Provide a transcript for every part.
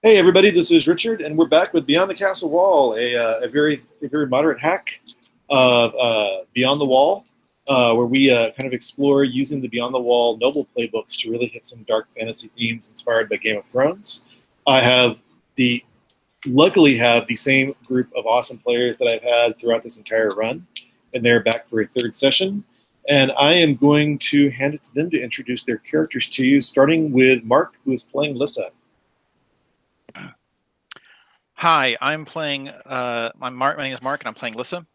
Hey everybody, this is Richard, and we're back with Beyond the Castle Wall, a very moderate hack of Beyond the Wall, where we kind of explore using the Beyond the Wall noble playbooks to really hit some dark fantasy themes inspired by Game of Thrones. I have luckily have the same group of awesome players that I've had throughout this entire run, and they're back for a third session. And I am going to hand it to them to introduce their characters to you, starting with Mark, who is playing Lyssa. Hi, I'm playing. My name is Mark, and I'm playing Lyssa,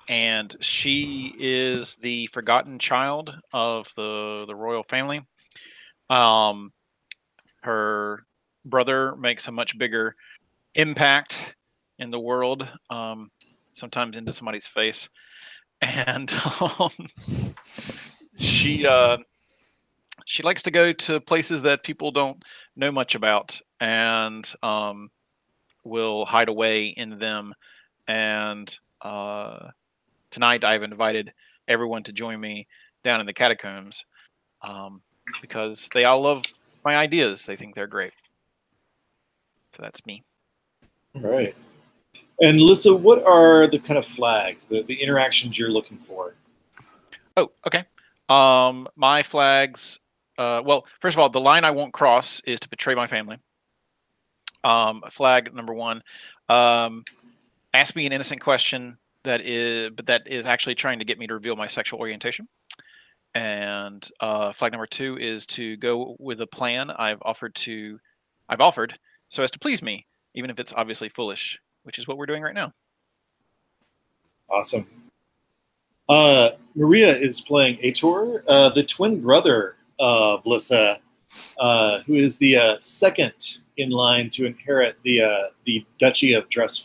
and she is the forgotten child of the royal family. Her brother makes a much bigger impact in the world, sometimes into somebody's face, and she likes to go to places that people don't know much about, and will hide away in them. And tonight I've invited everyone to join me down in the catacombs, because they all love my ideas. They think they're great. So that's me. All right. And Lyssa, what are the kind of flags, the interactions you're looking for? Oh, okay. My flags, well, first of all, the line I won't cross is to betray my family. Flag number one, ask me an innocent question that is actually trying to get me to reveal my sexual orientation. And flag number two is to go with a plan I've offered so as to please me, even if it's obviously foolish, which is what we're doing right now. Awesome. Maria is playing Aitor, the twin brother of Lyssa, who is the second in line to inherit the duchy of the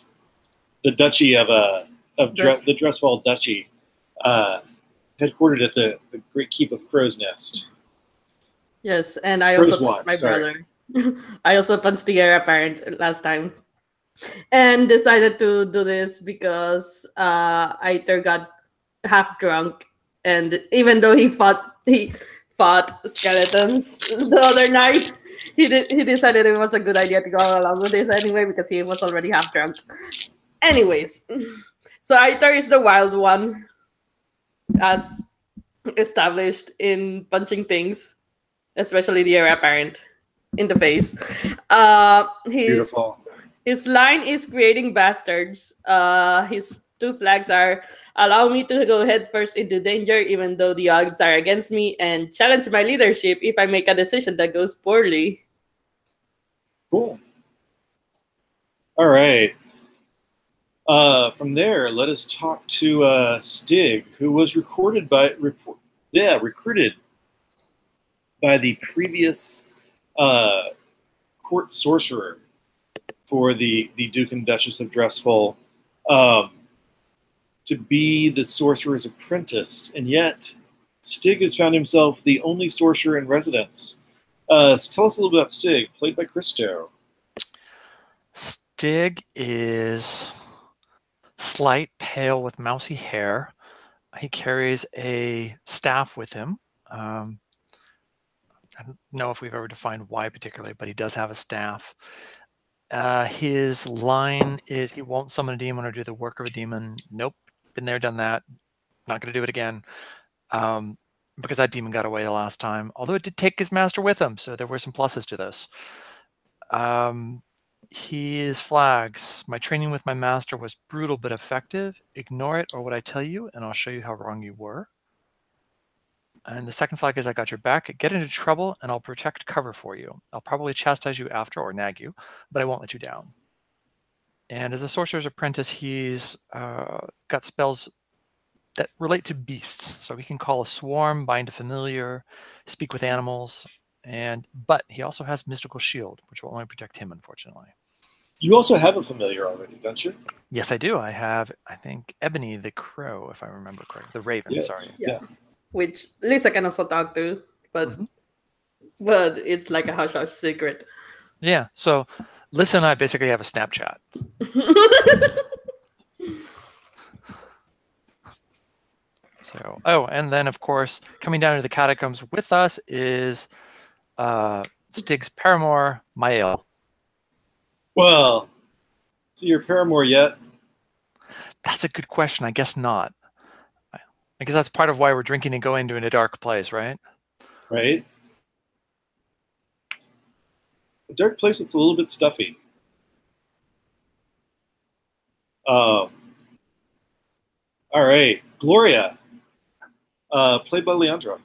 Drestfall duchy, headquartered at the Great Keep of Crow's Nest. Yes, and I also punched my brother. I also punched the heir apparent last time, and decided to do this because Aitor got half drunk, and even though he fought skeletons the other night, he decided it was a good idea to go along with this anyway because he was already half drunk. Anyways, so Aitor is the wild one, as established in punching things, especially the heir apparent in the face. Beautiful. His line is creating bastards. His two flags are allow me to go head first into danger even though the odds are against me, and challenge my leadership if I make a decision that goes poorly. Cool. All right. From there, let us talk to Stig, who was recruited by the previous court sorcerer for the Duke and Duchess of Drestfall, to be the sorcerer's apprentice, and yet Stig has found himself the only sorcerer in residence. Tell us a little bit about Stig, played by Christo. Stig is slight, pale, with mousy hair. He carries a staff with him. I don't know if we've ever defined why particularly, but he does have a staff. His line is he won't summon a demon or do the work of a demon. Nope, been there, done that. Not going to do it again, because that demon got away the last time. Although it did take his master with him, so there were some pluses to this. His flags: my training with my master was brutal but effective. Ignore it or what I tell you, and I'll show you how wrong you were. And the second flag is I got your back. Get into trouble and I'll protect cover for you. I'll probably chastise you after or nag you, but I won't let you down. And as a sorcerer's apprentice, he's got spells that relate to beasts. So he can call a swarm, bind a familiar, speak with animals, but he also has mystical shield, which will only protect him, unfortunately. You also have a familiar already, don't you? Yes, I do. I have, I think, Ebony the Crow, if I remember correctly. The Raven, yes. Sorry. Yeah. Which Lyssa can also talk to, but it's like a hush-hush secret. Yeah, so Lyssa and I basically have a Snapchat. So, and then of course, coming down to the catacombs with us is Stig's paramour, Mael. Well, see your paramour yet? That's a good question. I guess not. I guess that's part of why we're drinking and going to a dark place, right? Right? A dark place that's a little bit stuffy. All right. Gloria, played by Leandra.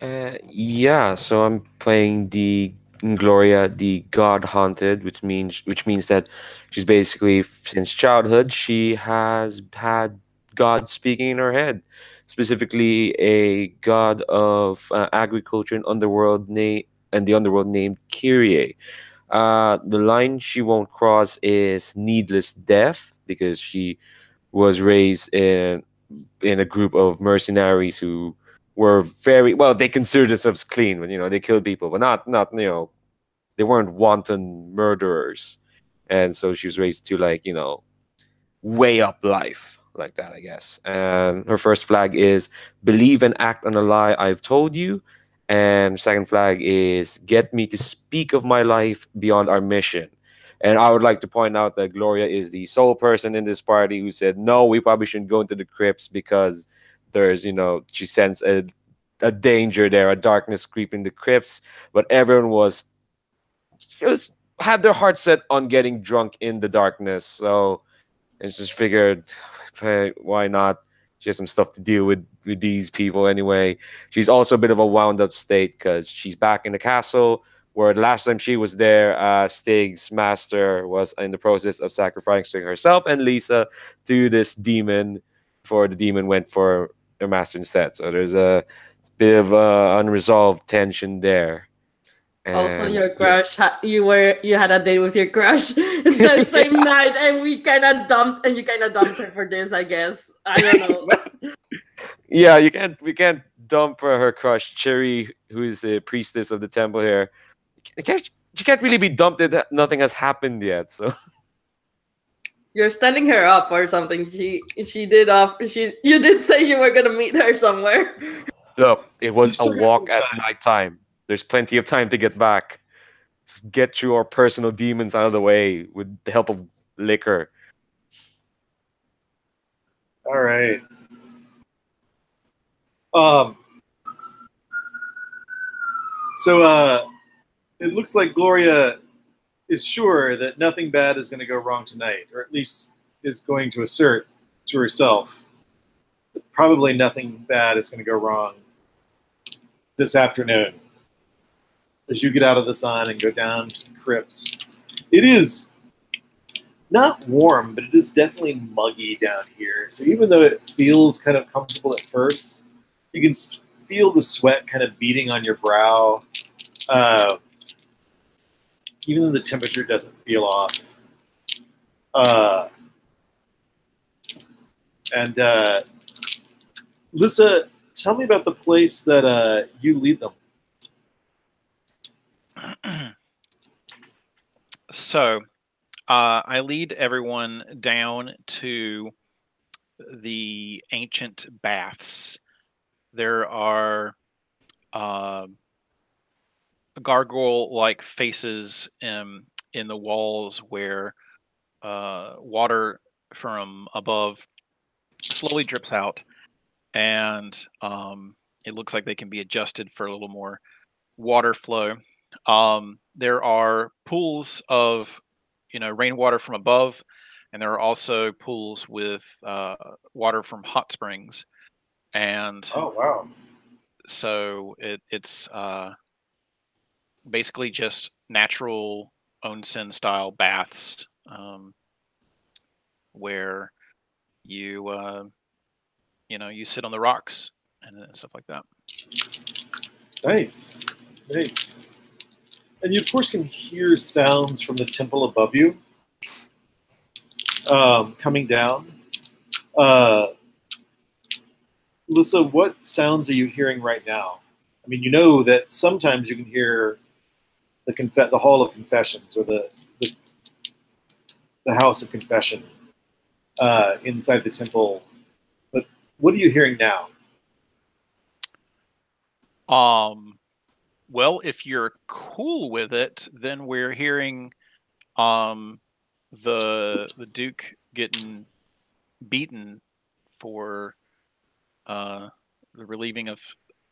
Yeah, so I'm playing the Gloria, the God Haunted, which means that she's basically since childhood she has had God speaking in her head, specifically a god of agriculture and the underworld named Kyrie. The line she won't cross is needless death because she was raised in a group of mercenaries who were very well. They considered themselves clean, but they killed people, but not they weren't wanton murderers, and so she was raised to like way up life like that, I guess. And her first flag is believe and act on a lie I've told you, and second flag is get me to speak of my life beyond our mission. And I would like to point out that Gloria is the sole person in this party who said, no, we probably shouldn't go into the crypts because there's, she senses a danger there, a darkness creeping the crypts. But everyone just had their heart set on getting drunk in the darkness. So it's just figured, hey, why not? She has some stuff to deal with these people anyway. She's also a bit of a wound up state because she's back in the castle where the last time she was there, Stig's master was in the process of sacrificing herself and Lyssa to this demon before the demon went for her master instead. So there's a bit of unresolved tension there. Also, And your crush, you had a date with your crush the same night, and you kind of dumped her for this. I guess I don't know. yeah, we can't dump her crush Cherry, who is a priestess of the temple here. She can't really be dumped if nothing has happened yet. So You're standing her up or something. You did say you were gonna meet her somewhere. look, it was You a still got walk some at time. nighttime. There's plenty of time to get back. Just get your personal demons out of the way with the help of liquor. All right. So it looks like Gloria is sure that nothing bad is going to go wrong tonight, or at least is going to assert to herself that probably nothing bad is going to go wrong this afternoon as you get out of the sun and go down to the crypts. It is not warm, but it is definitely muggy down here. So even though it feels kind of comfortable at first, you can feel the sweat kind of beating on your brow. Even though the temperature doesn't feel off. And Lyssa, tell me about the place that you lead them. So, I lead everyone down to the ancient baths. There are gargoyle-like faces in the walls where water from above slowly drips out, and it looks like they can be adjusted for a little more water flow. There are pools of rainwater from above, and there are also pools with water from hot springs, and Oh, wow. so it's basically just natural onsen style baths, where you you sit on the rocks and stuff like that. Nice. Nice. And you, of course, can hear sounds from the temple above you coming down. Lyssa, what sounds are you hearing right now? I mean, you know that sometimes you can hear the Hall of Confessions or the House of Confession inside the temple. But what are you hearing now? Well, if you're cool with it, then we're hearing the Duke getting beaten for the relieving of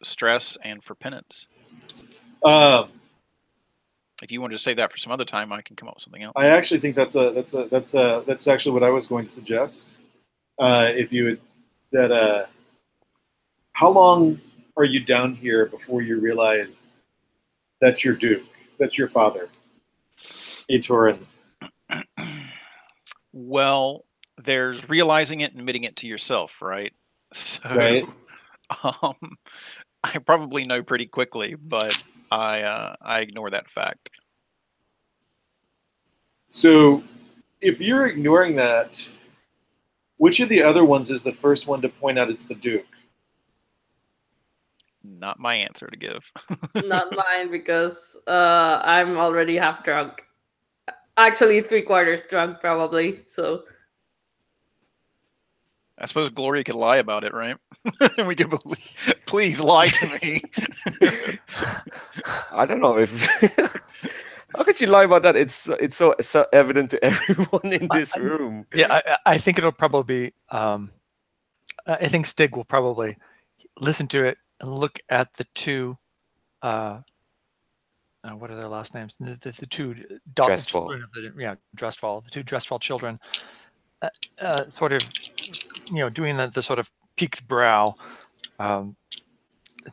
stress and for penance. If you wanted to say that for some other time, I can come up with something else. I actually think that's actually what I was going to suggest. If you would, that how long are you down here before you realize that's your Duke, that's your father, Aitor and... Well, there's realizing it and admitting it to yourself, right? So, Right. I probably know pretty quickly, but I ignore that fact. So, if you're ignoring that, which of the other ones is the first one to point out it's the Duke? Not my answer to give. Not mine, because I'm already half drunk. Actually, 3/4 drunk, probably. So I suppose Gloria could lie about it, right? We could believe. Please lie to me. I don't know if. How could you lie about that? It's so evident to everyone in this room. Yeah, I think it'll probably be. I think Stig will probably listen to it and look at the two. What are their last names? The two Drestfall. Drestfall. The two Drestfall children, sort of, doing the sort of peaked brow.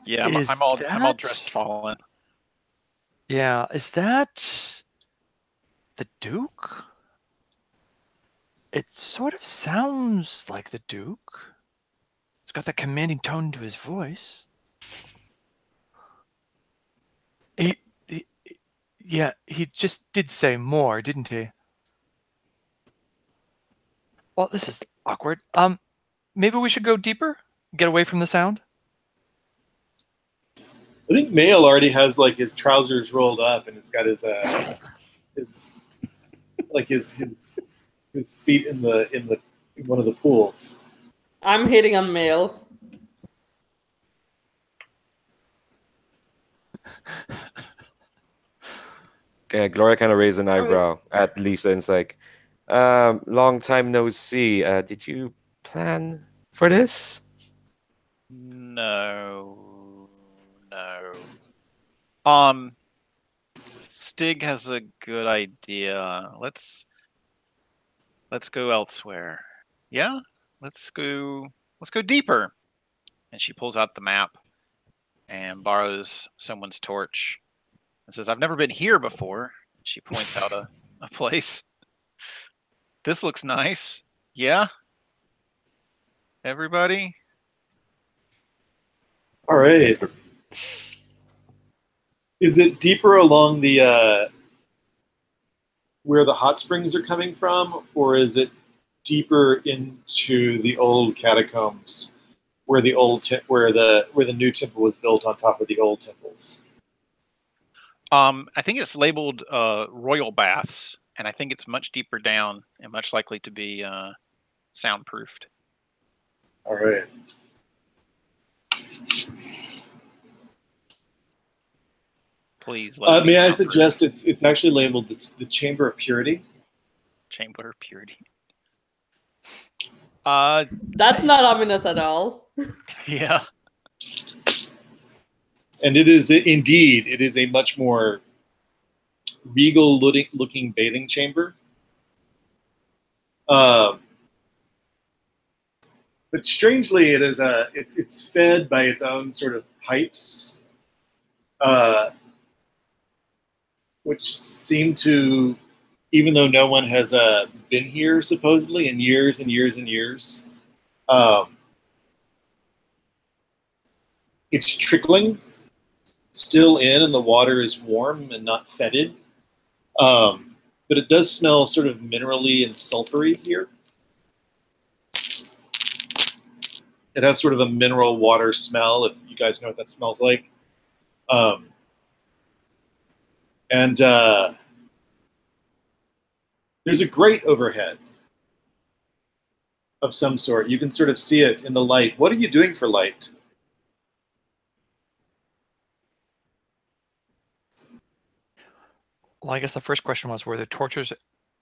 Yeah, I'm all dressed fallen. Yeah, is that the Duke? It sort of sounds like the Duke. It's got that commanding tone to his voice. Yeah, he just did say more, didn't he? Well, this is awkward. Maybe we should go deeper, get away from the sound. I think Mail already has like his trousers rolled up, and it's got his feet in one of the pools. I'm hitting on Mail. Okay, Gloria kind of raised an eyebrow at Lyssa and it's like, long time no see. Did you plan for this? No. Stig has a good idea. Let's go elsewhere. Yeah? Let's go deeper. And she pulls out the map and borrows someone's torch and says, I've never been here before. She points out a place. This looks nice. Yeah? Everybody? All right. Is it deeper along the where the hot springs are coming from, or is it deeper into the old catacombs where the new temple was built on top of the old temples? I think it's labeled royal baths, and I think it's much deeper down and much likely to be soundproofed. All right. Please. May I suggest it's actually labeled the Chamber of Purity? Chamber of Purity. That's not ominous at all. Yeah. And it is indeed, it is a much more regal looking bathing chamber. But strangely, it is it's fed by its own sort of pipes, which seem to, even though no one has been here supposedly in years and years and years, it's trickling still in, and the water is warm and not fetid. But it does smell sort of minerally and sulfury here. It has sort of a mineral water smell, if you guys know what that smells like. And there's a grate overhead of some sort. You can sort of see it in the light. What are you doing for light? Well, I guess the first question was, were there torches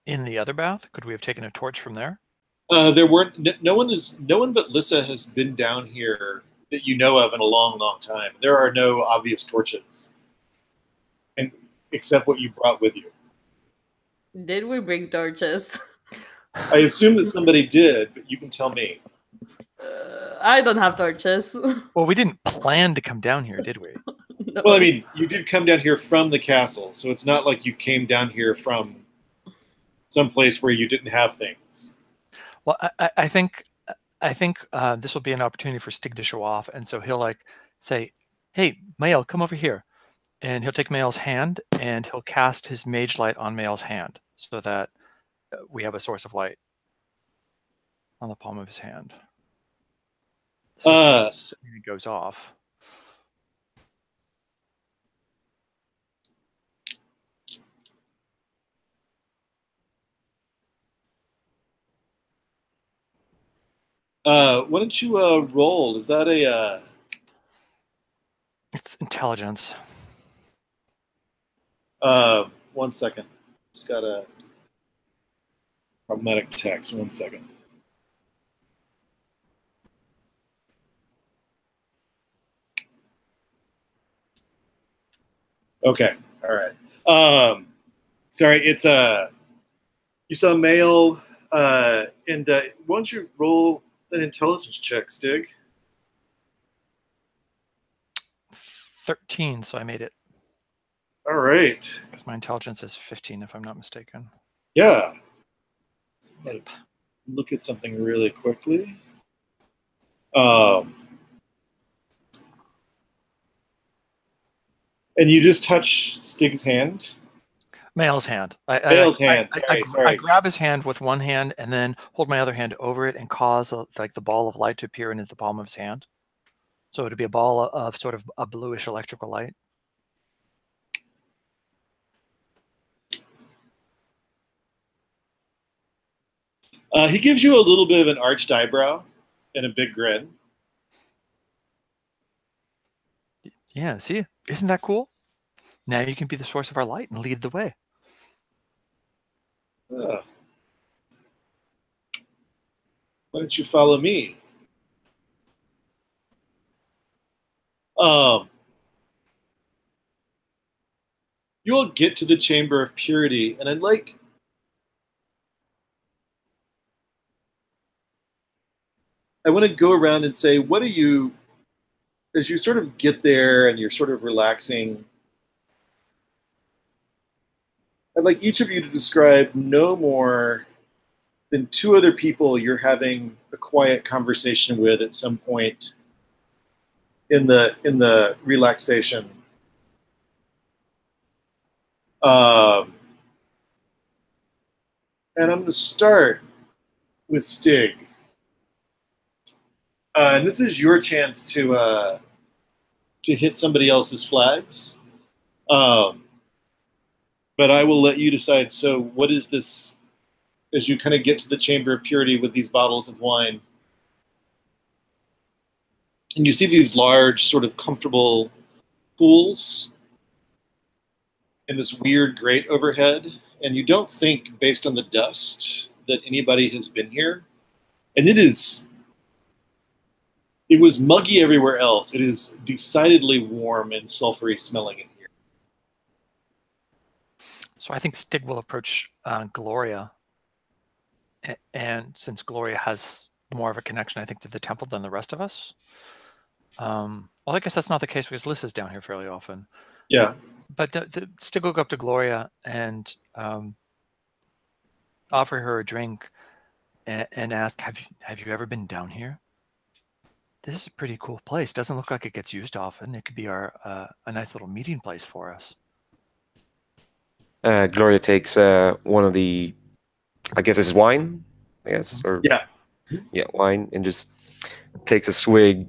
in the other bath? Could we have taken a torch from there? There weren't. No one but Lyssa has been down here that you know of in a long, long time. There are no obvious torches, and except what you brought with you. Did we bring torches? I assume that somebody did, but you can tell me. I don't have torches. Well, we didn't plan to come down here, did we? No. Well, I mean, you did come down here from the castle, so it's not like you came down here from some place where you didn't have things. Well, I think this will be an opportunity for Stig to show off, and so he'll like say, "Hey, Mael, come over here," and he'll take Mael's hand and he'll cast his mage light on Mael's hand, so that we have a source of light on the palm of his hand. So it goes off. Why don't you roll? Is that a? It's intelligence. 1 second. Just got a problematic text. 1 second. Okay. All right. Sorry. It's you saw Mael, and why don't you roll an intelligence check, Stig? 13, so I made it. All right. Because my intelligence is 15, if I'm not mistaken. Yeah. Look at something really quickly. And you just touch Stig's hand? Mael's hand. Mael's hand. Sorry. I grab his hand with one hand and then hold my other hand over it and cause like the ball of light to appear into the palm of his hand. So it'd be a ball of sort of a bluish electrical light. He gives you a little bit of an arched eyebrow and a big grin. Yeah, see? Isn't that cool? Now you can be the source of our light and lead the way. Why don't you follow me? You all get to the Chamber of Purity, and I want to go around and say, what are you, as you sort of get there and you're sort of relaxing, I'd like each of you to describe no more than 2 other people you're having a quiet conversation with at some point in the relaxation. And I'm going to start with Stig. And this is your chance to hit somebody else's flags. But I will let you decide. So what is this, as you kind of get to the Chamber of Purity with these bottles of wine? And you see these large, sort of comfortable pools and this weird grate overhead. And you don't think, based on the dust, that anybody has been here. And it was muggy everywhere else. It is decidedly warm and sulfury smelling in here. So I think Stig will approach Gloria. And since Gloria has more of a connection, I think, to the temple than the rest of us. Well, I guess that's not the case because Lyssa's down here fairly often. Yeah. But Stig will go up to Gloria and offer her a drink and ask, have you ever been down here? This is a pretty cool place. Doesn't look like it gets used often. It could be a nice little meeting place for us. Gloria takes one of the, I guess it's wine, I guess, or yeah, wine, and just takes a swig.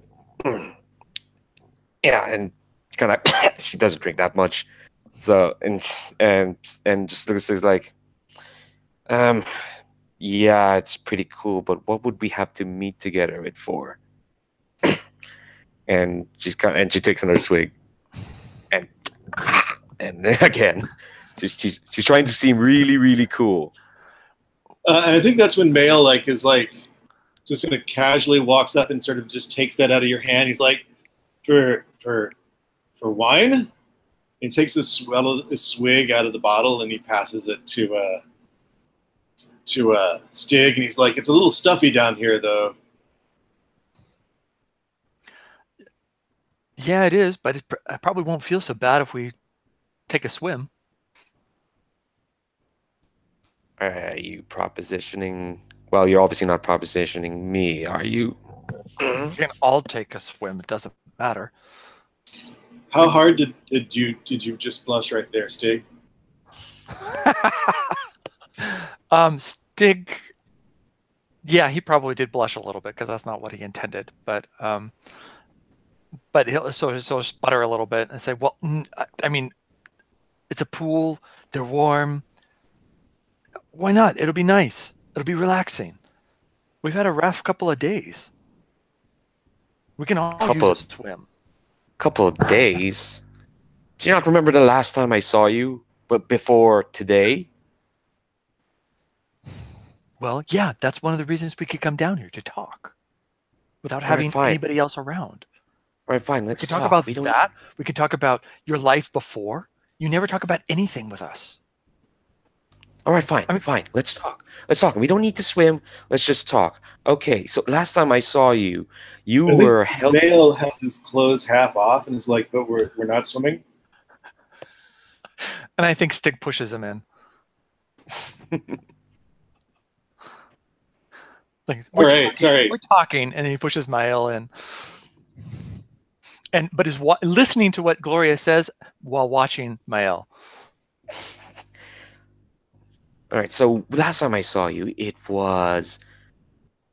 Yeah, and kind of she doesn't drink that much, so and just looks like, yeah, it's pretty cool, but what would we have to meet together it for? And she takes another swig, and again, She's trying to seem really, really cool. And I think that's when Mail is just gonna casually walks up and sort of just takes that out of your hand. He's like, for wine. He takes a swig out of the bottle and he passes it to Stig, and he's like, "It's a little stuffy down here, though." Yeah, it is, but I probably won't feel so bad if we take a swim. Are you propositioning? Well, you're obviously not propositioning me, are you? We can all take a swim. It doesn't matter. How hard did you just blush right there, Stig? Stig, yeah, he probably did blush a little bit because that's not what he intended. But he'll so sputter a little bit and say, "Well, I mean, it's a pool. They're warm. Why not? It'll be nice. It'll be relaxing. We've had a rough couple of days. We can all use a swim." Couple of days? Do you not remember the last time I saw you? But before today? Well, yeah, that's one of the reasons we could come down here to talk without having anybody else around. All right, fine. Let's talk. We can talk about that. We can talk about your life before. You never talk about anything with us. All right, fine. Fine. Let's talk. Let's talk. We don't need to swim. Let's just talk. Okay, so last time I saw you, you were helping. Mail has his clothes half off and is like, "But we're not swimming." And I think Stig pushes him in. Sorry. We're talking, and he pushes Mael in. But is listening to what Gloria says while watching Mael. All right. So last time I saw you, it was.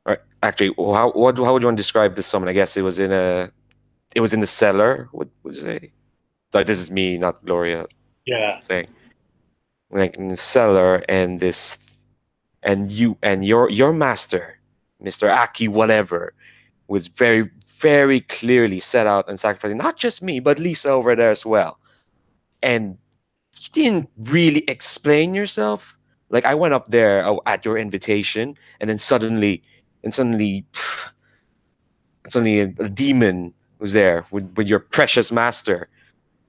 All right. Actually, how would you want to describe the summon? I guess it was in the cellar. What would you say? Sorry, this is me, not Gloria. Yeah. Saying, like in the cellar, and your master, Mr. Aki, whatever, was very, very clearly set out and sacrificing not just me, but Lyssa over there as well. And you didn't really explain yourself. Like, I went up there at your invitation, and then suddenly a demon was there with your precious master.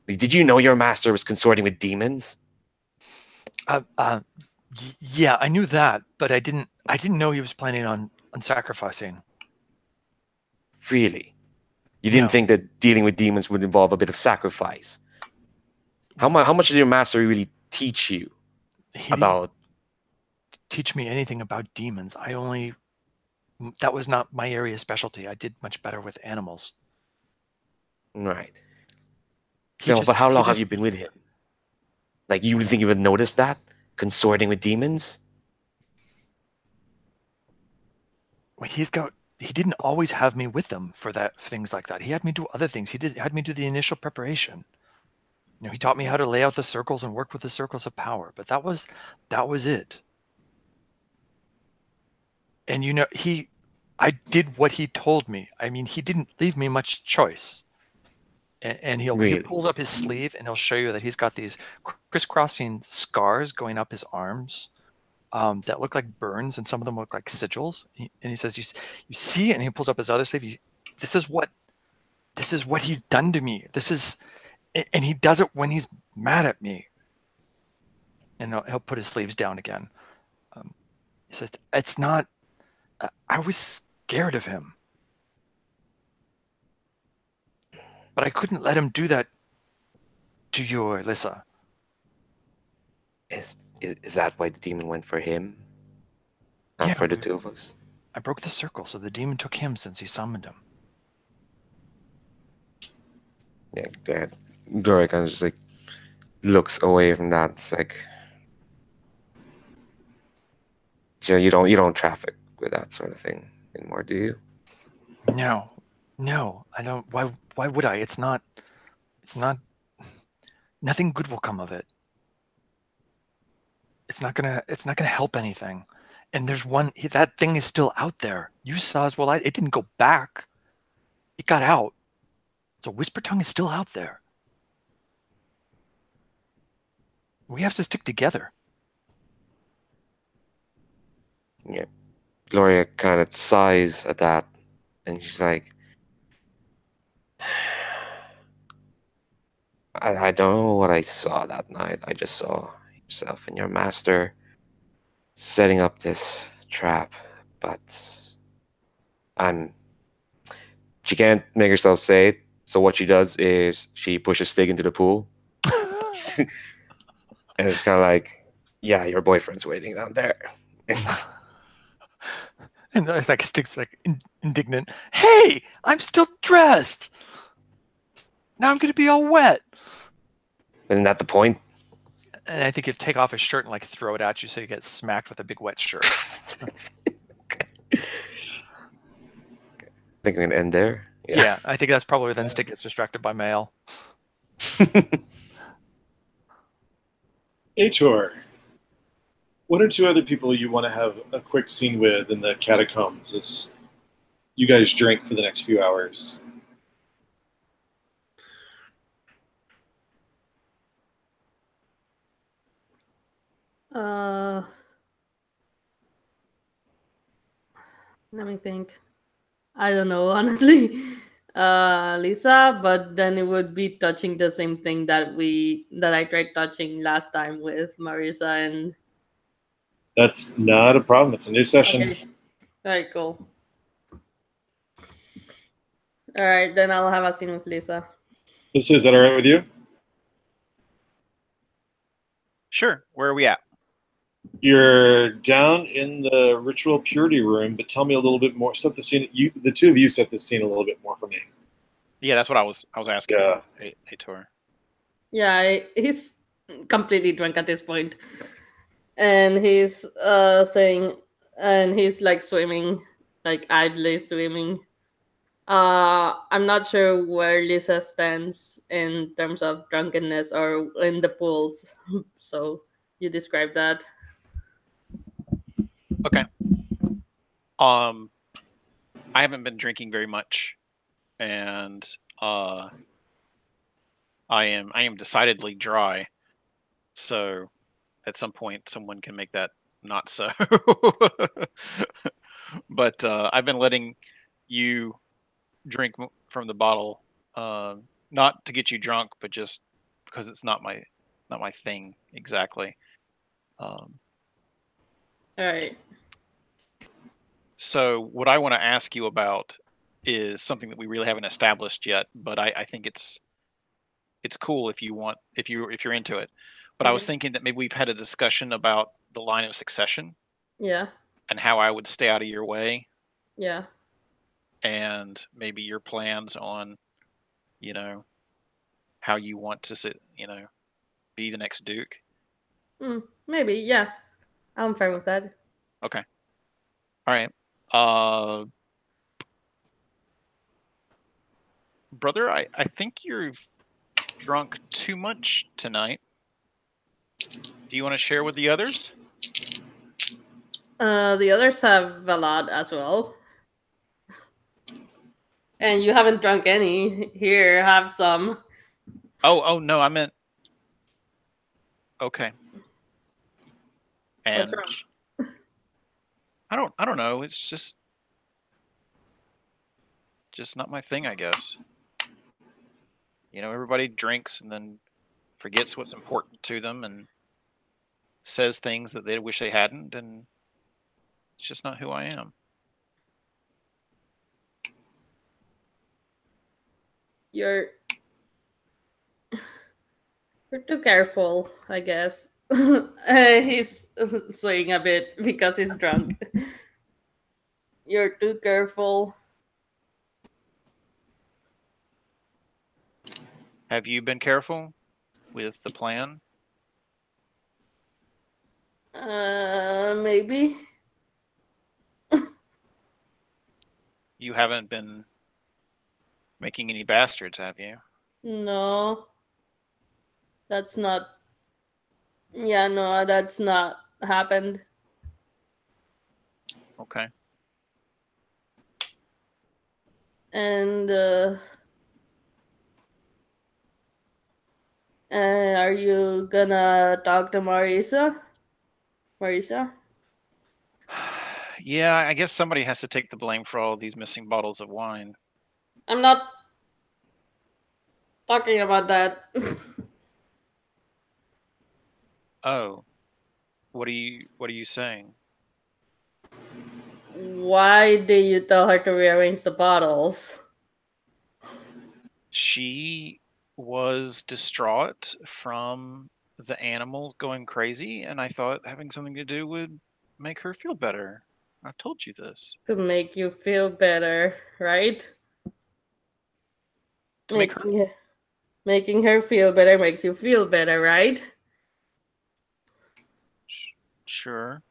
Like, did you know your master was consorting with demons? Yeah, I knew that, but I didn't know he was planning on sacrificing. Really? You didn't think that dealing with demons would involve a bit of sacrifice? How much did your master really teach you about? Teach me anything about demons. That was not my area of specialty. I did much better with animals. Right. But how long have you been with him? Like, you would think you would notice that? Consorting with demons? Well, he didn't always have me with them for things like that. He had me do other things. He had me do the initial preparation. You know, he taught me how to lay out the circles and work with the circles of power, but that was it. And you know, I did what he told me. I mean, he didn't leave me much choice. And he pulls up his sleeve and he'll show you that he's got these crisscrossing scars going up his arms that look like burns, and some of them look like sigils. And he says, "You see?" And he pulls up his other sleeve. This is what he's done to me. And he does it when he's mad at me. And he'll put his sleeves down again. He says, "It's not. I was scared of him. But I couldn't let him do that to you or Lyssa." Is that why the demon went for him? Not for the two of us? I broke the circle, so the demon took him since he summoned him. Yeah, Gloria kind of just like looks away from that. It's like, so you don't traffic with that sort of thing anymore, do you? No, I don't. Why would I? It's not. Nothing good will come of it. It's not gonna help anything. And there's that thing is still out there. You saw as well. It didn't go back. It got out. So Whisper Tongue is still out there. We have to stick together. Yeah. Gloria kind of sighs at that, and she's like, I don't know what I saw that night. I just saw yourself and your master setting up this trap, but she can't make herself say it. So what she does is she pushes Stig into the pool, and it's kind of like, yeah, your boyfriend's waiting down there. And it's like Stig's like indignant. Hey, I'm still dressed. Now I'm gonna be all wet. Isn't that the point? And I think he'd take off his shirt and like throw it at you so you get smacked with a big wet shirt. I think we can end there. Yeah, I think that's probably then Stig gets distracted by mail. Aitor, what are two other people you want to have a quick scene with in the catacombs as you guys drink for the next few hours? Let me think. I don't know, honestly. Lyssa, but then it would be touching the same thing that I tried touching last time with Marissa and. That's not a problem. It's a new session. Okay. Alright, cool. Alright, then I'll have a scene with Lyssa. Is that all right with you? Sure. Where are we at? You're down in the ritual purity room, but tell me a little bit more. Set the scene. The two of you set the scene a little bit more for me. Yeah, that's what I was asking. Yeah. Aitor. Yeah, he's completely drunk at this point. And he's saying, and he's like swimming, like idly swimming. I'm not sure where Lyssa stands in terms of drunkenness or in the pools. So you describe that. Okay. I haven't been drinking very much, and I am decidedly dry. So at some point someone can make that not so. But I've been letting you drink from the bottle, not to get you drunk, but just because it's not my thing exactly. All right. So what I want to ask you about is something that we really haven't established yet, but I think it's cool if you're into it. But I was thinking that maybe we've had a discussion about the line of succession Yeah. and how I would stay out of your way, Yeah. and maybe your plans on, how you want to be the next Duke. Maybe. Yeah. I'm fine with that. Okay. All right. Brother, I think you've drunk too much tonight. Do you want to share with the others? The others have a lot as well. And you haven't drunk any. Here, have some. Oh no, I meant. Okay. And What's wrong? I don't know. It's just not my thing, I guess. Everybody drinks and then forgets what's important to them and says things that they wish they hadn't, and it's just not who I am. You're too careful, I guess. He's swaying a bit because he's drunk. You're too careful. Have you been careful with the plan? Maybe. You haven't been making any bastards, have you? No. That's not. Yeah, no, that's not happened. Okay. And Are you gonna talk to Marisa? Marisa? Yeah, I guess somebody has to take the blame for all these missing bottles of wine. I'm not talking about that. Oh, what are you saying? Why did you tell her to rearrange the bottles? She was distraught from the animals going crazy, and I thought having something to do would make her feel better. I've told you this. To make you feel better, right? To make her Making her feel better makes you feel better, right? sure.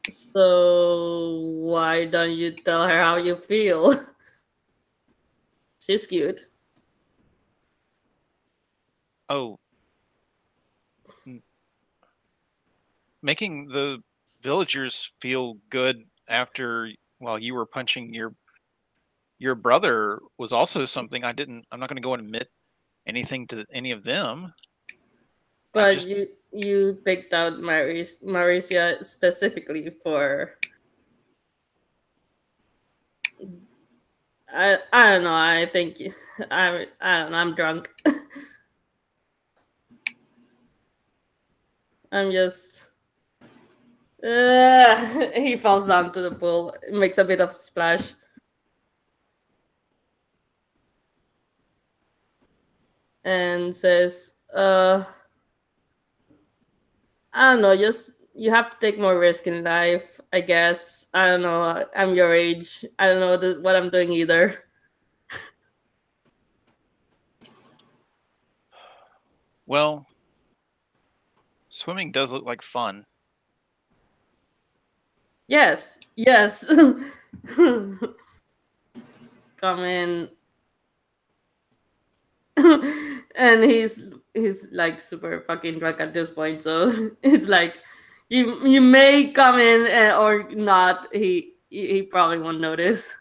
So why don't you tell her how you feel? She's cute. Oh, making the villagers feel good after while you were punching your brother was also something I'm not going to go and admit anything to any of them. But you picked out Marisia specifically for I don't know. I think I don't know. I'm drunk. I'm just. He falls down to the pool. Makes a bit of splash. And says, I don't know, just you have to take more risk in life, I guess. I don't know. I'm your age. I don't know what I'm doing either. Well, swimming does look like fun. Yes, yes. Come in. And he's like super fucking drunk at this point, so it's like you may come in or not. He probably won't notice.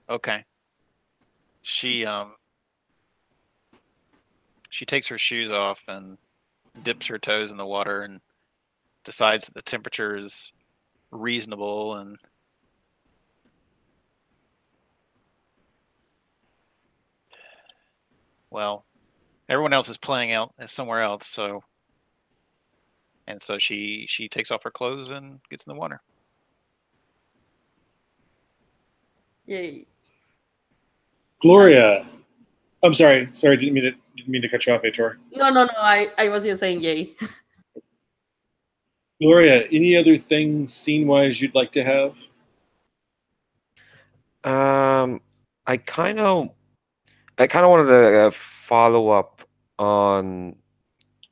Okay. She takes her shoes off and dips her toes in the water and decides that the temperature is reasonable, and well, everyone else is playing out somewhere else, so she takes off her clothes and gets in the water. Yay. Gloria. I'm sorry. Didn't mean to cut you off, Aitor. No. I was just saying yay. Gloria, any other things scene-wise you'd like to have? I kind of wanted to follow up on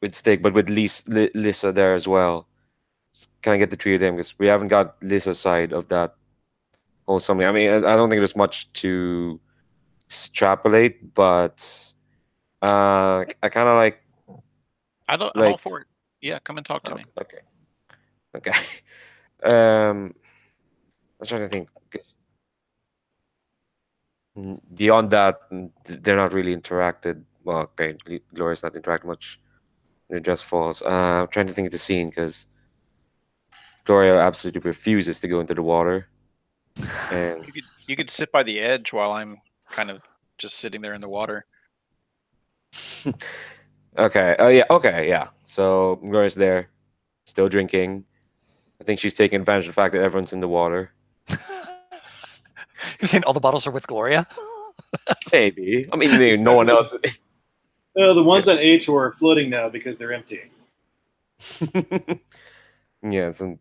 with Stig, but with Lyssa there as well. Kind of get the three of them because we haven't got Lyssa's side of that whole something. I mean, I don't think there's much to extrapolate, but I kind of like. I'm all for it. Yeah, come and talk to me. Okay. I'm trying to think. 'Cause beyond that, they're not really interacted. Well, okay, Gloria's not interacting much. It just falls. I'm trying to think of the scene because Gloria absolutely refuses to go into the water. And you could sit by the edge while I'm kind of just sitting there in the water. okay. Oh yeah. Okay. Yeah. So Gloria's there, still drinking. I think she's taking advantage of the fact that everyone's in the water. You're saying all the bottles are with Gloria? Maybe. I mean, no one else. The ones on Aitor are floating now because they're empty. Yeah. So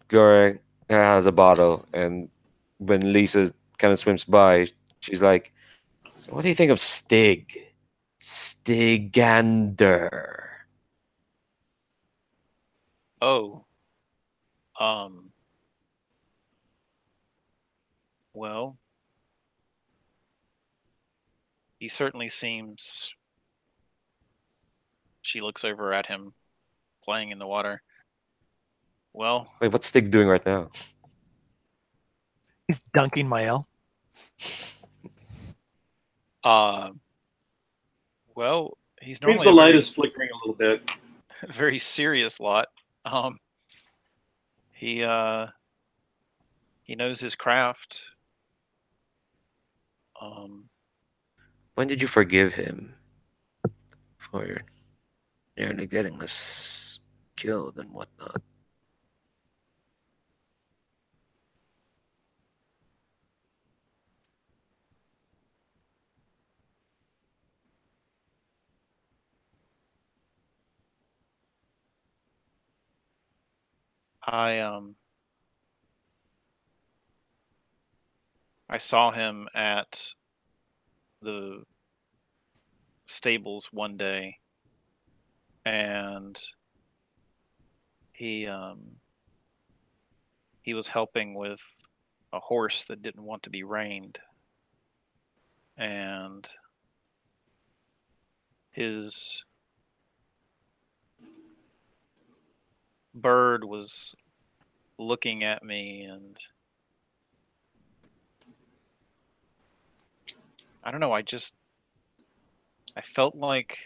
Gloria has a bottle, and when Lisa kind of swims by, she's like, "What do you think of Stig? Stigander." Oh. Well, he certainly seems. She looks over at him playing in the water. Well, Wait, what's Stig doing right now? He's dunking my L. well, He's Means normally the a light very, is flickering a little bit. very serious lot. He knows his craft. When did you forgive him for nearly getting us killed and whatnot? I saw him at the stables one day, and he was helping with a horse that didn't want to be reined, and his bird was looking at me, and I don't know, I felt like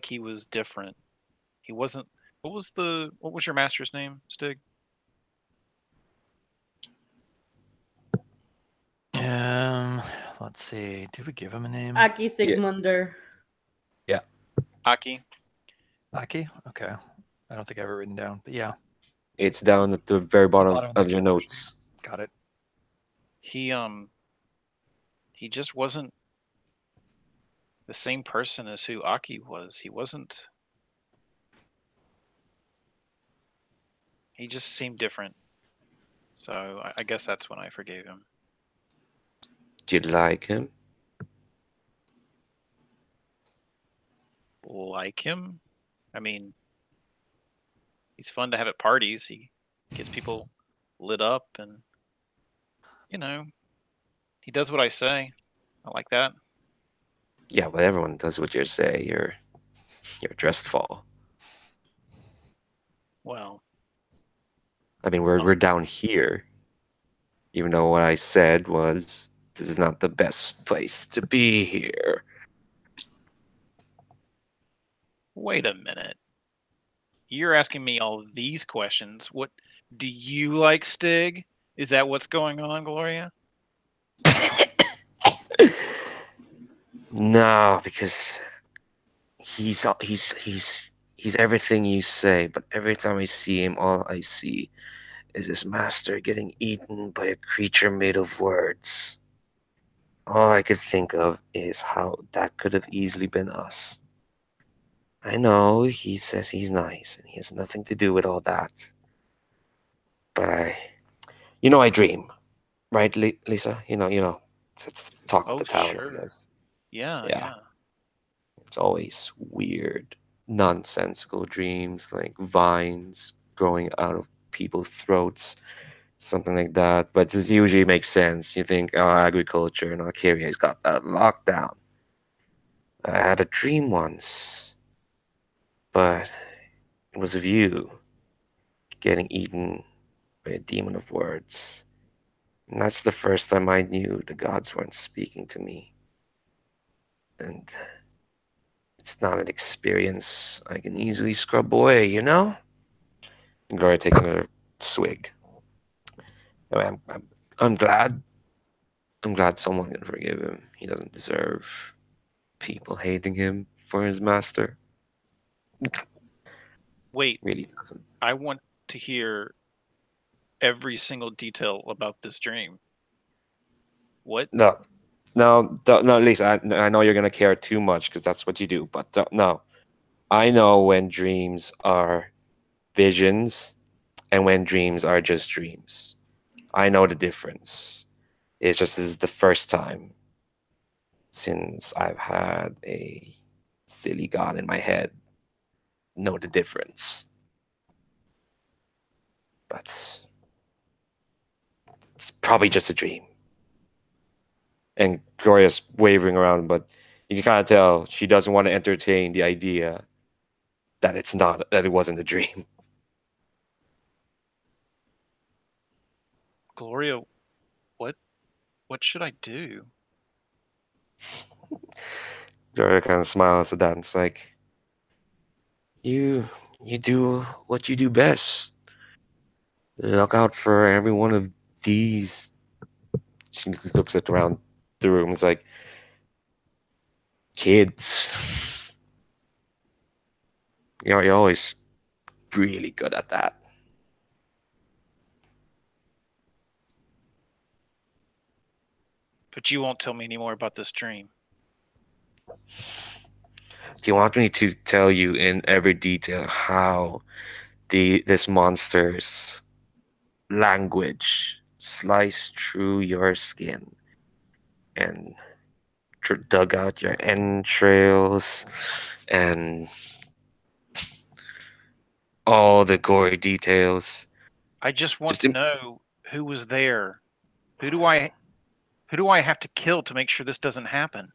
he was different. He wasn't. What was your master's name, Stig? Let's see. Did we give him a name? Aki Sigmunder. Yeah. Aki? Aki? Okay. I don't think I have it written down, but yeah. It's down at the very bottom Bottom of the of your character notes. Got it. He just wasn't the same person as who Aki was. He wasn't. He just seemed different. So I guess that's when I forgave him. Did you like him? Like him? I mean, he's fun to have at parties. He gets people lit up, and he does what I say. I like that. Yeah, but everyone does what you say. You're Drestfall. Well, I mean, we're down here. Even though what I said was this is not the best place to be here. wait a minute. You're asking me all these questions. What do you like, Stig? Is that what's going on, Gloria? No, because he's everything you say, but every time I see him, all I see is his master getting eaten by a creature made of words. All I could think of is how that could have easily been us. I know he says he's nice and he has nothing to do with all that. But I dream, right, Lyssa? You know, it's talk of Oh, the town, sure. I guess. Yeah. It's always weird, nonsensical dreams like vines growing out of people's throats, something like that. But it usually makes sense. You think, oh, agriculture and Alkaria's got that locked down. I had a dream once, but it was of you getting eaten by a demon of words. And that's the first time I knew the gods weren't speaking to me. And it's not an experience I can easily scrub away, you know? Gloria takes another swig. I'm glad. I'm glad someone can forgive him. He doesn't deserve people hating him for his master. Wait, Really doesn't. I want to hear every single detail about this dream. What? No, Lisa, I know you're going to care too much because that's what you do, but no. I know when dreams are visions and when dreams are just dreams. I know the difference. It's just this is the first time since I've had a silly god in my head know the difference. But it's probably just a dream. And Gloria's wavering around, but you can kind of tell she doesn't want to entertain the idea that it wasn't a dream. Gloria, what should I do? Gloria kind of smiles at that and it's like, you do what you do best. Look out for every one of these. She looks at around the room. It's like, kids. You're always really good at that. But you won't tell me any more about this dream. Do you want me to tell you in every detail how this monster's language sliced through your skin and dug out your entrails and all the gory details? I just want to know who was there. Who do I have to kill to make sure this doesn't happen?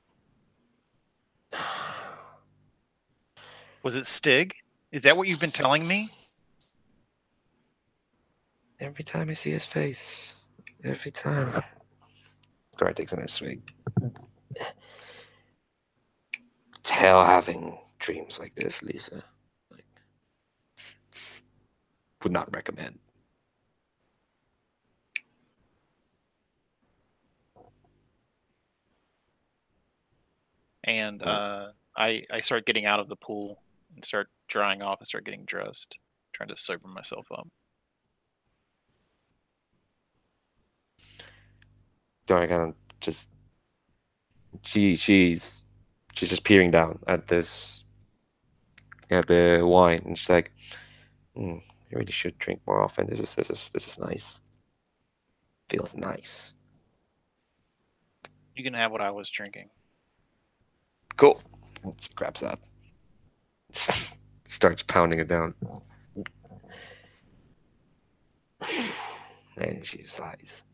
Was it Stig? Is that what you've been telling me? Every time I see his face, every time. Dora takes another swig. It's hell having dreams like this, Lyssa. Like, would not recommend. And I start getting out of the pool and start drying off and start getting dressed, trying to sober myself up. Dora kind of just she's just peering down at the wine and she's like, you really should drink more often. This is nice. Feels nice. You can have what I was drinking. Cool. She grabs that. Starts pounding it down. And she sighs.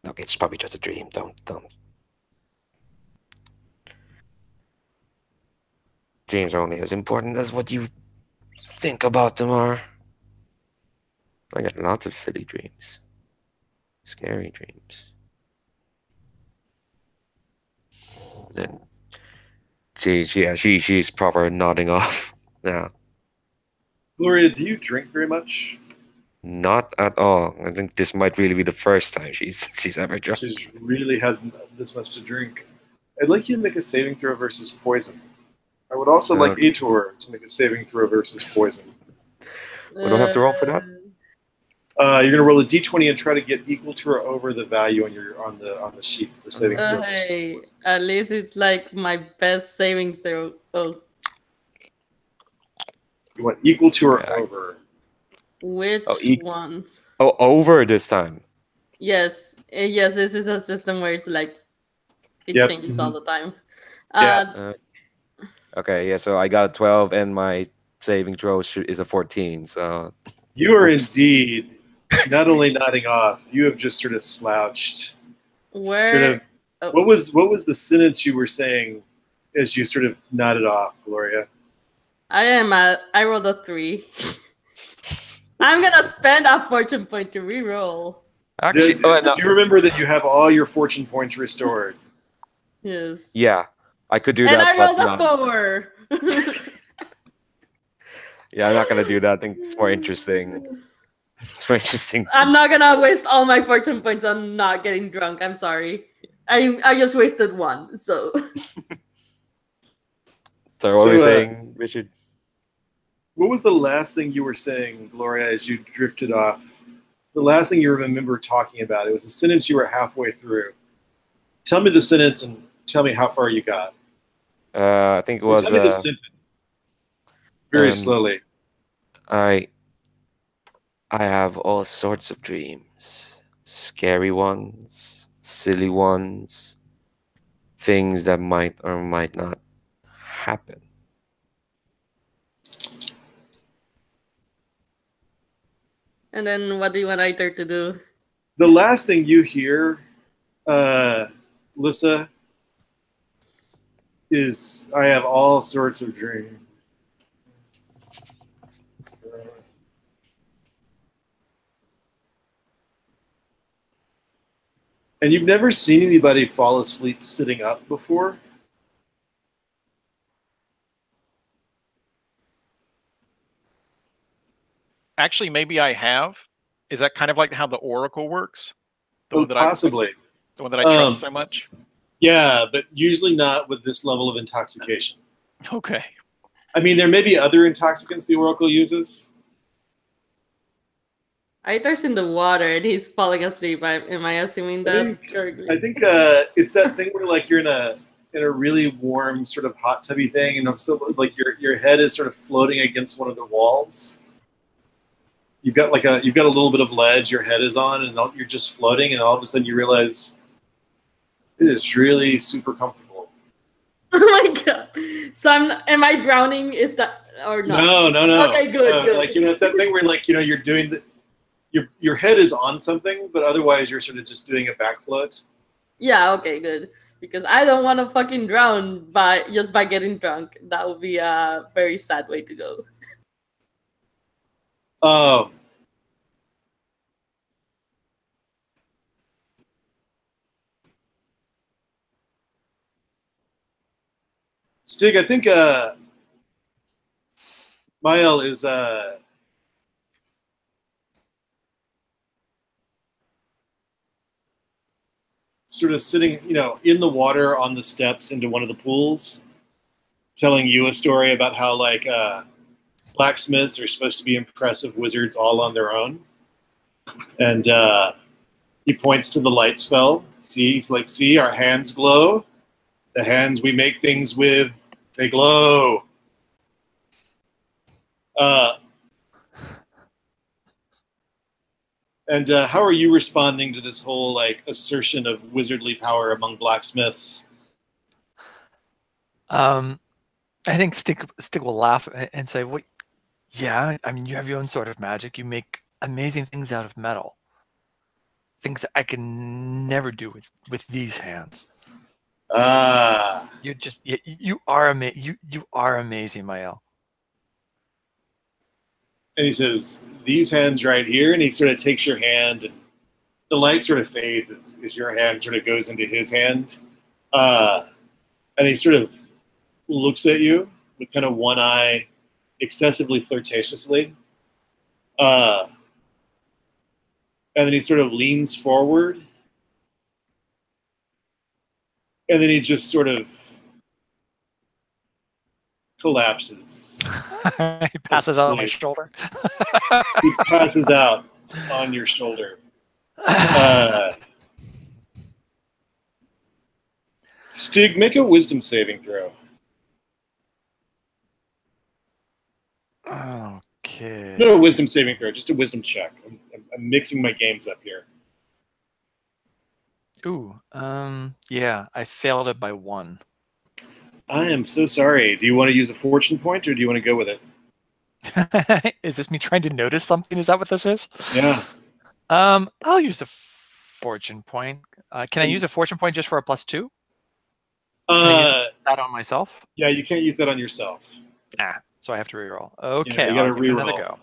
Okay, it's probably just a dream. Don't. Dreams are only as important as what you think about them are. I got lots of silly dreams. Scary dreams. Then she's proper nodding off now. Gloria, do you drink very much? Not at all. I think this might really be the first time she's ever drunk. She's really had this much to drink. I'd like you to make a saving throw versus poison. I would also like Aitor to make a saving throw versus poison. We don't have to roll for that? You're gonna roll a d20 and try to get equal to or over the value on the sheet for saving throw. Hey, at least it's like my best saving throw. Oh. You want equal to or over? Which one? Oh, over this time. Yes, yes. This is a system where it's like it changes all the time. Okay, yeah. So I got a 12, and my saving throw is a 14. So you are indeed not only nodding off, you have just sort of slouched. Where? What was the sentence you were saying as you sort of nodded off, Gloria? I rolled a 3. I'm gonna spend a fortune point to reroll. Actually, do you remember that you have all your fortune points restored? Yes. Yeah, I could do and that. And I rolled a 4. Yeah, I'm not gonna do that. I think it's more interesting. It's more interesting. I'm not gonna waste all my fortune points on not getting drunk. I'm sorry. I just wasted 1. So. So what were you saying, Richard? What was the last thing you were saying, Gloria, as you drifted off? The last thing you remember talking about. It was a sentence you were halfway through. Tell me the sentence and tell me how far you got. I think it was. Tell me the sentence. Very slowly. I have all sorts of dreams. Scary ones, silly ones, things that might or might not happen. And then what do you want Aitor to do? The last thing you hear, Lyssa, is I have all sorts of dreams. And you've never seen anybody fall asleep sitting up before? Actually, maybe I have. Is that kind of like how the Oracle works? The Oh, one that possibly. the one that I trust so much? Yeah, but usually not with this level of intoxication. Okay. I mean, there may be other intoxicants the Oracle uses. Aitor's in the water and he's falling asleep. Am I assuming that correctly? I think it's that thing where like you're in a really warm sort of hot tubby thing, and so like your head is sort of floating against one of the walls. You've got a little bit of ledge your head is on, and you're just floating, and all of a sudden you realize it is really super comfortable. Oh my god! So am I drowning? Is that or not? No. Okay, good. Like it's that thing where like you're doing your head is on something, but otherwise you're sort of just doing a back float. Yeah. Okay. Good. Because I don't want to fucking drown by getting drunk. That would be a very sad way to go. Stig, I think Mael is sort of sitting, in the water on the steps into one of the pools, telling you a story about how like blacksmiths are supposed to be impressive wizards all on their own. And he points to the light spell. He's like, see, our hands glow. The hands we make things with, they glow. And how are you responding to this whole like assertion of wizardly power among blacksmiths? I think Stig will laugh and say, "Well, yeah. I mean, you have your own sort of magic. You make amazing things out of metal. Things that I can never do with these hands." You are amazing, Mael. And he says, these hands right here, and he sort of takes your hand, and the light sort of fades as your hand sort of goes into his hand. And he sort of looks at you with kind of one eye excessively flirtatiously. And then he sort of leans forward. And then he just sort of collapses. He passes out on my shoulder. He passes out on your shoulder. Stig, make a wisdom saving throw. Okay. No, a wisdom saving throw, just a wisdom check. I'm mixing my games up here. Ooh, yeah, I failed it by 1. I am so sorry. Do you want to use a fortune point, or do you want to go with it? Is this me trying to notice something? Is that what this is? Yeah. I'll use a fortune point. Can I use a fortune point just for a +2? Can I use that on myself? Yeah, you can't use that on yourself. So I have to reroll. Okay, yeah, you gotta I'll give it another reroll. go.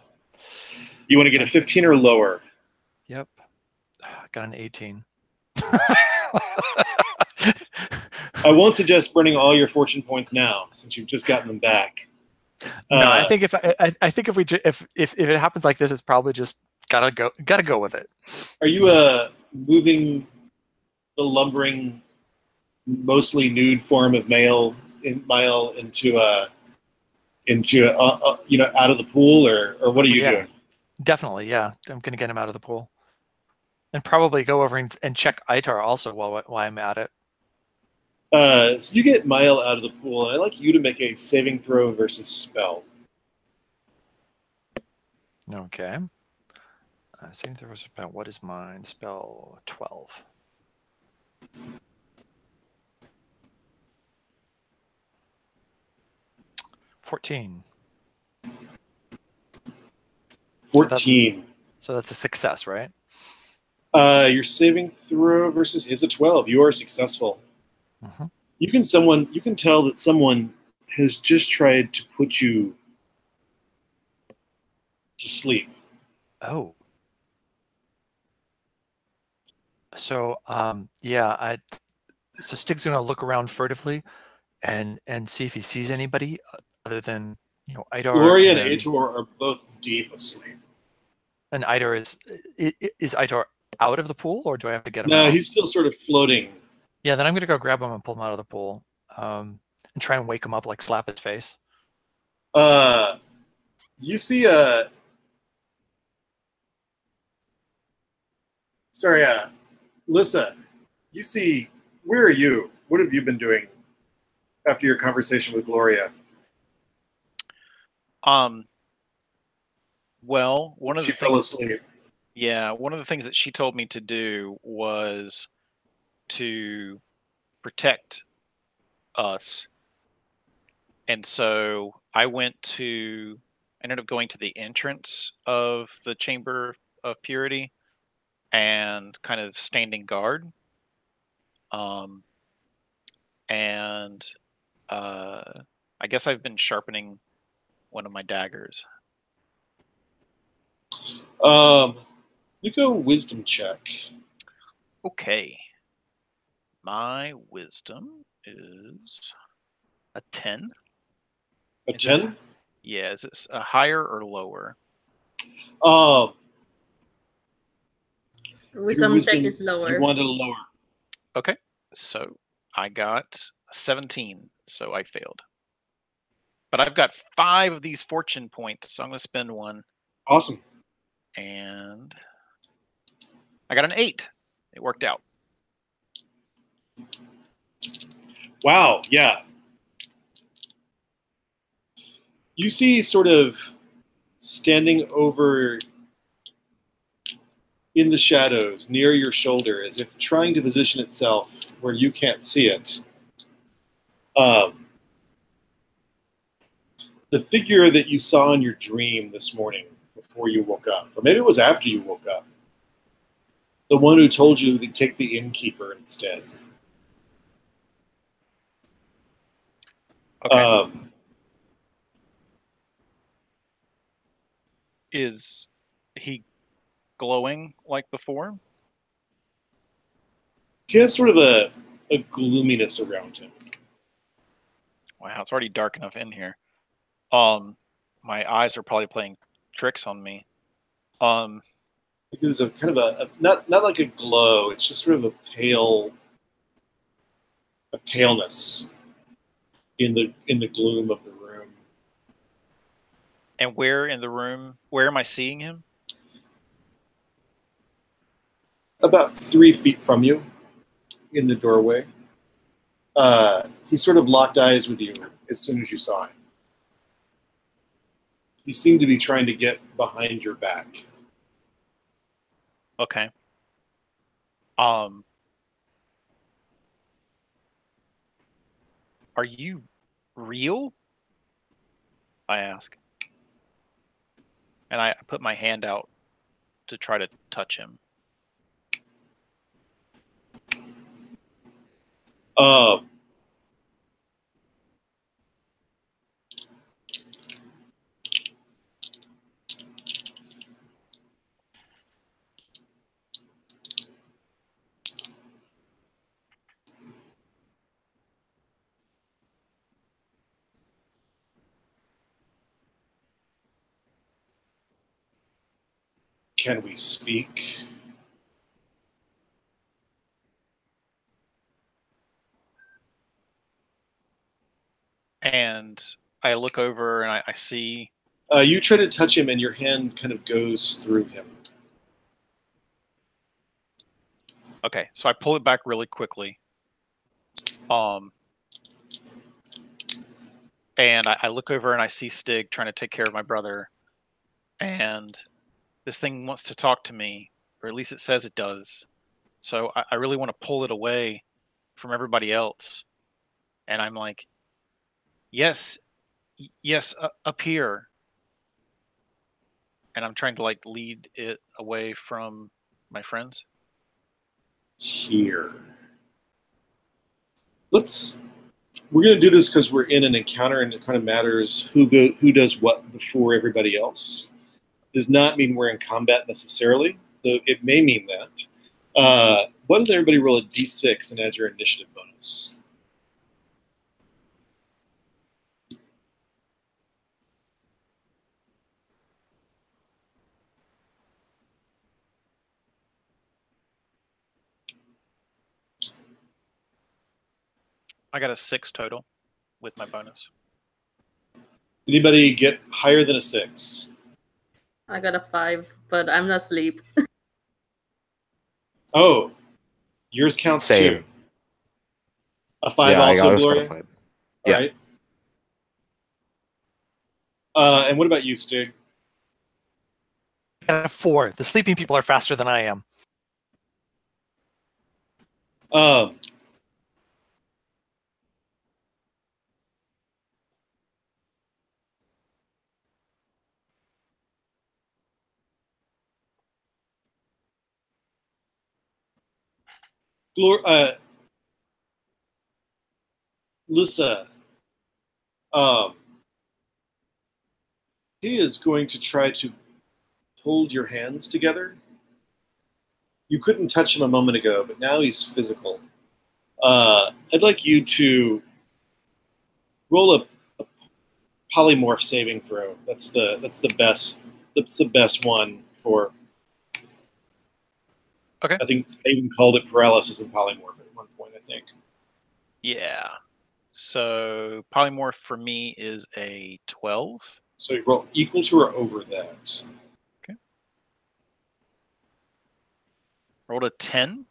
You want to get a 15 or lower? Yep. Got an 18. I won't suggest burning all your fortune points now, since you've just gotten them back. No, I think if it happens like this, it's probably just gotta go with it. Are you moving the lumbering, mostly nude form of Mael into out of the pool, or what are you doing? Definitely, yeah. I'm gonna get him out of the pool, and probably go over and check Aitor also while I'm at it. So you get Mael out of the pool, and I'd like you to make a saving throw versus spell. Okay. Saving throw versus spell. What is mine? Spell 12. $14. 14. So that's a success, right? Your saving throw versus is a 12. You are successful. Mm-hmm. You can tell that someone has just tried to put you to sleep. Oh. So yeah, so Stig's gonna look around furtively and see if he sees anybody other than Aitor. Gloria and Aitor are both deep asleep. And Aitor is Aitor out of the pool, or do I have to get him out? No, he's still sort of floating. Yeah, then I'm gonna go grab him and pull him out of the pool, and try and wake him up, like slap his face. You see sorry, Lyssa, you see, where are you? What have you been doing after your conversation with Gloria? Well, one of She the fell things, asleep. yeah, one of the things that she told me to do was to protect us. And so I ended up going to the entrance of the Chamber of Purity and kind of standing guard. And I guess I've been sharpening one of my daggers. You go wisdom check. Okay. My wisdom is a 10. A Is this- 10? Yeah, is this a higher or lower? Wisdom check is lower. You wanted a lower. Okay. So I got a 17, so I failed. But I've got 5 of these fortune points, so I'm going to spend one. Awesome. And I got an 8. It worked out. Wow, yeah. You see sort of standing over in the shadows near your shoulder, as if trying to position itself where you can't see it. The figure that you saw in your dream this morning before you woke up, or maybe it was after you woke up. The one who told you to take the innkeeper instead. Okay. Is he glowing like before? He has sort of a gloominess around him. Wow, it's already dark enough in here. My eyes are probably playing tricks on me. Because of kind of a not like a glow. It's just sort of a paleness in the gloom of the room. And where in the room? Where am I seeing him? About 3 feet from you, in the doorway. He sort of locked eyes with you as soon as you saw him. He seemed to be trying to get behind your back. Okay. Are you real? I ask. And I put my hand out to try to touch him. Can we speak? And I look over and I see... You try to touch him and your hand kind of goes through him. Okay, so I pull it back really quickly. And I look over and I see Stig trying to take care of my brother. And this thing wants to talk to me, or at least it says it does. So I really want to pull it away from everybody else. And I'm like, yes, up here. And I'm trying to like lead it away from my friends. Here. We're going to do this because we're in an encounter and it kind of matters who does what before everybody else. Does not mean we're in combat necessarily, though it may mean that. Why doesn't everybody roll a d6 and add your initiative bonus? I got a 6 total with my bonus. Anybody get higher than a 6? I got a 5, but I'm not asleep. Oh, yours counts Same. too. A 5 Yeah, I also, also got Gloria? a 5. All Yeah. right. And what about you, Stig? I got a 4. The sleeping people are faster than I am. Lyssa, he is going to try to hold your hands together. You couldn't touch him a moment ago, but now he's physical. I'd like you to roll a polymorph saving throw. That's the best one for. Okay. I think they even called it paralysis and polymorph at one point, I think. Yeah. So polymorph for me is a 12. So you roll equal to or over that. Okay. Rolled a 10.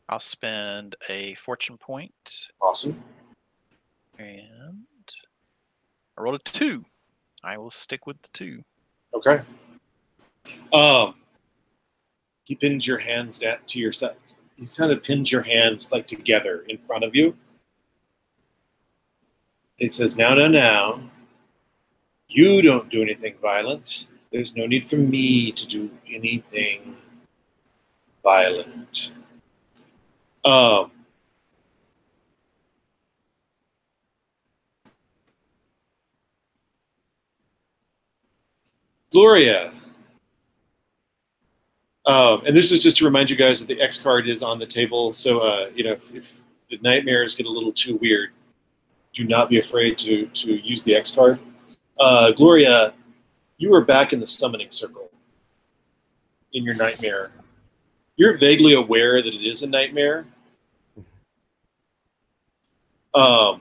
I'll spend a fortune point. Awesome. And I rolled a 2. I will stick with the 2. Okay. He pins your hands down to your side. He kind of pins your hands like together in front of you. He says, now. You don't do anything violent. There's no need for me to do anything violent. Gloria. And this is just to remind you guys that the X card is on the table. So, if the nightmares get a little too weird, do not be afraid to use the X card. Gloria, you are back in the summoning circle in your nightmare. You're vaguely aware that it is a nightmare. And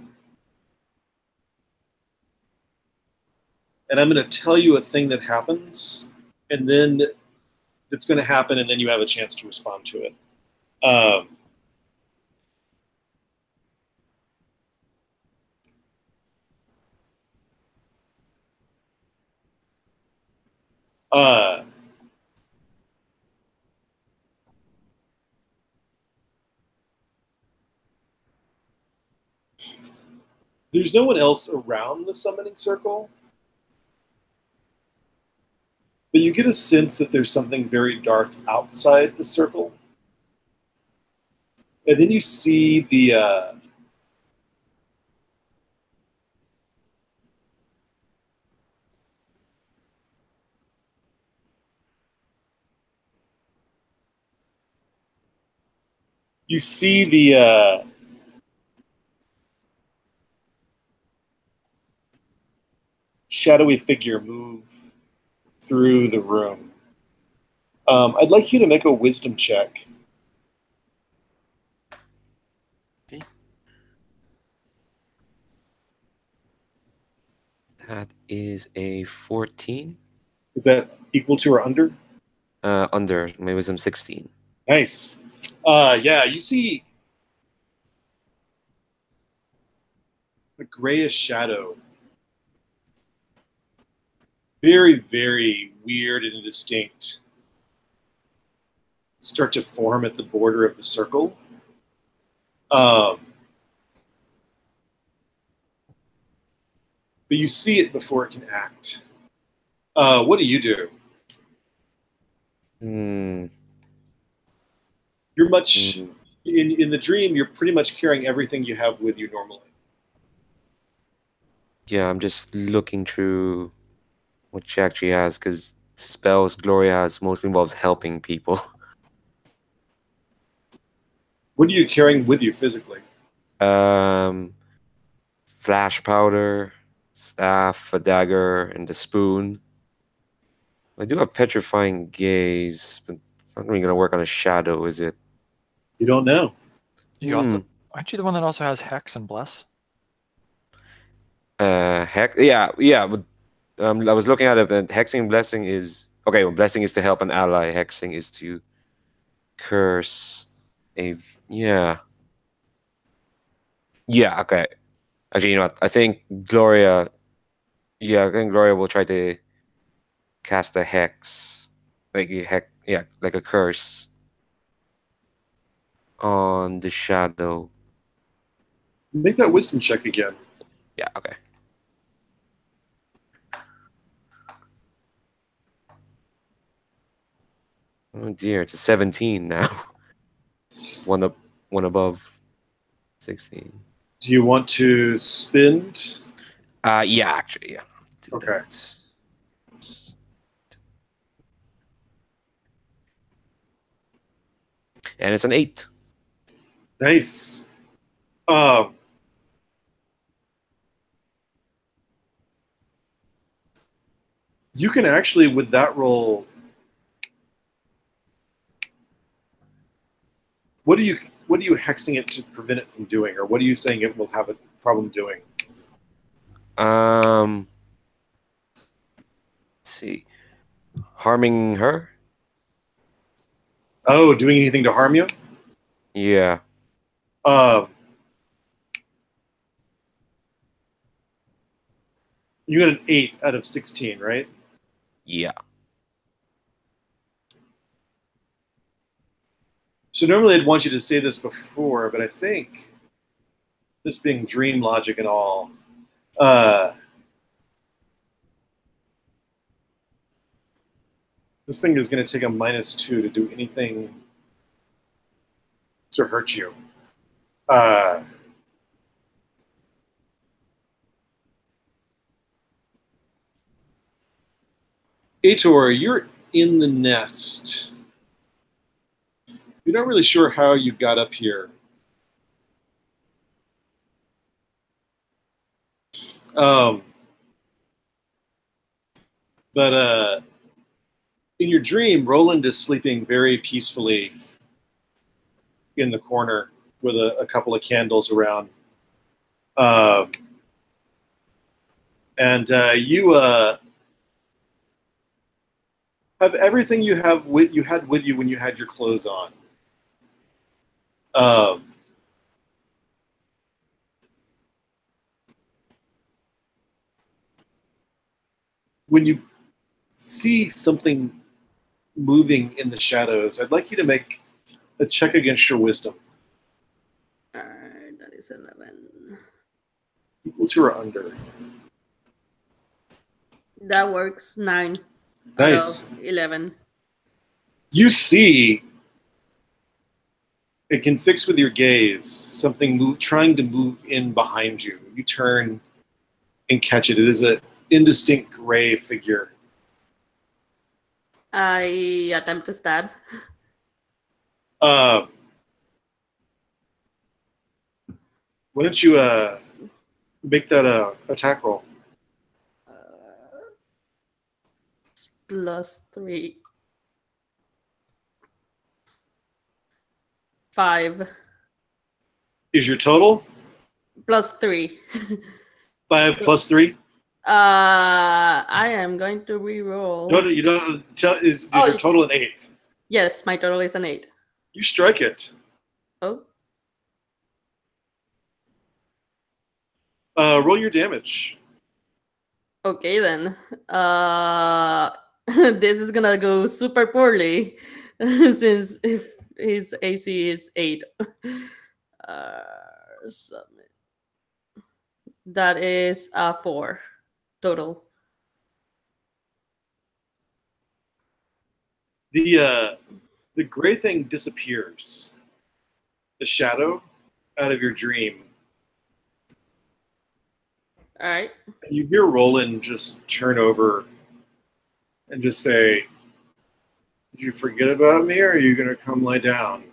I'm going to tell you a thing that happens, and then it's going to happen, and then you have a chance to respond to it. There's no one else around the summoning circle, but you get a sense that there's something very dark outside the circle. And then you see the shadowy figure move through the room. I'd like you to make a wisdom check. Okay. That is a 14. Is that equal to or under? Under. My wisdom 16. Nice. Yeah, you see a grayish shadow. Very, very weird and indistinct. Start to form at the border of the circle. But you see it before it can act. What do you do? You're much in the dream. You're pretty much carrying everything you have with you normally. Yeah, I'm just looking through what she actually has, because spells Gloria has mostly involved helping people. What are you carrying with you physically? Flash powder, staff, a dagger, and a spoon. I do have petrifying gaze, but it's not really gonna work on a shadow, is it? You don't know. You also aren't you the one that also has hex and bless? Hex. Yeah. But I was looking at it, and hexing and blessing is okay. Well, blessing is to help an ally. Hexing is to curse a. Yeah. Yeah. Okay. Actually, you know what? I think Gloria. Yeah, I think Gloria will try to cast a hex, like a hex. Yeah, like a curse on the shadow. Make that wisdom check again. Yeah. Okay. Oh dear, it's a 17 now. one above 16. Do you want to spend? Yeah, actually, yeah. Okay. And it's an 8. Nice. You can actually, with that roll, what are you hexing it to prevent it from doing, or what are you saying it will have a problem doing? Let's see. Harming her? Oh, doing anything to harm you? Yeah. You got an 8 out of 16, right? Yeah. So normally I'd want you to say this before, but I think this being dream logic and all, this thing is going to take a -2 to do anything to hurt you. Aitor, you're in the nest. You're not really sure how you got up here. But in your dream, Roland is sleeping very peacefully in the corner with a couple of candles around. And you have everything you had with you when you had your clothes on. When you see something moving in the shadows, I'd like you to make a check against your wisdom. That is 11. Equal to or under. That works. 9. Nice. 11. You see, it can fix with your gaze, something trying to move in behind you. You turn and catch it. It is an indistinct gray figure. I attempt to stab. Why don't you make that attack roll? +3. 5. Is your total? +3. 5 plus 3? I am going to re-roll. No, you don't tell. Is your total an 8? Yes, my total is an 8. You strike it. Oh. Roll your damage. Okay then. This is gonna go super poorly since if his AC is 8. Submit. That is 4 total. The gray thing disappears. The shadow out of your dream. All right. And you hear Roland just turn over and just say, "Did you forget about me, or are you going to come lie down?"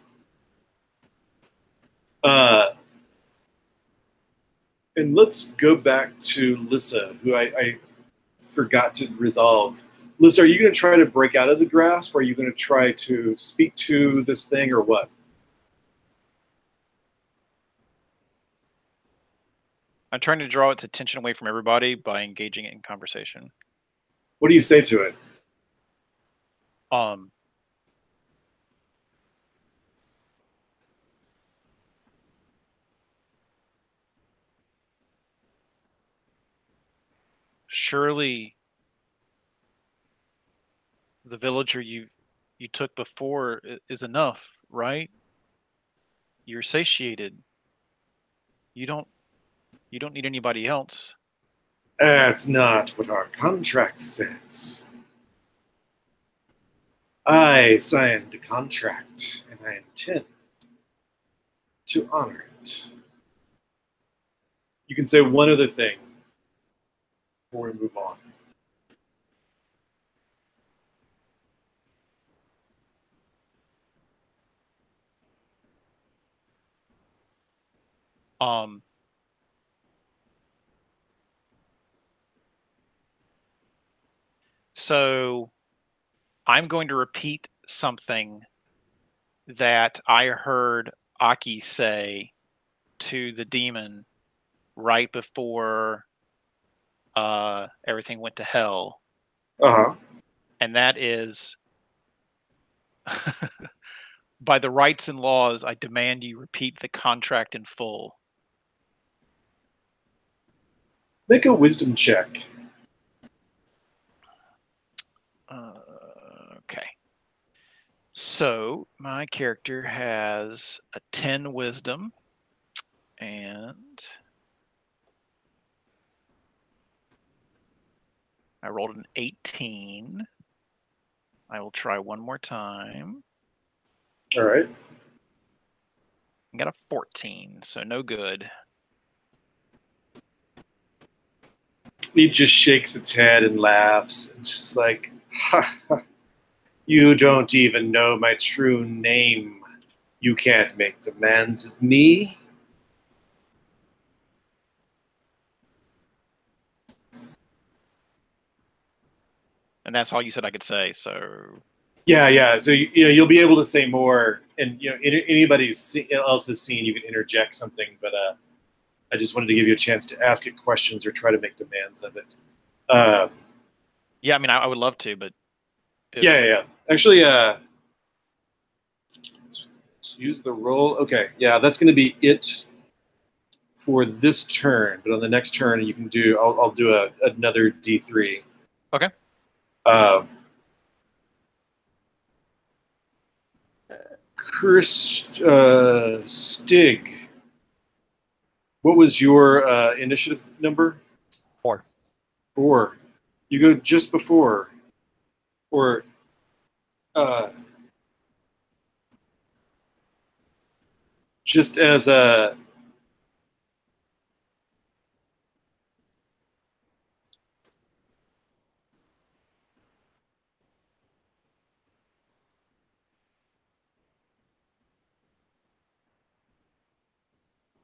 And let's go back to Lyssa, who I forgot to resolve. Lyssa, are you going to try to break out of the grasp, or are you going to try to speak to this thing, or what? I'm trying to draw its attention away from everybody by engaging it in conversation. What do you say to it? Surely the villager you took before is enough, right? You're satiated. You don't need anybody else. That's not what our contract says. I signed a contract, and I intend to honor it. You can say one other thing before we move on. So I'm going to repeat something that I heard Aki say to the demon right before everything went to hell. Uh-huh. And that is, by the rights and laws, I demand you repeat the contract in full. Make a wisdom check. Okay. So my character has a 10 wisdom, and I rolled an 18. I will try one more time. All right. I got a 14, so no good. He just shakes its head and laughs. And just like, ha, ha, you don't even know my true name. You can't make demands of me. And that's all you said I could say, so... Yeah. So you'll be able to say more, and anybody else has seen, you can interject something. But I just wanted to give you a chance to ask it questions or try to make demands of it. Yeah, I mean, I would love to, but yeah. Actually, let's use the roll. Okay, yeah, that's going to be it for this turn. But on the next turn, you can do. I'll do another D3. Okay. Stig, what was your initiative number? 4. 4. You go just before, or just as a.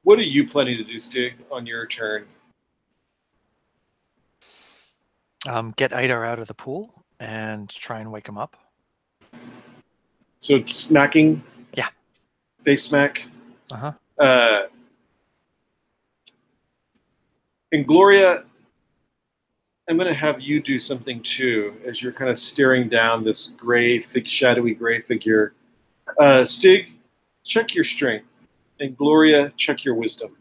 What are you planning to do, Stig, on your turn? Get Aitor out of the pool and try and wake him up. So it's smacking? Yeah. Face smack? Uh-huh. And Gloria, I'm going to have you do something too, as you're kind of staring down this shadowy gray figure. Stig, check your strength. And Gloria, check your wisdom.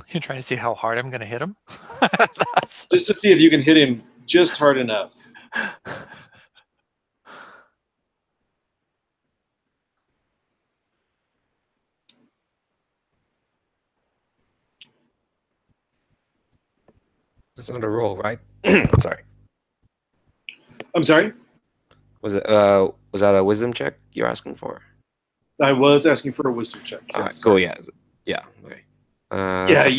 You're trying to see how hard I'm going to hit him? Just to see if you can hit him just hard enough. That's not a roll, right? Sorry. I'm sorry? Was that a wisdom check you're asking for? I was asking for a wisdom check. Yes. All right, cool. Yeah. Okay.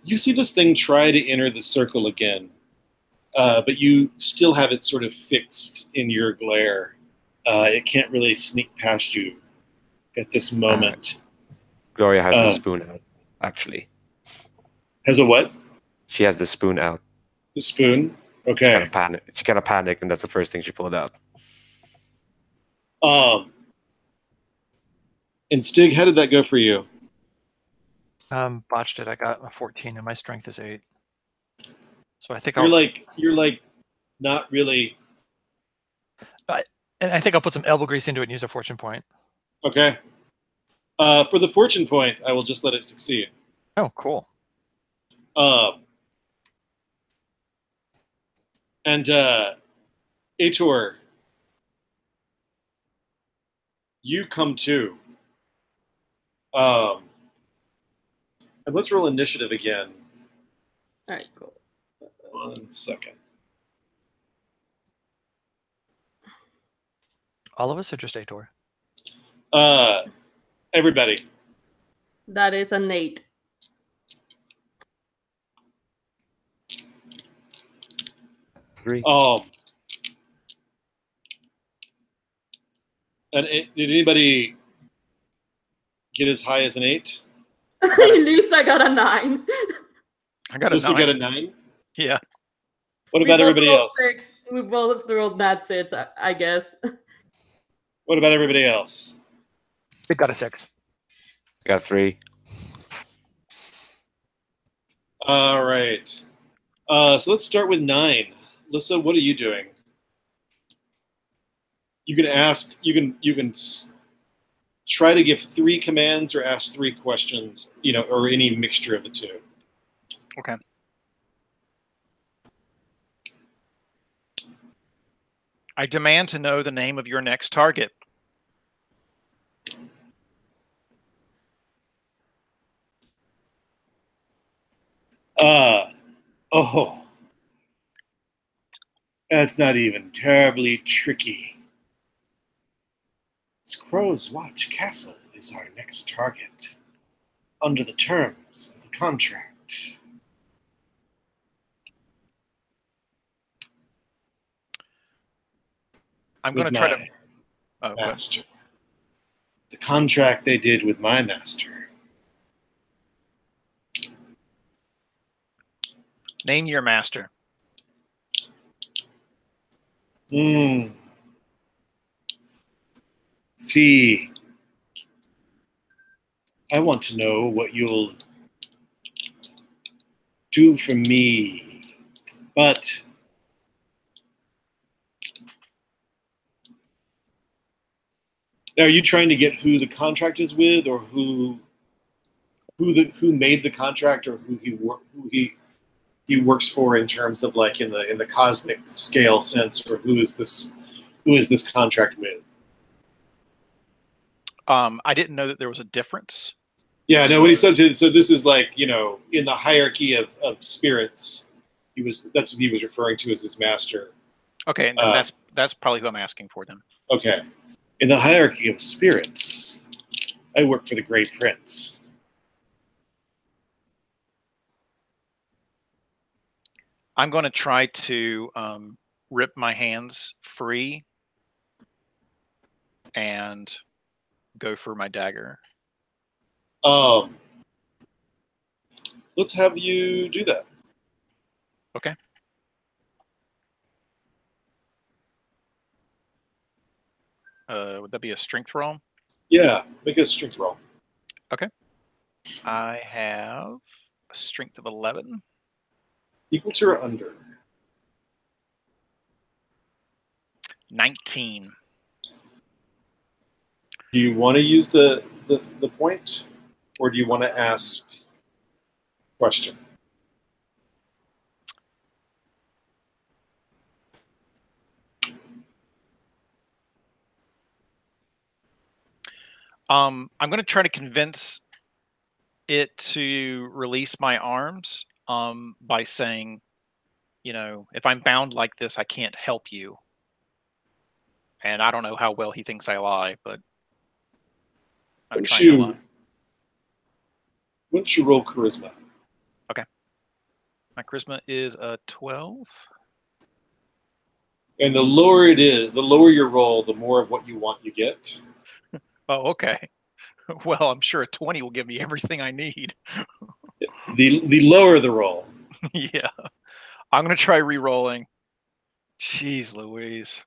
You see this thing try to enter the circle again, but you still have it sort of fixed in your glare. It can't really sneak past you. at this moment. Gloria has the spoon out, actually. Has a what? She has the spoon out. The spoon? Okay. She kind of panicked, and that's the first thing she pulled out. And Stig, how did that go for you? Botched it. I got a 14, and my strength is 8. So I think you're like not really. And I think I'll put some elbow grease into it and use a fortune point. Okay. For the fortune point, I will just let it succeed. Oh, cool. And Aitor, you come too. And let's roll initiative again. All right, cool. 1 second. All of us or just Aitor? Everybody. That is an 8. Three. And did anybody get as high as an 8? Lyssa got a 9. I got a Lyssa 9. got a 9? Yeah. What about everybody else? 6. We both rolled nat 6, I guess. What about everybody else? It got a 6. I got 3. All right. So let's start with 9. Lyssa, what are you doing? You can ask. You can try to give 3 commands or ask 3 questions. Or any mixture of the two. Okay. I demand to know the name of your next target. Oh. That's not even terribly tricky. Crow's Watch Castle is our next target, under the terms of the contract. I'm going to try to... Oh, master. The contract they did with my master. Name your master. See, I want to know what you'll do for me, but are you trying to get who the contract is with, or who made the contract, or who he works for in terms of like in the cosmic scale sense, or who is this contract with? Mm-hmm. I didn't know that there was a difference. Yeah, no. What he said. So this is like, in the hierarchy of spirits, that's what he was referring to as his master. Okay, and that's probably who I'm asking for then. Okay, in the hierarchy of spirits, I work for the Great Prince. I'm going to try to rip my hands free and go for my dagger. Let's have you do that. Okay. Would that be a strength roll? Yeah, make a strength roll. Okay. I have a strength of 11. Equal to or under? 19. Do you want to use the point, or do you want to ask question? I'm going to try to convince it to release my arms by saying, if I'm bound like this, I can't help you. And I don't know how well he thinks I lie, but I'm trying to lie. Why don't you roll charisma? Okay. My charisma is a 12. And the lower it is, the lower your roll, the more of what you want you get. Oh, okay. Well, I'm sure a 20 will give me everything I need. The lower the roll. Yeah. I'm going to try re-rolling. Jeez Louise.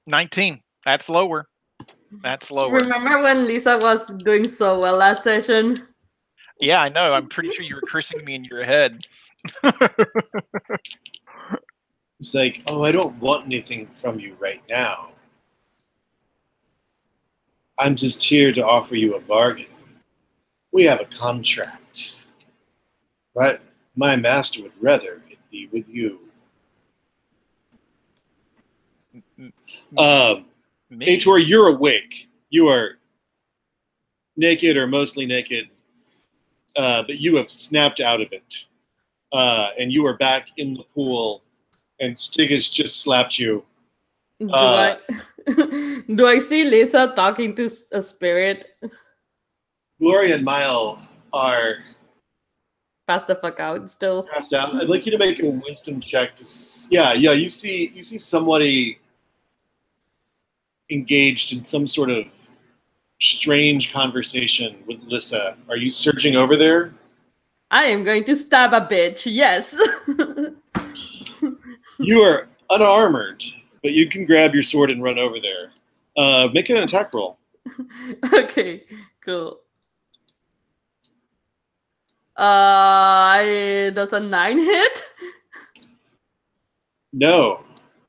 19. That's lower. That's lower. Remember when Lyssa was doing so well last session? Yeah, I know. I'm pretty sure you were cursing me in your head. It's like, oh, I don't want anything from you right now. I'm just here to offer you a bargain. We have a contract. But my master would rather it be with you. Me? Aitor, you're awake. You are naked or mostly naked, but you have snapped out of it. And you are back in the pool, and Stig has just slapped you. Do I see Lyssa talking to a spirit? Gloria and Mile are Pass the fuck out still. passed out. I'd like you to make a wisdom check. Yeah. You see somebody engaged in some sort of strange conversation with Lyssa. Are you surging over there? I am going to stab a bitch. Yes. You are unarmored, but you can grab your sword and run over there. Make an attack roll. Okay. Cool. Does a 9 hit? No.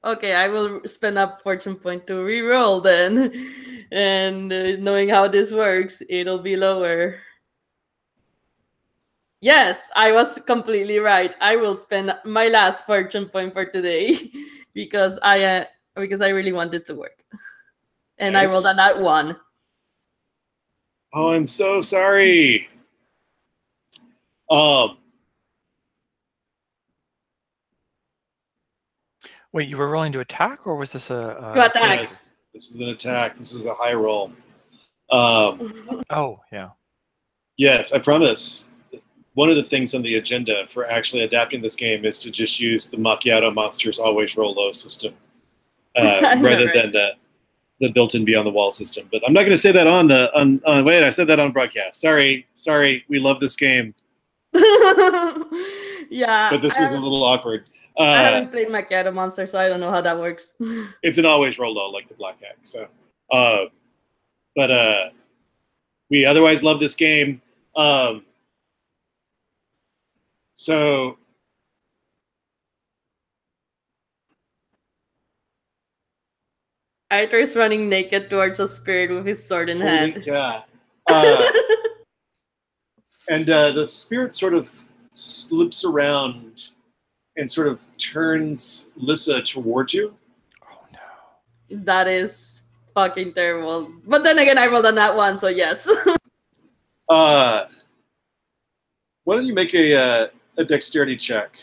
Okay, I will spend up fortune point to reroll then. And knowing how this works, it'll be lower. Yes, I was completely right. I will spend my last fortune point for today because I really want this to work. And Nice. I rolled a nat 1. Oh, I'm so sorry. Wait, you were rolling to attack, or was this a To attack. This is an attack. This is a high roll. Oh, yeah. Yes, I promise. One of the things on the agenda for actually adapting this game is to just use the Macchiato Monsters Always Roll Low system rather than the built-in Beyond the Wall system. But I'm not going to say that on wait, I said that on broadcast. Sorry. We love this game. Yeah. But this was a little awkward. I haven't played Macchiato Monster, so I don't know how that works. It's an always roll low like the Black Hack. So, but we otherwise love this game. So Aitor is running naked towards a spirit with his sword in hand. Yeah. And the spirit sort of slips around and sort of turns Lyssa towards you. Oh no. That is fucking terrible. But then again, I rolled on that one, so yes. Why don't you make a dexterity check?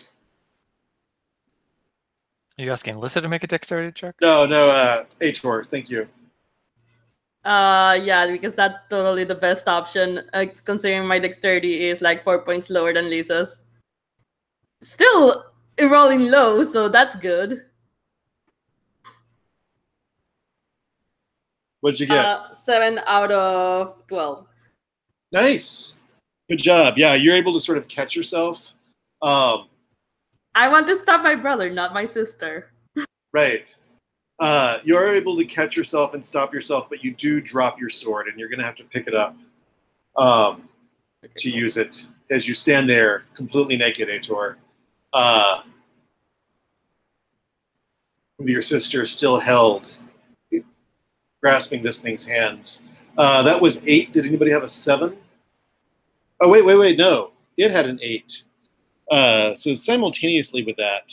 Are you asking Lyssa to make a dexterity check? No, Aitor, thank you. Yeah, because that's totally the best option, considering my dexterity is like 4 points lower than Lyssa's. Still rolling low, so that's good. What'd you get? 7 out of 12. Nice. Good job. Yeah, you're able to sort of catch yourself. I want to stop my brother, not my sister. Right. You are able to catch yourself and stop yourself, but you do drop your sword, and you're going to have to pick it up to use it as you stand there completely naked, Aitor, with your sister still held, grasping this thing's hands. That was 8. Did anybody have a 7? Oh, wait, no. It had an 8. So simultaneously with that,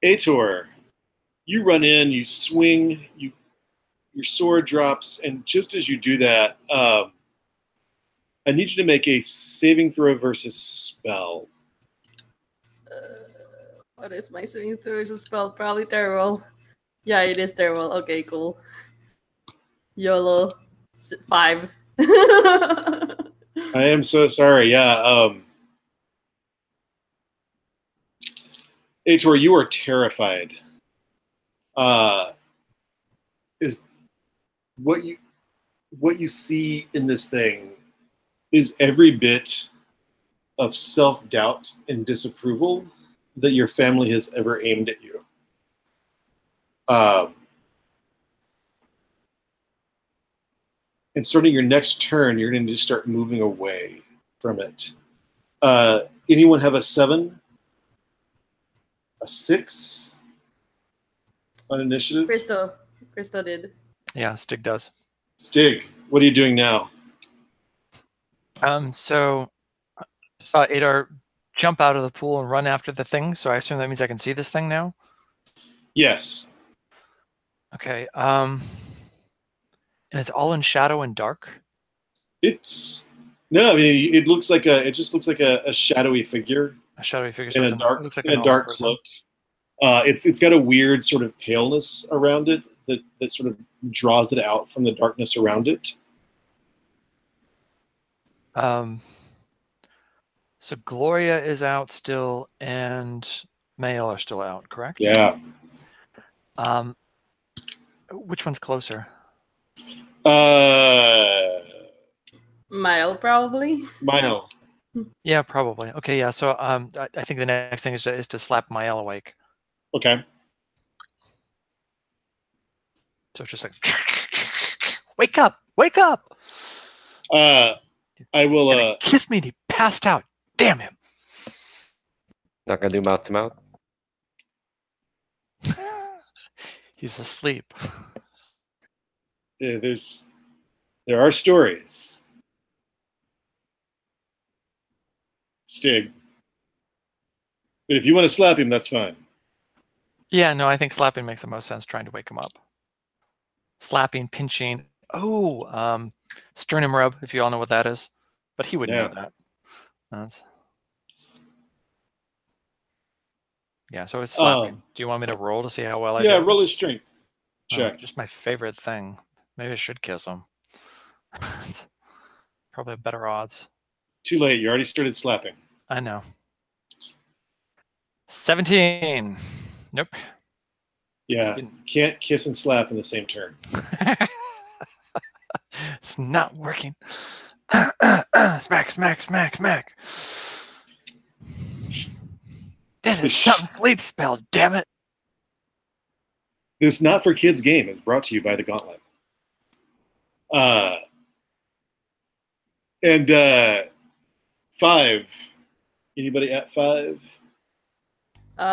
Aitor, you run in, you swing, your sword drops, and just as you do that, I need you to make a saving throw versus spell. What is my saving throw versus spell? Probably terrible. Yeah, it is terrible. Okay, cool. YOLO. 5. I am so sorry. Yeah. Aitor, you are terrified. Is what you see in this thing is every bit of self-doubt and disapproval that your family has ever aimed at you. And starting your next turn, you're going to start moving away from it. Anyone have a 7? A 6 on initiative? Crystal did. Yeah, Stig does. Stig, what are you doing now? So I saw Aitor jump out of the pool and run after the thing, so I assume that means I can see this thing now? Yes. Okay. And it's all in shadow and dark? It's no, I mean it looks like it just looks like a shadowy figure. A shadowy figure. In So a dark, it looks like in a dark cloak. It's got a weird sort of paleness around it that sort of draws it out from the darkness around it. So Gloria is out still, and Mael are still out, correct? Yeah. Which one's closer? Mile, probably. Mile. Yeah, probably. Okay, yeah. So I think the next thing is to slap Mael awake. Okay. So it's just like, wake up, wake up! I will. Kiss me, and he passed out. Damn him! Not gonna do mouth to mouth. He's asleep. Yeah, there are stories. Stig. But if you want to slap him, that's fine. Yeah, no, I think slapping makes the most sense. Trying to wake him up. Slapping, pinching. Oh, sternum rub, if you all know what that is. But he wouldn't know that. Yeah, so it's slapping. Do you want me to roll to see how well I do? Yeah, roll his strength. Check. Just my favorite thing. Maybe I should kiss him. Probably better odds. Too late. You already started slapping. I know. 17. Nope. Yeah, can't kiss and slap in the same turn. It's not working. Smack, smack, smack, smack. This is something sleep spell, damn it. This Not for Kids game is brought to you by the Gauntlet. And 5. Anybody at 5?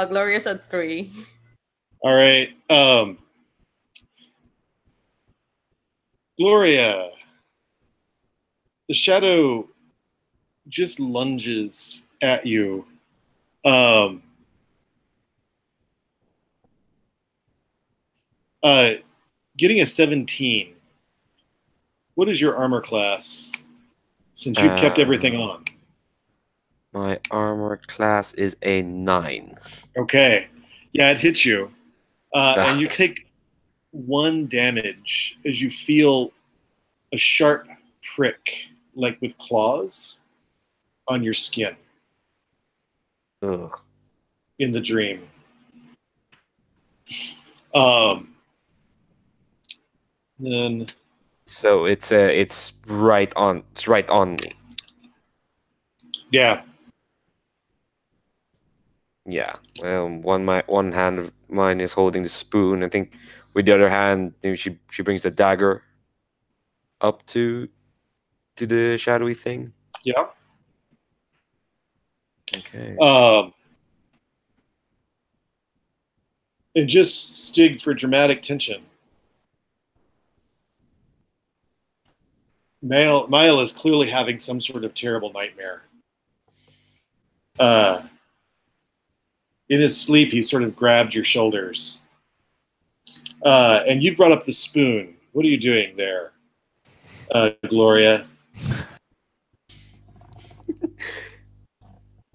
Gloria's at 3. All right. Gloria, the shadow just lunges at you. Getting a 17. What is your armor class? Since you've kept everything on. My armor class is a 9. Okay. Yeah, it hits you. And you take 1 damage as you feel a sharp prick, like with claws, on your skin. Ugh. In the dream. Then. So it's right on. It's right on me. Yeah. Yeah. One hand of mine is holding the spoon. I think with the other hand, maybe she brings the dagger up to the shadowy thing. Yeah. Okay. And just Stig for dramatic tension. Mael is clearly having some sort of terrible nightmare. In his sleep, he sort of grabbed your shoulders. And you brought up the spoon. What are you doing there, Gloria?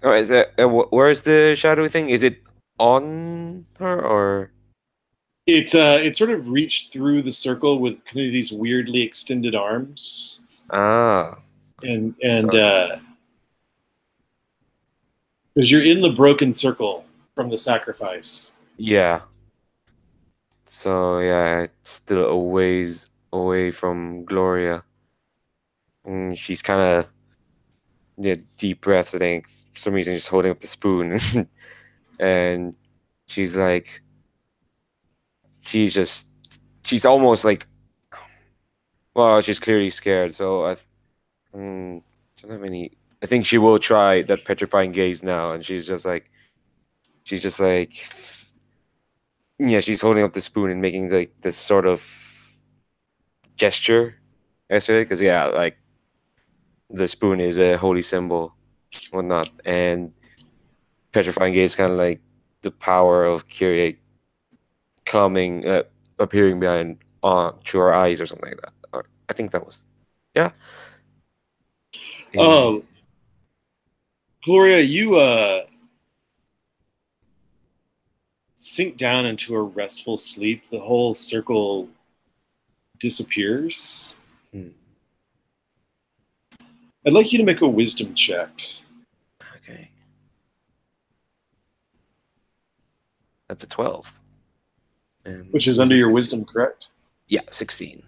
Oh, is that where's the shadowy thing? Is it on her or? It sort of reached through the circle with kind of these weirdly extended arms. Ah. and So- because you're in the broken circle from the sacrifice. Yeah. So yeah, it's still a ways away from Gloria. And she's kind of deep breaths. I think for some reason just holding up the spoon, and she's like, she's almost like, well, she's clearly scared. So don't have any. I think she will try that petrifying gaze now, and she's just like, yeah, she's holding up the spoon and making like this sort of gesture, I say, because yeah, like the spoon is a holy symbol, whatnot, and petrifying gaze is kind of like the power of Kyrie coming, appearing behind through her eyes or something like that. Or I think that was, yeah. Oh, Gloria, you sink down into a restful sleep. The whole circle disappears. I'd like you to make a wisdom check. Okay. That's a 12. And Which is under your wisdom, correct? Yeah, 16.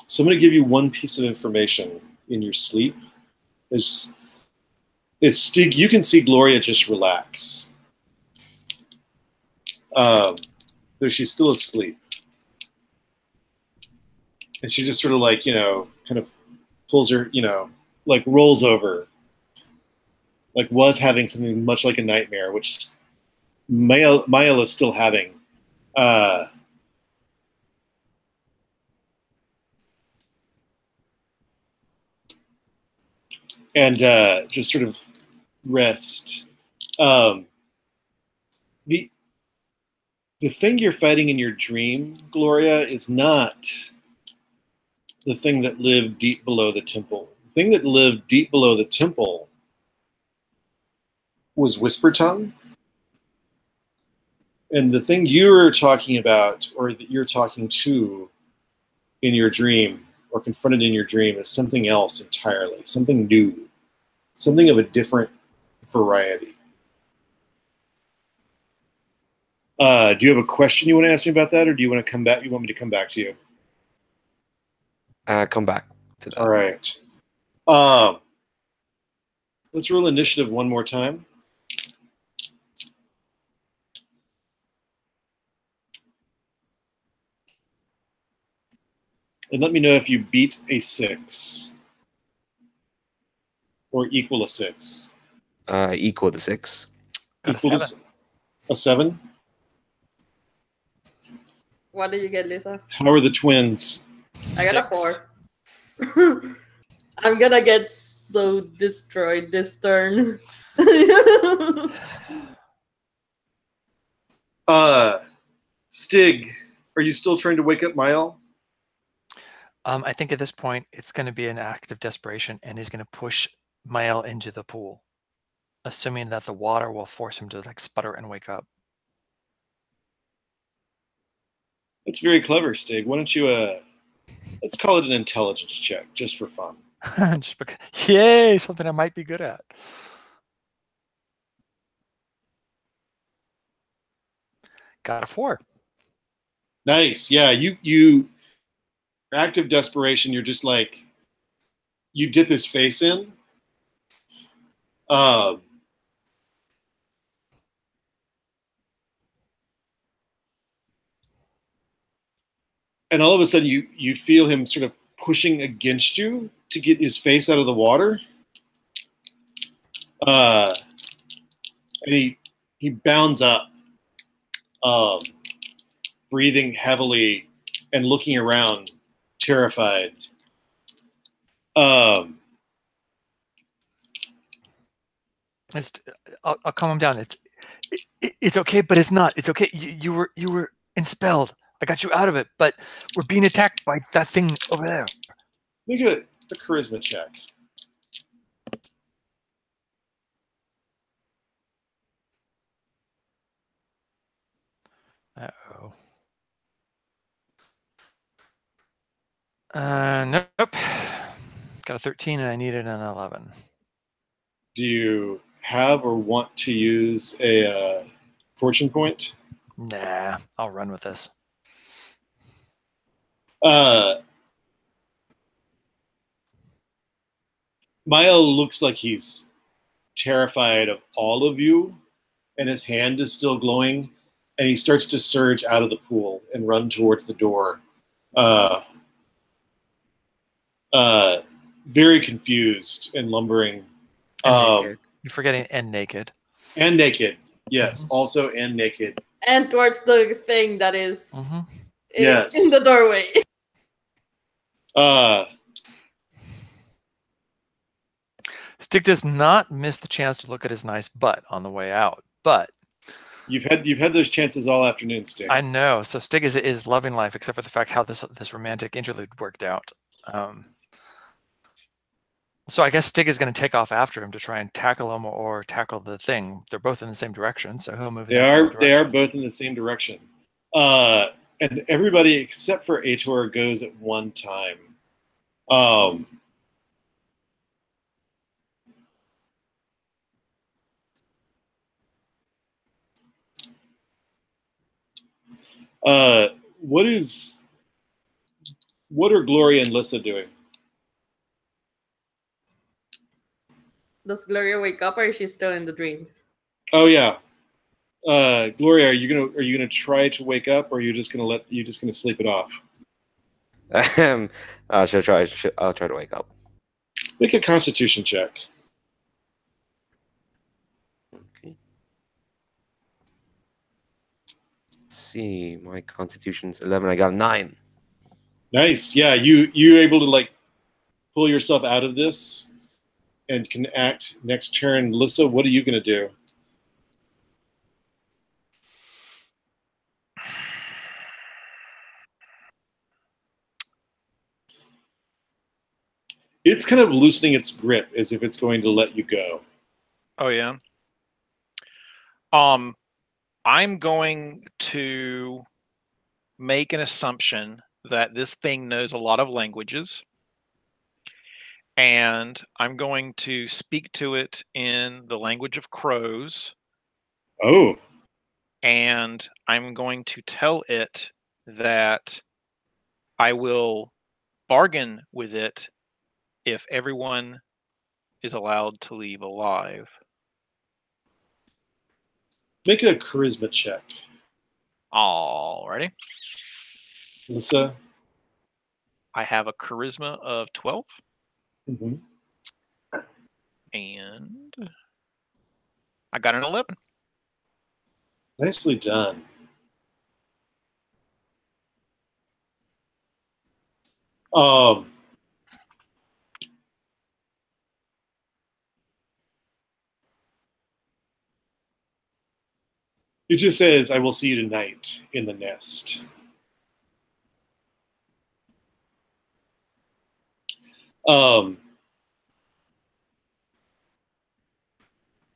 So I'm going to give you one piece of information in your sleep. Is Stig, you can see Gloria just relax. Though she's still asleep. And she just sort of like, kind of pulls her, like rolls over. Like was having something much like a nightmare, which Mael is still having. And just sort of rest. The thing you're fighting in your dream, Gloria, is not the thing that lived deep below the temple. The thing that lived deep below the temple was Whisper Tongue. And the thing you're talking about, or that you're talking to in your dream, or confronted in your dream, is something else entirely, something new, something of a different variety. Do you have a question you want to ask me about that, or do you want to come back? You want me to come back to you? Come back to that. All right. Let's roll initiative one more time. And let me know if you beat a 6 or equal a 6. Equal to 6. Got a Equal 7. to a 7. What did you get, Lyssa? How are the twins? I got a 4. I'm gonna get so destroyed this turn. Stig, are you still trying to wake up Mael? I think at this point it's going to be an act of desperation, and he's going to push Mael into the pool, assuming that the water will force him to like sputter and wake up. That's very clever, Stig. Why don't you let's call it an intelligence check, just for fun. Just because, yay, something I might be good at. Got a 4. Nice. Yeah, you active desperation, you're just like, you dip his face in. And all of a sudden you feel him sort of pushing against you to get his face out of the water. And he bounds up, breathing heavily and looking around, terrified. I'll calm him down. It's okay, but it's not. It's okay. You were enspelled. I got you out of it, but we're being attacked by that thing over there. Make a charisma check. Uh-oh. Nope. Got a 13 and I needed an 11. Do you have or want to use a fortune point? Nah, I'll run with this. Mile looks like he's terrified of all of you, and his hand is still glowing, and he starts to surge out of the pool and run towards the door. Very confused and lumbering. And naked. You're forgetting and naked. And naked. Yes, also and naked. And towards the thing that is yes. in the doorway. Stig does not miss the chance to look at his nice butt on the way out, but you've had those chances all afternoon, Stig. I know. So Stig is loving life, except for the fact how this romantic interlude worked out. So I guess Stig is going to take off after him to try and tackle him or tackle the thing. They're both in the same direction, so he'll move. They are both in the same direction. And everybody except for Aitor goes at one time. What are Gloria and Lyssa doing? Does Gloria wake up or is she still in the dream? Oh yeah. Gloria, are you gonna try to wake up, or are you just gonna sleep it off? I'll try to wake up. Make a Constitution check. Okay. Let's see, my Constitution's 11. I got a 9. Nice. Yeah, you able to like pull yourself out of this and can act next turn. Lyssa, what are you gonna do? It's kind of loosening its grip as if it's going to let you go. Oh yeah. I'm going to make an assumption that this thing knows a lot of languages, and I'm going to speak to it in the language of crows. Oh. And I'm going to tell it that I will bargain with it if everyone is allowed to leave alive. Make it a charisma check. Alrighty. Lyssa? I have a charisma of 12. Mm-hmm. And I got an 11. Nicely done. It just says, "I will see you tonight in the nest."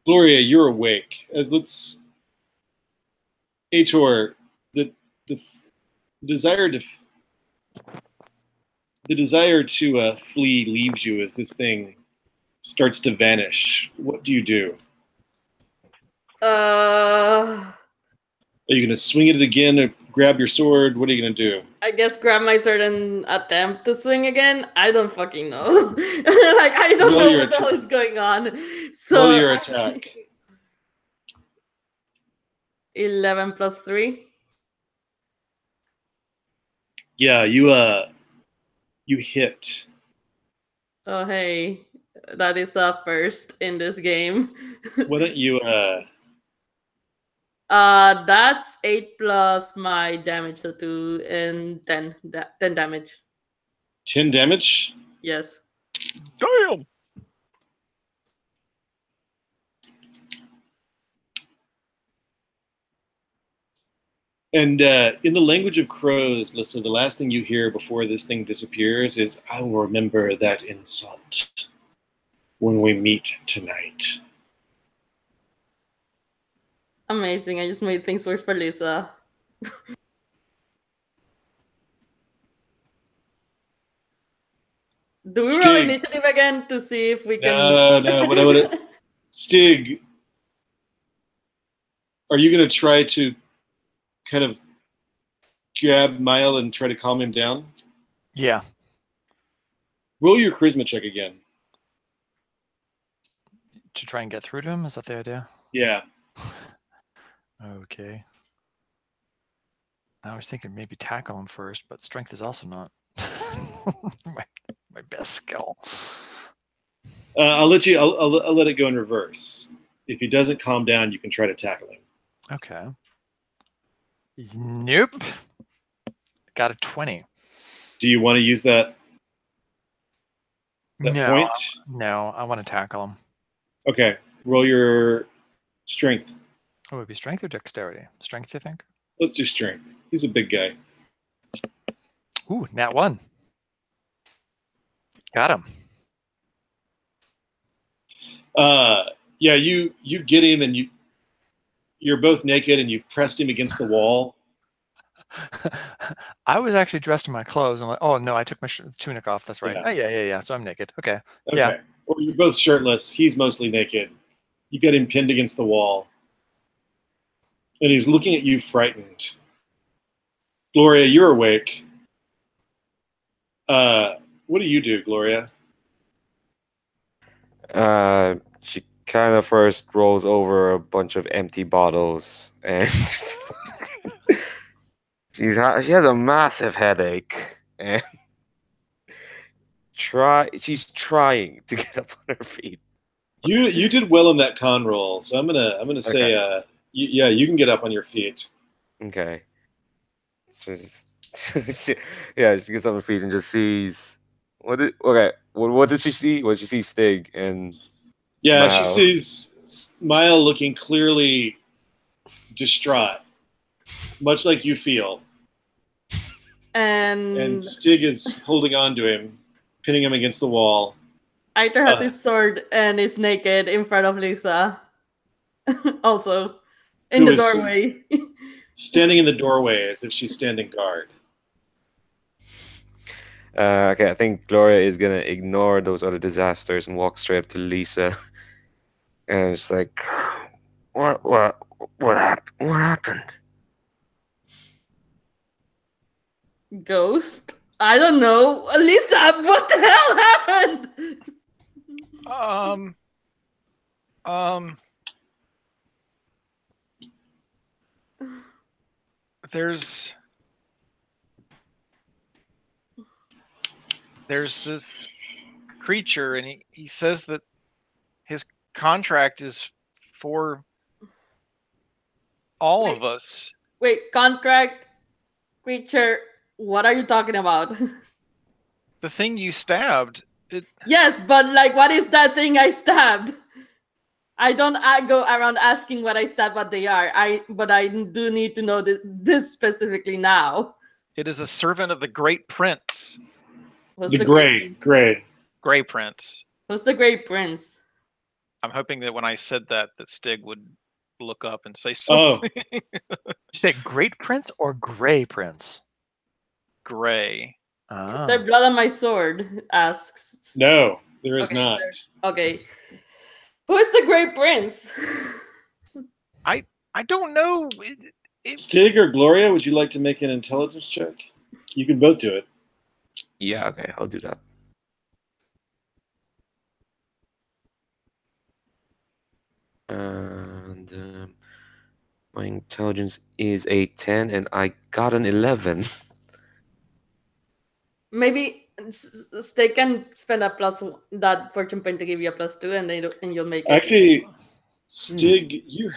Gloria, you're awake. Aitor, the desire to flee leaves you as this thing starts to vanish. What do you do? Are you going to swing at it again or grab your sword? What are you going to do? I guess grab my sword and attempt to swing again. I don't fucking know. Like, I don't know what the hell is going on. So roll your attack. 11 plus 3. Yeah, you hit. Oh, hey. That is a first in this game. Why don't you that's 8 plus my damage, so 2 and 10 damage. 10 damage? Yes. Damn. And in the language of crows, Lyssa, the last thing you hear before this thing disappears is, "I will remember that insult when we meet tonight." Amazing. I just made things worse for Lyssa. Do we roll Stig. initiative again to see if we can? No. What? Stig, are you going to try to kind of grab Mile and try to calm him down? Yeah. Roll your charisma check again. To try and get through to him? Is that the idea? Yeah. Okay. I was thinking maybe tackle him first, but strength is also not my best skill. I'll let you. I'll let it go in reverse. If he doesn't calm down, you can try to tackle him. Okay. Nope. Got a 20. Do you want to use that No. point? No, I want to tackle him. Okay. Roll your strength. Oh, it would be strength or dexterity? Strength, you think? Let's do strength. He's a big guy. Ooh, nat 1. Got him. Yeah, you get him, and you're both naked, and you've pressed him against the wall. I was actually dressed in my clothes. I'm like, oh no, I took my tunic off. That's right. Yeah. Oh yeah. So I'm naked. Okay. Okay. Yeah. Well, you're both shirtless. He's mostly naked. You get him pinned against the wall, and he's looking at you frightened. Gloria, you're awake. What do you do, Gloria? She kind of first rolls over a bunch of empty bottles, and she has a massive headache, and she's trying to get up on her feet. You did well on that con roll, so I'm gonna say you can get up on your feet. Okay. She gets up on her feet and just sees what did she see? What did she see? Stig and Yeah, Mile. she sees Mile looking clearly distraught, much like you feel. And Stig is holding on to him, pinning him against the wall. Aitor has his sword and is naked in front of Lyssa. Also, in the doorway. Standing in the doorway as if she's standing guard. Okay, I think Gloria is gonna ignore those other disasters and walk straight up to Lyssa, and it's like, what happened? Ghost? I don't know. Lyssa, what the hell happened? There's this creature, and he says that his contract is for all of us. Wait, contract, creature, what are you talking about? The thing you stabbed. Yes, but like, what is that thing I stabbed? I don't go around asking what I stabbed, what they are. But I do need to know this specifically now. It is a servant of the Great Prince. What's the Gray Prince. Who's the Great Prince? I'm hoping that when I said that Stig would look up and say something. Oh. Did you say Great Prince or Gray Prince? Gray. Is there blood on my sword? Asks. No, there is not. Okay. Who is the Great Prince? I don't know. Stig or Gloria, would you like to make an intelligence check? You can both do it. Yeah, okay, I'll do that. And my intelligence is a 10, and I got an 11. Maybe Stig can spend that fortune point to give you a +2, and you'll make it. Actually, Stig, you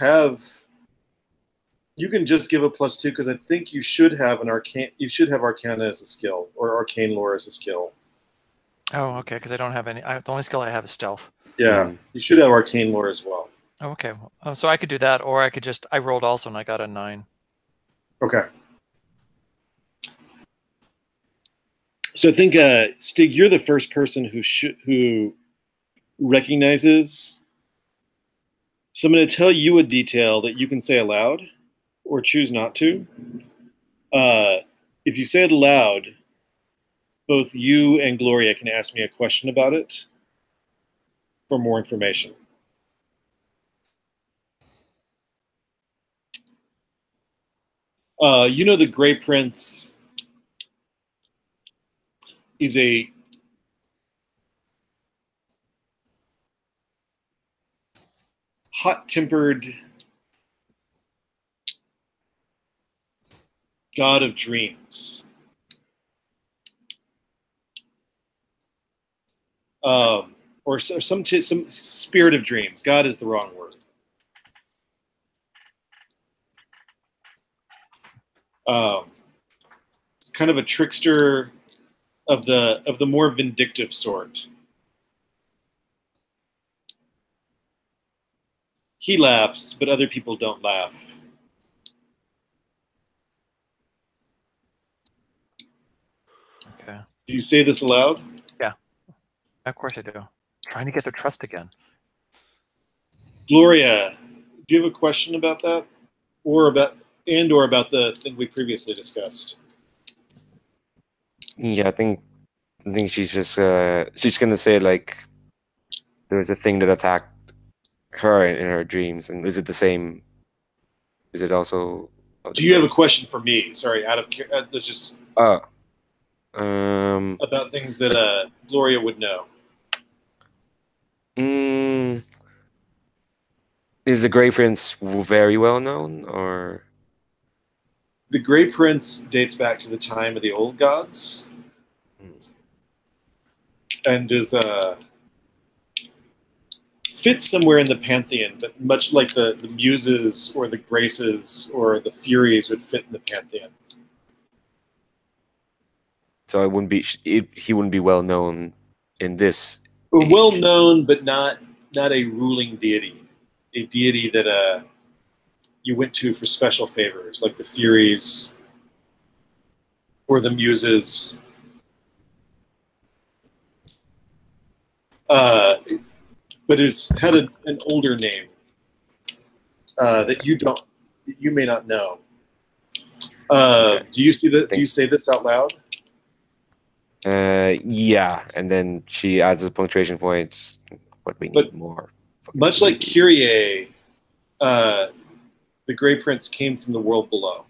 can just give a +2 because I think you should have Arcana as a skill, or Arcane Lore as a skill. Oh, okay, because I don't have any. The only skill I have is stealth. Yeah, you should have Arcane Lore as well. Oh, okay. So I could do that, or I could just. I rolled also, and I got a 9. Okay. So I think Stig, you're the first person who recognizes. So I'm going to tell you a detail that you can say aloud, or choose not to. If you say it aloud, both you and Gloria can ask me a question about it for more information. You know the Grey Prince is a hot-tempered god of dreams. Or some spirit of dreams. God is the wrong word. It's kind of a trickster of the more vindictive sort. He laughs, but other people don't laugh. Okay. Do you say this aloud? Yeah. Of course I do. Trying to get their trust again. Gloria, do you have a question about that? Or about the thing we previously discussed? Yeah, I think she's just she's gonna say like there was a thing that attacked her in her dreams, and is it the same? Is it also? Do you have a question for me? Sorry, just about things that Gloria would know. Is the Grey Prince very well known, or? The Grey Prince dates back to the time of the old gods, and is fits somewhere in the pantheon, but much like the muses or the graces or the furies would fit in the pantheon. So it wouldn't be he wouldn't be well known in this. Well known, but not a ruling deity. A deity that you went to for special favors, like the furies or the muses. But it's had an older name that you may not know. Okay. Do you see that? Do you say this out loud? Yeah, and then she adds a punctuation point. What we need more. Much like Kyrie, the Grey Prince came from the world below.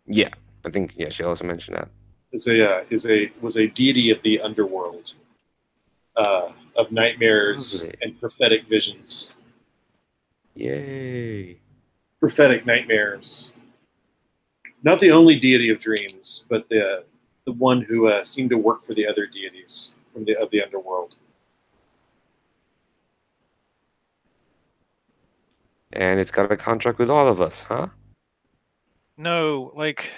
Yeah, I think she also mentioned that. Was a deity of the underworld, of nightmares and prophetic visions. Yay! Prophetic nightmares. Not the only deity of dreams, but the one who seemed to work for the other deities of the underworld. And it's got a contract with all of us, huh? No, like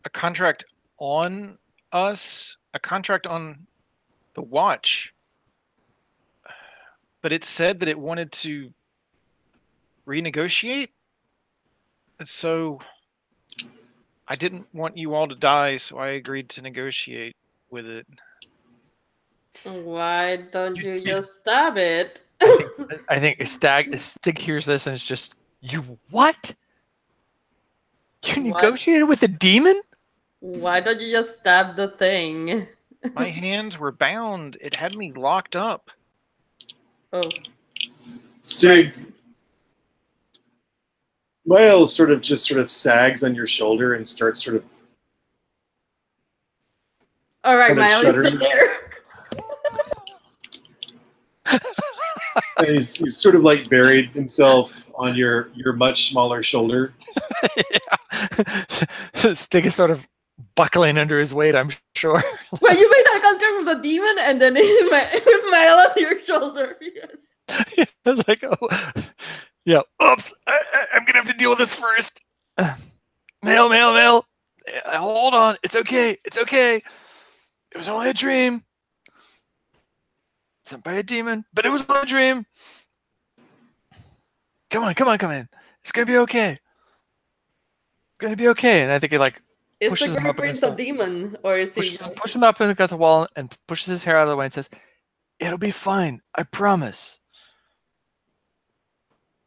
a contract on us, a contract on the watch. But it said that it wanted to renegotiate. So I didn't want you all to die, so I agreed to negotiate with it. Why don't you just stab it? I think Stig hears this and it's just, you what? You negotiated with a demon? Why don't you just stab the thing? My hands were bound. It had me locked up. Oh. Stig, Lyle sort of sags on your shoulder and starts sort of. All right, Mile is still there. And he's sort of like buried himself on your much smaller shoulder. Yeah. Stig is sort of buckling under his weight, I'm sure. Well, you made eye contact with the demon and then with Mile on your shoulder. Yes. Yeah, I was like, oh, yeah. Oops, I'm gonna have to deal with this first. Mail. Hold on, it's okay. It was only a dream. Sent by a demon, but it was only a dream. Come on. It's gonna be okay. And I think he like pushes him up against a demon, or is he pushes him up against the wall and pushes his hair out of the way and says, "It'll be fine. I promise."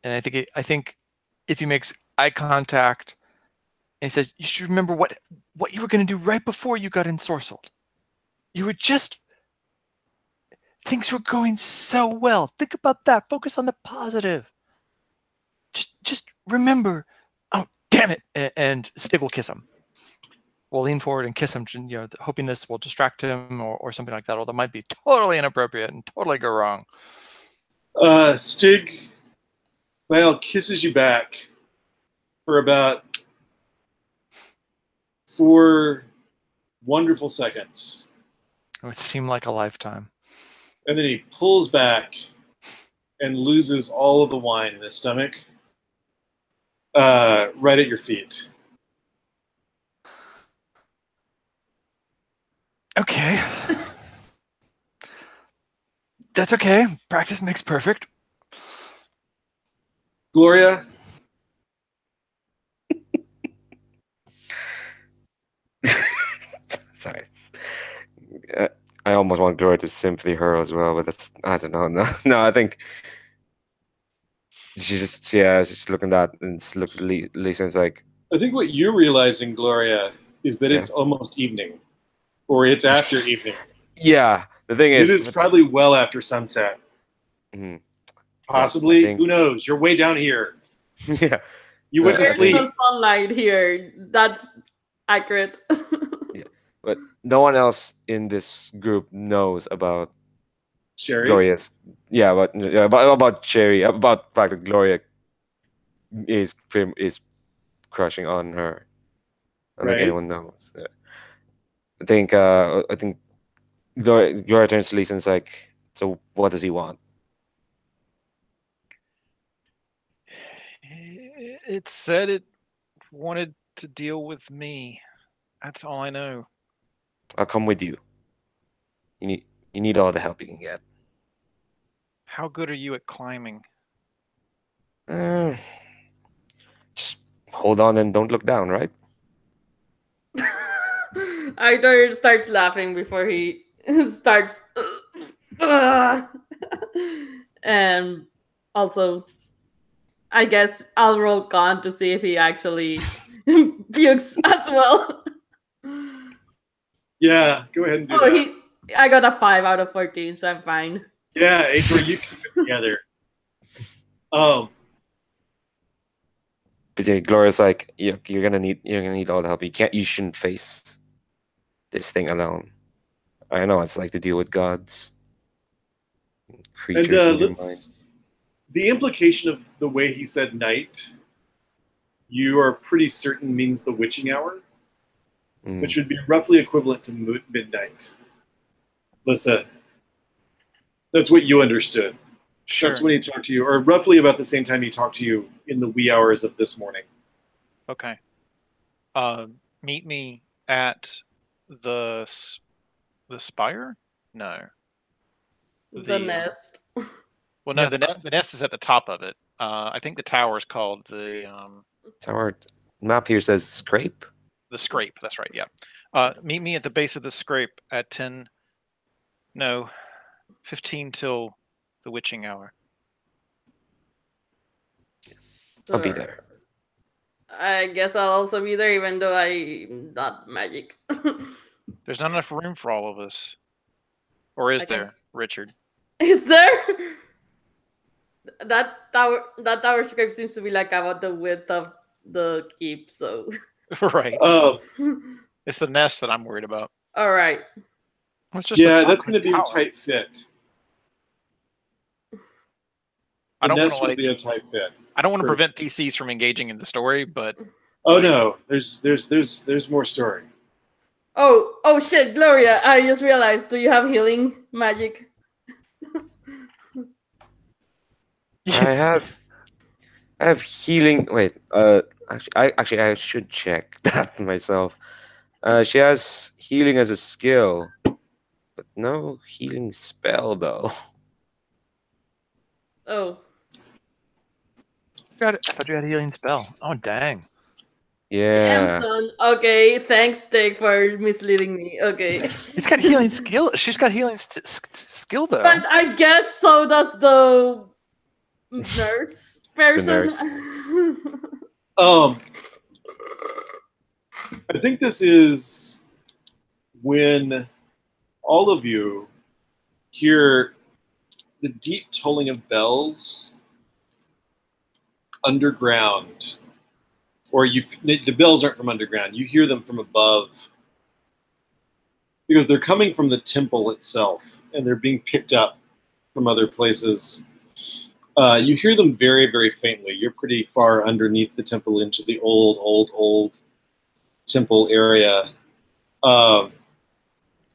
And I think if he makes eye contact and he says, "You should remember what you were going to do right before you got ensorcelled." You were just... Things were going so well. Think about that. Focus on the positive. Just remember. Oh, damn it! And Stig will kiss him. We'll lean forward and kiss him, hoping this will distract him or something like that. Although it might be totally inappropriate and totally go wrong. Stig, well, kisses you back for about 4 wonderful seconds. It would seem like a lifetime. And then he pulls back and loses all of the wine in his stomach right at your feet. Okay. That's okay. Practice makes perfect. Gloria? Sorry. I almost want Gloria to sympathy her as well, but that's, I don't know. No, I think she's looking at that and looks at Lyssa and it's like, I think what you're realizing, Gloria, is that it's almost evening. Or it's after evening. Yeah, the thing is... It is probably well after sunset. Mm-hmm. Possibly. Who knows? You're way down here. Yeah. You went to sleep. There's no sunlight here. That's accurate. Yeah. But no one else in this group knows about Sherry? Gloria's... Yeah, about Sherry. About the fact that Gloria is crushing on her. I don't think anyone knows. Yeah. I think Gloria turns to Lyssa and is like, so what does he want? It said it wanted to deal with me. That's all I know. I'll come with you. You need all the help you can get. How good are you at climbing? Just hold on and don't look down, right? Aitor starts laughing before he starts. And also, I guess I'll roll con to see if he actually pukes as well. Yeah, go ahead and do that. I got a 5 out of 14, so I'm fine. Yeah, Aitor, you keep it together. Gloria's like, you're gonna need all the help. You shouldn't face this thing alone. I know it's like to deal with gods, creatures in your mind. The implication of the way he said night, you are pretty certain means the witching hour, which would be roughly equivalent to midnight. Lyssa, that's what you understood. Sure. That's when he talked to you, or roughly about the same time he talked to you in the wee hours of this morning. Okay. Meet me at the spire? No. The nest. Well, no, the nest is at the top of it. I think the tower is called the... Tower map here says scrape? The scrape, that's right, yeah. Meet me at the base of the scrape at 15 till the witching hour. I'll be there. I guess I'll also be there, even though I'm not magic. There's not enough room for all of us. Or is there, Richard? Is there? That tower script seems to be like about the width of the keep, so... Right. It's the nest that I'm worried about. All right. Yeah, that's going to be a tight fit. I don't want to be a tight fit. I don't want to prevent PCs from engaging in the story, but no, there's more story. Oh shit, Gloria! I just realized. Do you have healing magic? I have healing. Wait, actually, I should check that myself. She has healing as a skill, but no healing spell though. Oh. I thought you had a healing spell. Oh, dang. Yeah. Damn, son. Okay, thanks, Stig, for misleading me. Okay. It's got healing skill. She's got healing skill, though. But I guess so does the nurse person. I think this is when all of you hear the deep tolling of bells underground. Or the bells aren't from underground. You hear them from above. Because they're coming from the temple itself, and they're being picked up from other places. You hear them very, very faintly. You're pretty far underneath the temple into the old temple area.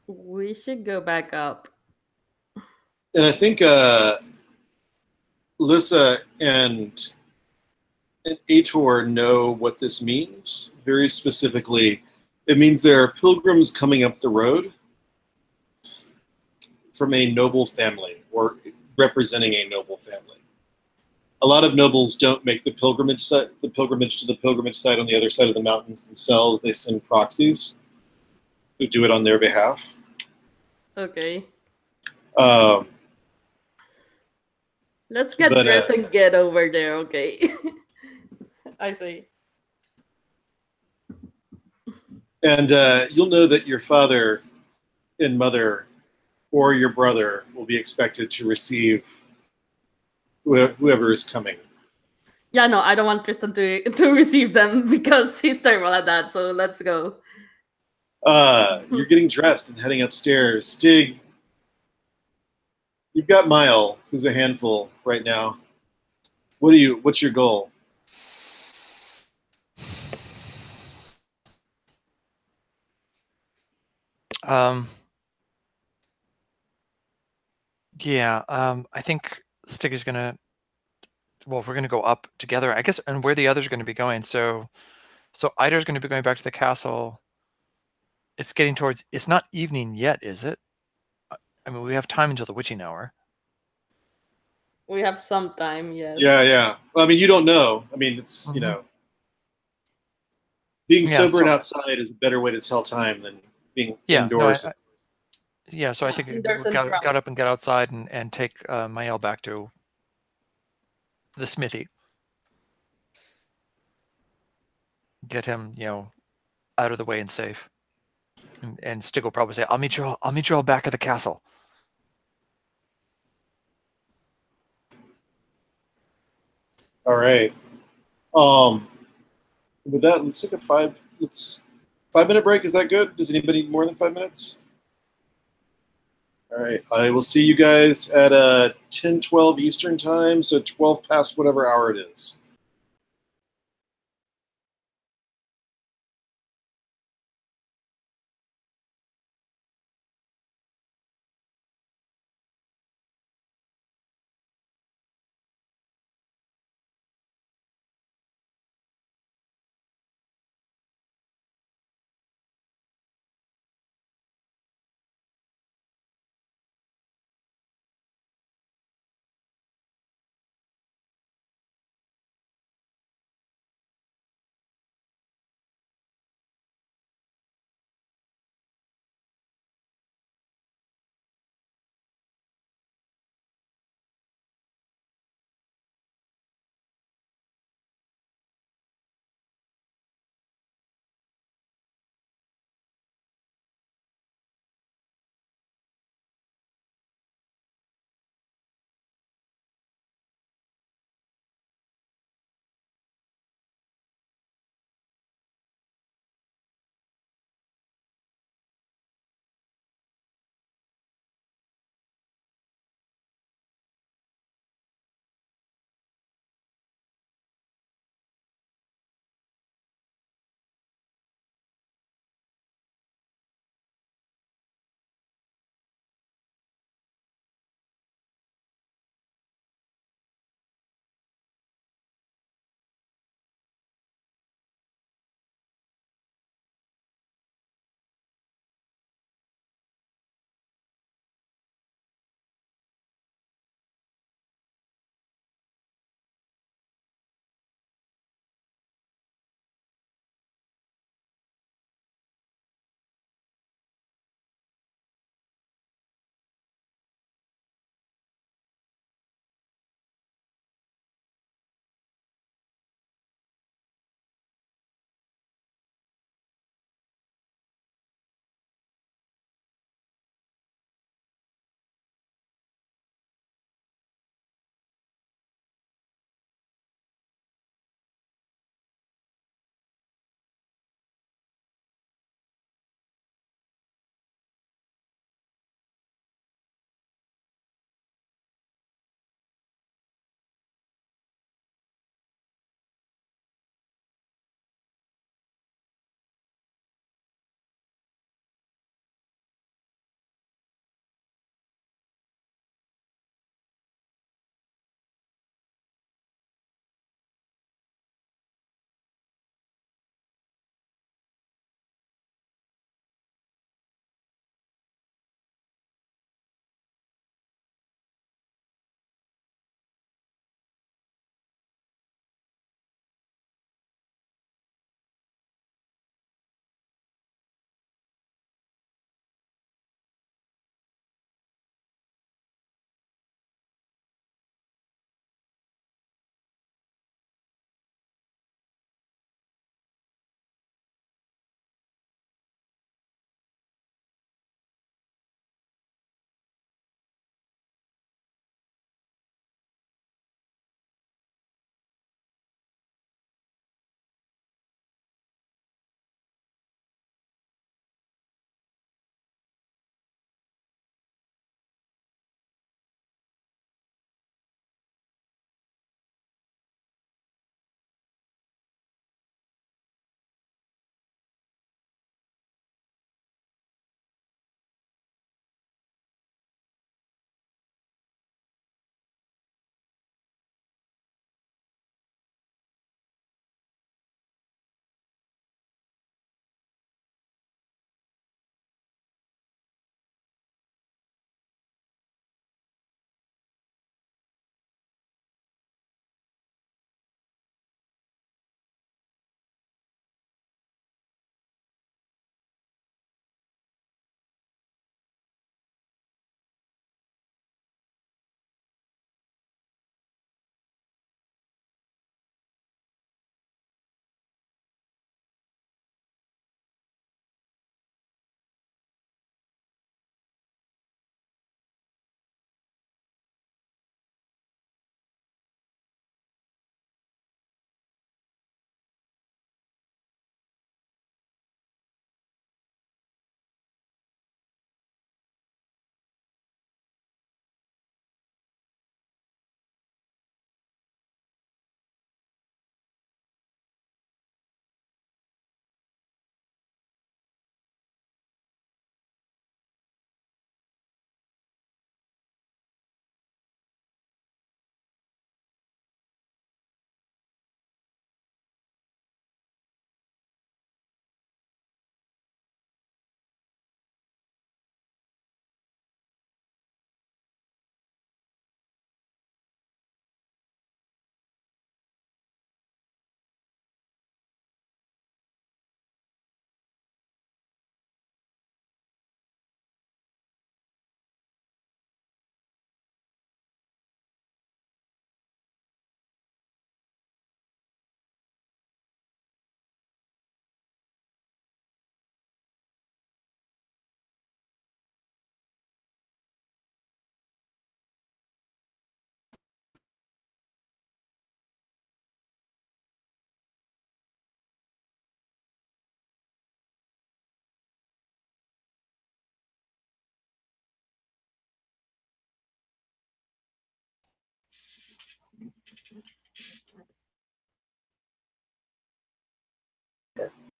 We should go back up. And I think Lyssa and Aitor know what this means very specifically. It means there are pilgrims coming up the road from a noble family or representing a noble family. A lot of nobles don't make the pilgrimage to the pilgrimage site on the other side of the mountains themselves. They send proxies who do it on their behalf. Okay. Let's get dressed and get over there, okay? I see. And you'll know that your father and mother or your brother will be expected to receive whoever is coming. Yeah, no, I don't want Tristan to receive them because he's terrible at that, so let's go. You're getting dressed and heading upstairs. Stig, you've got Mile, who's a handful right now. What's your goal? I think Stig is gonna. Well, we're gonna go up together, I guess, and where the others are gonna be going. So Aitor's gonna be going back to the castle. It's getting towards. It's not evening yet, is it? I mean, we have time until the witching hour. We have some time, yes. Yeah. Well, I mean, you don't know. I mean, it's being sober and outside is a better way to tell time than being indoors. So I think we got up and got outside and take Mael back to the smithy. Get him, out of the way and safe. And Stig will probably say, I'll meet you all back at the castle. All right. With that, let's take a 5-minute break. Is that good? Does anybody need more than 5 minutes? All right. I will see you guys at 10:12 Eastern time, so 12 past whatever hour it is.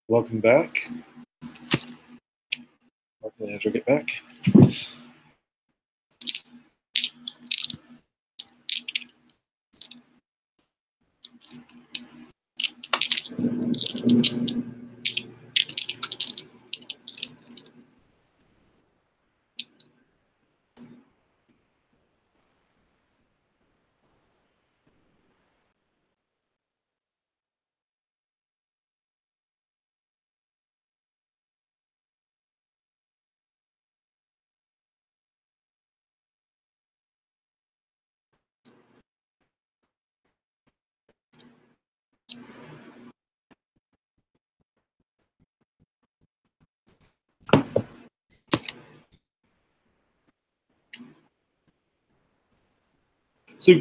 Welcome back. Hopefully, Andrew get back. So,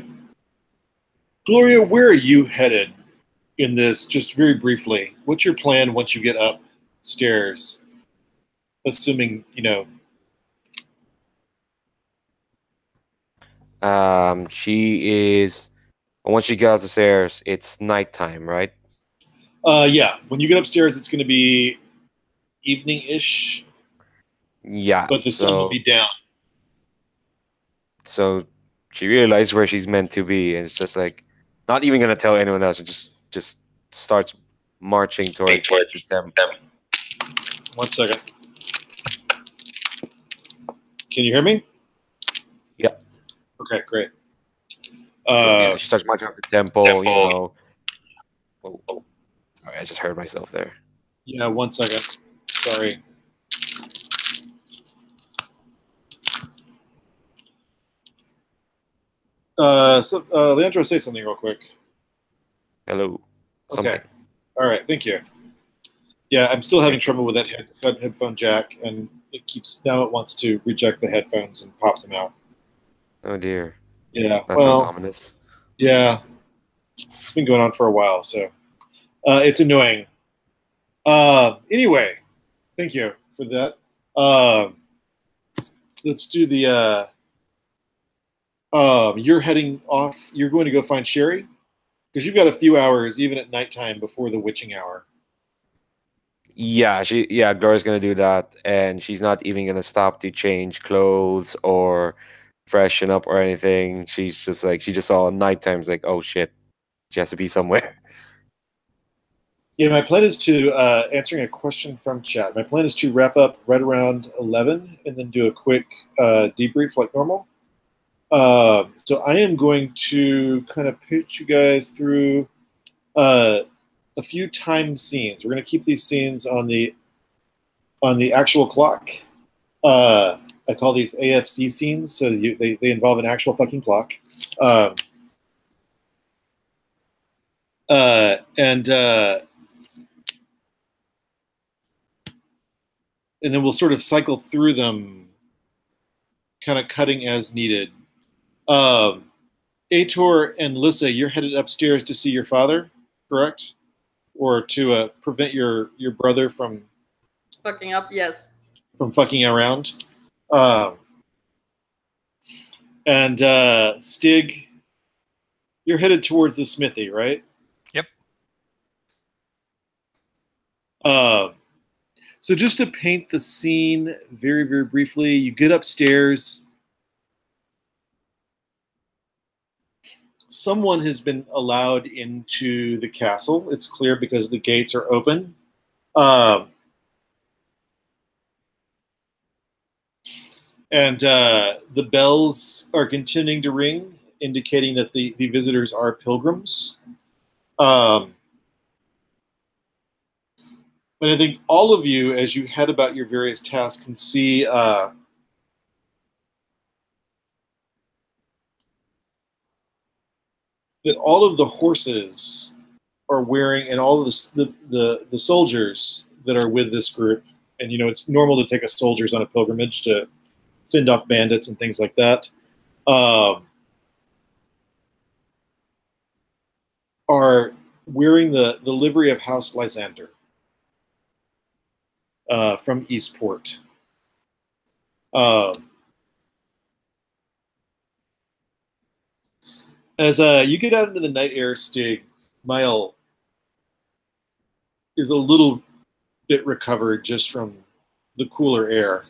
Gloria, where are you headed in this? Just very briefly, what's your plan once you get upstairs? Assuming She is. Once she gets the stairs, it's nighttime, right? Yeah. When you get upstairs, it's going to be evening-ish, Yeah. but the sun will be down. So she realized where she's meant to be, and it's just like not even gonna tell anyone else. It just starts marching towards them. 1 second. Can you hear me? Yeah. Okay, great. Yeah, she starts marching up the temple. You know. Oh, sorry, I just heard myself there. Yeah, 1 second. Sorry. Leandro, say something real quick. Hello. Something. Okay. All right. Thank you. Yeah, I'm still having trouble with that headphone jack, and it wants to reject the headphones and pop them out. Oh dear. Yeah. That sounds ominous. Yeah. It's been going on for a while, so it's annoying. Anyway, thank you for that. Let's do the. You're heading off. You're going to go find Sherry because you've got a few hours, even at nighttime, before the witching hour. Yeah, Gloria's gonna do that, and she's not even gonna stop to change clothes or freshen up or anything. She's just like she just saw nighttime's like, oh shit, she has to be somewhere. Yeah, my plan is to answering a question from chat. My plan is to wrap up right around 11 and then do a quick debrief like normal. So I am going to kind of pitch you guys through a few time scenes. We're going to keep these scenes on the actual clock. I call these AFC scenes, so they involve an actual fucking clock. And then we'll sort of cycle through them, kind of cutting as needed. Aitor and Lyssa, you're headed upstairs to see your father, correct? Or to prevent your brother from Fucking up, yes. From fucking around. And Stig, you're headed towards the smithy, right? Yep. So just to paint the scene very, very briefly, you get upstairs. Someone has been allowed into the castle. It's clear because the gates are open. And the bells are continuing to ring, indicating that the visitors are pilgrims. But I think all of you, as you head about your various tasks, can see that all of the horses are wearing, and all of the soldiers that are with this group, and it's normal to take a soldiers on a pilgrimage to fend off bandits and things like that, are wearing the livery of House Lysander. From Eastport. As you get out into the night air, Stig, Mile is a little bit recovered just from the cooler air.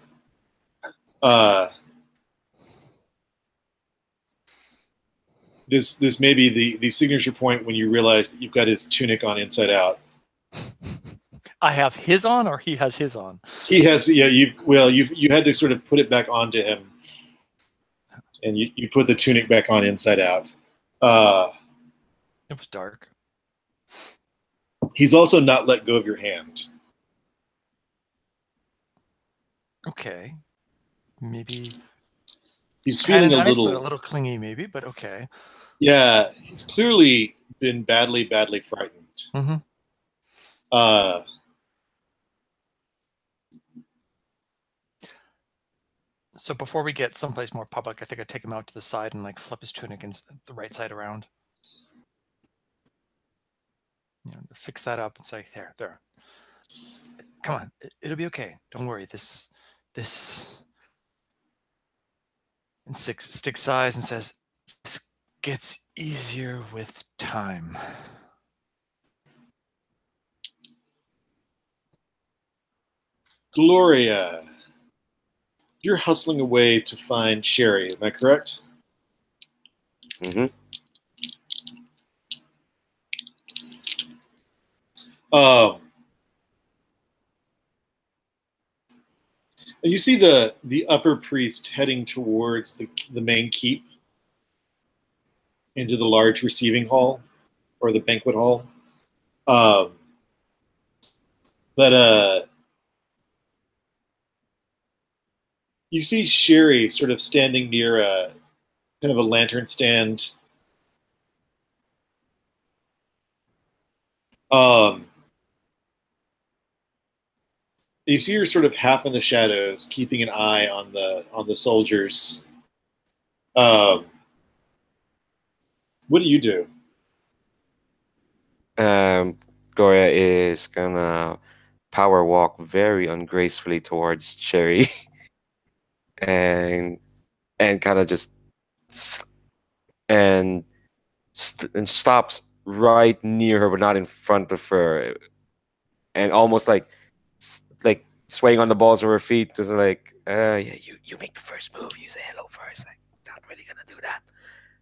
This may be the signature point when you realize that you've got his tunic on inside out. I have his on, or he has his on? He has, yeah. You had to sort of put it back onto him, and you put the tunic back on inside out. It was dark. He's also not let go of your hand. Okay, maybe He's feeling a nice, little, but a little clingy, maybe. But okay. yeah. He's clearly been badly frightened. Mm-hmm. So before we get someplace more public, I think I'd take him out to the side and like flip his tunic and the right side around. You know, fix that up and say, there. Come on, it'll be okay. Don't worry. This. And Stig sighs and says, "This gets easier with time." Gloria, you're hustling away to find Sherry. Am I correct? Mm-hmm. And you see the upper priest heading towards the main keep into the large receiving hall or the banquet hall. But you see Sherry sort of standing near a kind of a lantern stand. You see her sort of half in the shadows, keeping an eye on the soldiers. What do you do? Gloria is gonna power walk very ungracefully towards Cherry, and kind of just and stops right near her, but not in front of her, and almost like swaying on the balls of her feet, just like, yeah, you make the first move, you say hello first. Like, not really gonna do that.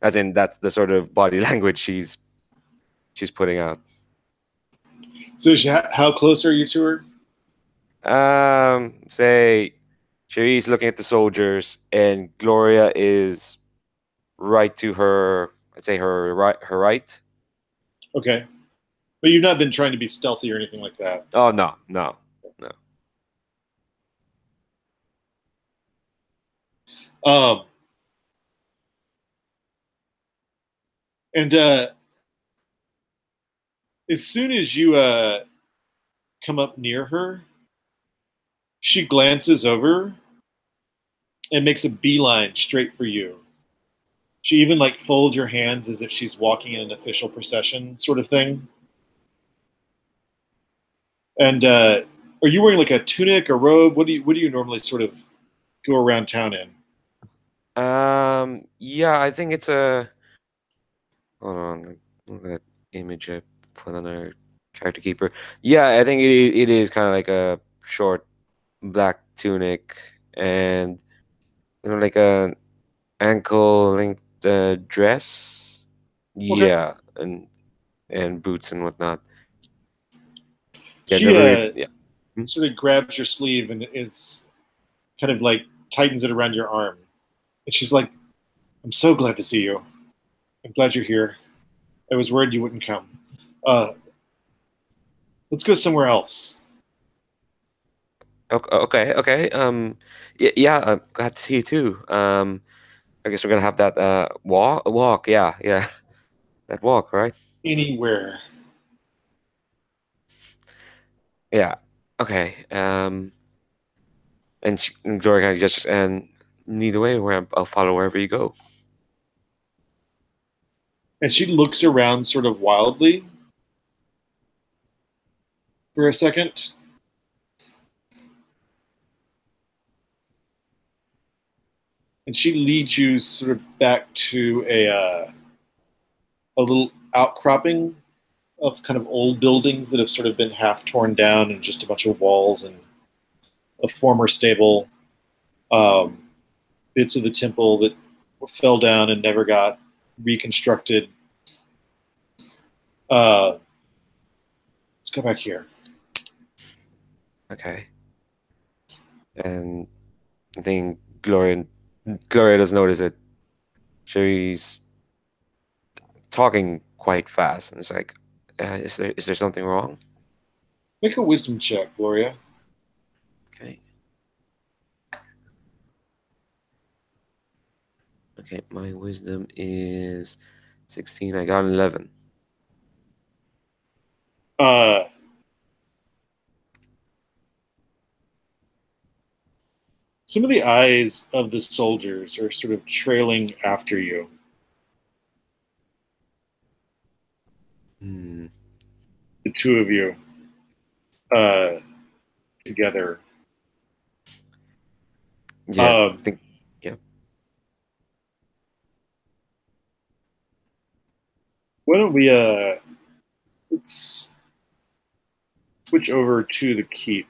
As in, that's the sort of body language she's putting out. So how close are you to her? Say Cherry's looking at the soldiers, and Gloria is right to her. I'd say her right. Okay. But you've not been trying to be stealthy or anything like that. Oh, no. And as soon as you come up near her, she glances over and makes a beeline straight for you. She even like folds her hands as if she's walking in an official procession sort of thing. And are you wearing like a tunic or robe? What do you normally sort of go around town in? Yeah, I think it's a. Hold on, look at that image I put on our character keeper. Yeah, I think it is kind of like a short black tunic and like a ankle length dress. Okay. Yeah, and boots and whatnot. Yeah, She sort of grabs your sleeve and is kind of like tightens it around your arm. And she's like, "I'm so glad to see you. I'm glad you're here. I was worried you wouldn't come. Let's go somewhere else." Okay. Yeah. Glad to see you too. I guess we're gonna have that walk. Yeah. That walk, right? Anywhere. Yeah. Okay. And Gloria kind of just lead the way. I'll follow wherever you go. And she looks around sort of wildly for a second. And she leads you sort of back to a little outcropping of kind of old buildings that have sort of been half torn down, and just a bunch of walls and a former stable, bits of the temple that fell down and never got reconstructed. Let's go back here. Okay. And I think Gloria does notice it. She's talking quite fast, and it's like, is there something wrong? Make a wisdom check, Gloria. Okay. Okay, my wisdom is 16. I got 11. Some of the eyes of the soldiers are sort of trailing after you. Hmm. The two of you together. Yeah, I think, yeah. Why don't we let's switch over to the keep,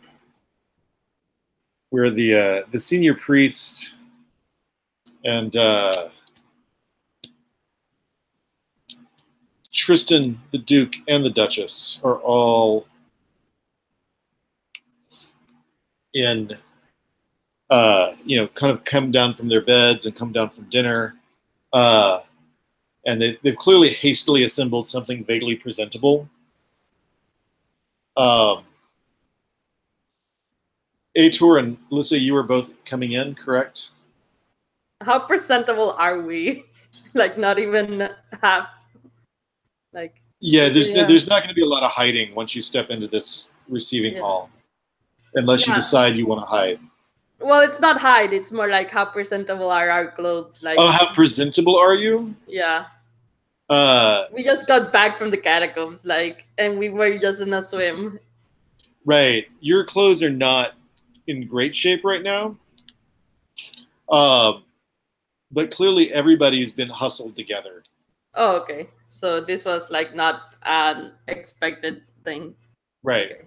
where the senior priest and Tristan, the Duke, and the Duchess are all in, kind of come down from their beds and come down from dinner. And they've clearly hastily assembled something vaguely presentable. Aitor and Lyssa, you were both coming in, correct? How presentable are we? Like not even half. Like Yeah, there's not going to be a lot of hiding once you step into this receiving hall, unless you decide you want to hide. Well, it's not hide. It's more like how presentable are our clothes? Like, oh, how presentable are you? Yeah. Uh, We just got back from the catacombs, like, and we were just in a swim. Right. Your clothes are not in great shape right now. But clearly everybody's been hustled together. Oh, okay. So this was like not an expected thing. Right. Okay.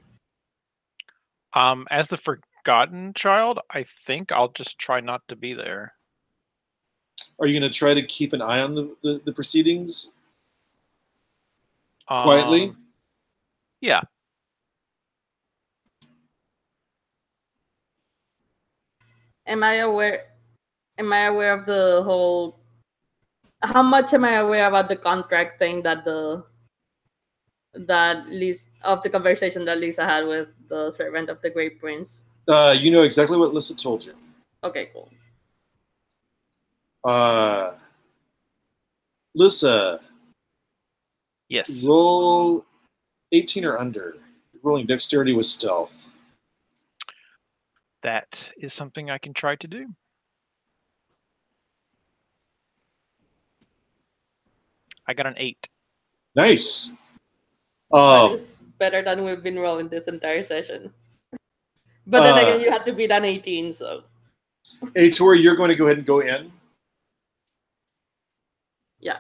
As the forgotten child, I think I'll just try not to be there. Are you going to try to keep an eye on the proceedings? Quietly? Yeah. Am I aware of the whole, how much am I aware about the contract thing that the conversation that Lyssa had with the servant of the Great Prince? You know exactly what Lyssa told you. Okay, cool. Lyssa. Yes. Roll 18 or under. Rolling dexterity with stealth. That is something I can try to do. I got an 8. Nice. That is better than we've been rolling this entire session. But then again, you had to beat an 18, so. Aitor, you're going to go ahead and go in? Yeah.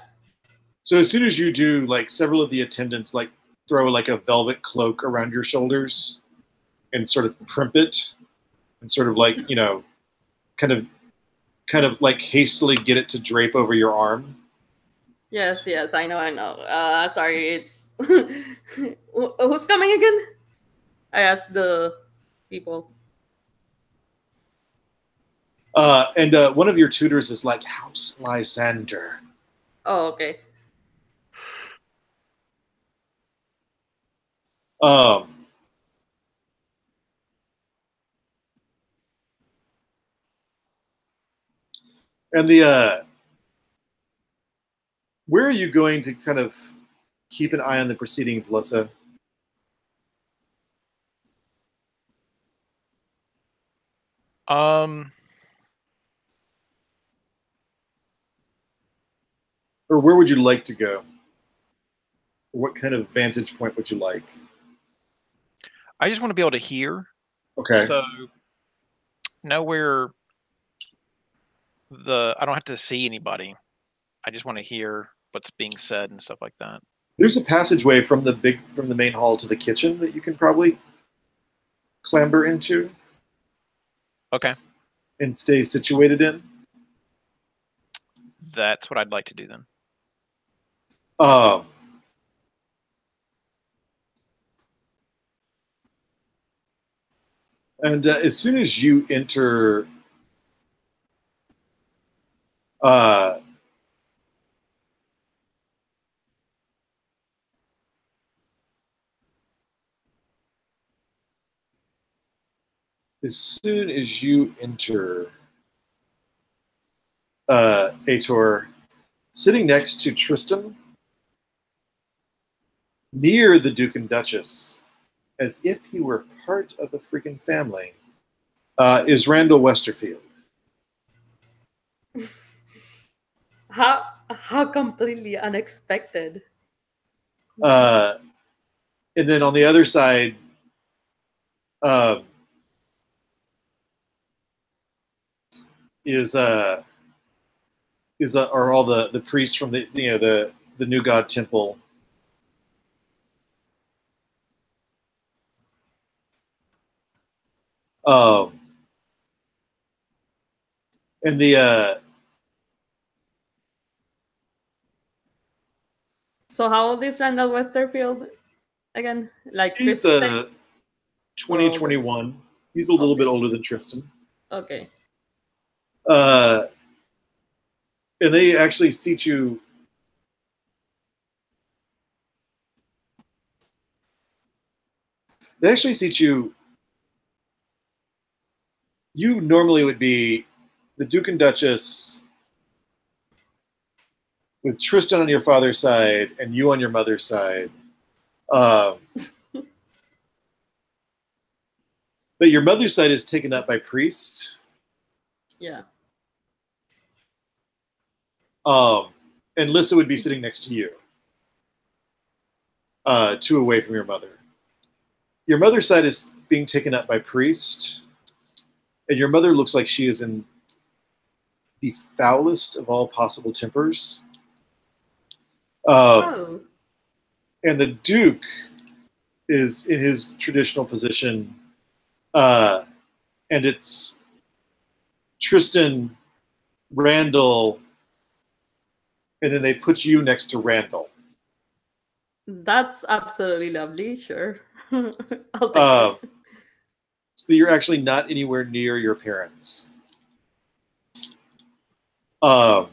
So as soon as you do, like, several of the attendants, like, throw, like, a velvet cloak around your shoulders and sort of primp it and sort of, like, kind of, like, hastily get it to drape over your arm. Yes, I know. Sorry, it's... Who's coming again? I asked the people. And one of your tutors is like, House Lysander. Oh, okay. And where are you going to kind of keep an eye on the proceedings, Lyssa? Or where would you like to go? What kind of vantage point would you like? I just want to be able to hear. Okay. So nowhere I don't have to see anybody. I just want to hear what's being said and stuff like that. There's a passageway from the main hall to the kitchen that you can probably clamber into Okay, and stay situated in. that's what I'd like to do then. And as soon as you enter, Aitor, sitting next to Tristan, near the Duke and Duchess, as if he were part of the freaking family, is Randall Westerfield. How completely unexpected. And then on the other side, are all the priests from the New God Temple. And So how old is Randall Westerfield again? Like he's Tristan? 2021. He's a little bit older than Tristan. Okay. And they actually seat you. They actually seat you. You normally would be the Duke and Duchess with Tristan on your father's side and you on your mother's side. But your mother's side is taken up by priest. Yeah. And Lyssa would be sitting next to you, two away from your mother. Your mother's side is being taken up by priest, and your mother looks like she is in the foulest of all possible tempers. Oh. And the Duke is in his traditional position, and it's Tristan, Randall, and then they put you next to Randall. That's absolutely lovely. Sure. I'll take it. So you're actually not anywhere near your parents. I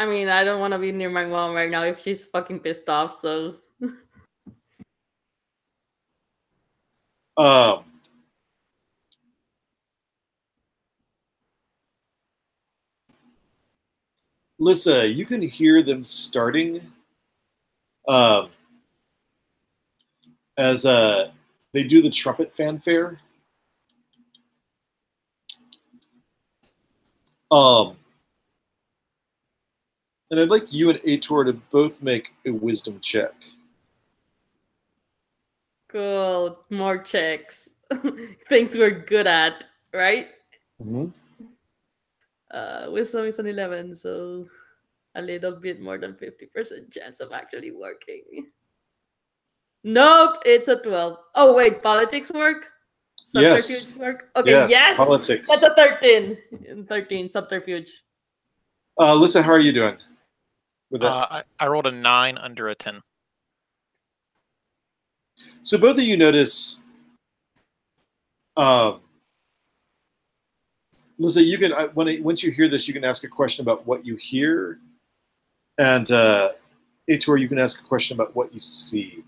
mean, I don't want to be near my mom right now if she's fucking pissed off, so... Lyssa, you can hear them starting as they do the trumpet fanfare. And I'd like you and Aitor to both make a wisdom check. Cool. More checks. Things we're good at, right? Mm-hmm. Wisdom is an 11, so a little bit more than 50% chance of actually working. Nope, it's a 12. Oh, wait, politics work? Subterfuge Yes. work? Okay, yes! Politics. That's a 13. 13, subterfuge. Lyssa, how are you doing with that? I rolled a 9 under a 10. So both of you notice, Lyssa, you can once you hear this, you can ask a question about what you hear, and Aitor, you can ask a question about what you see.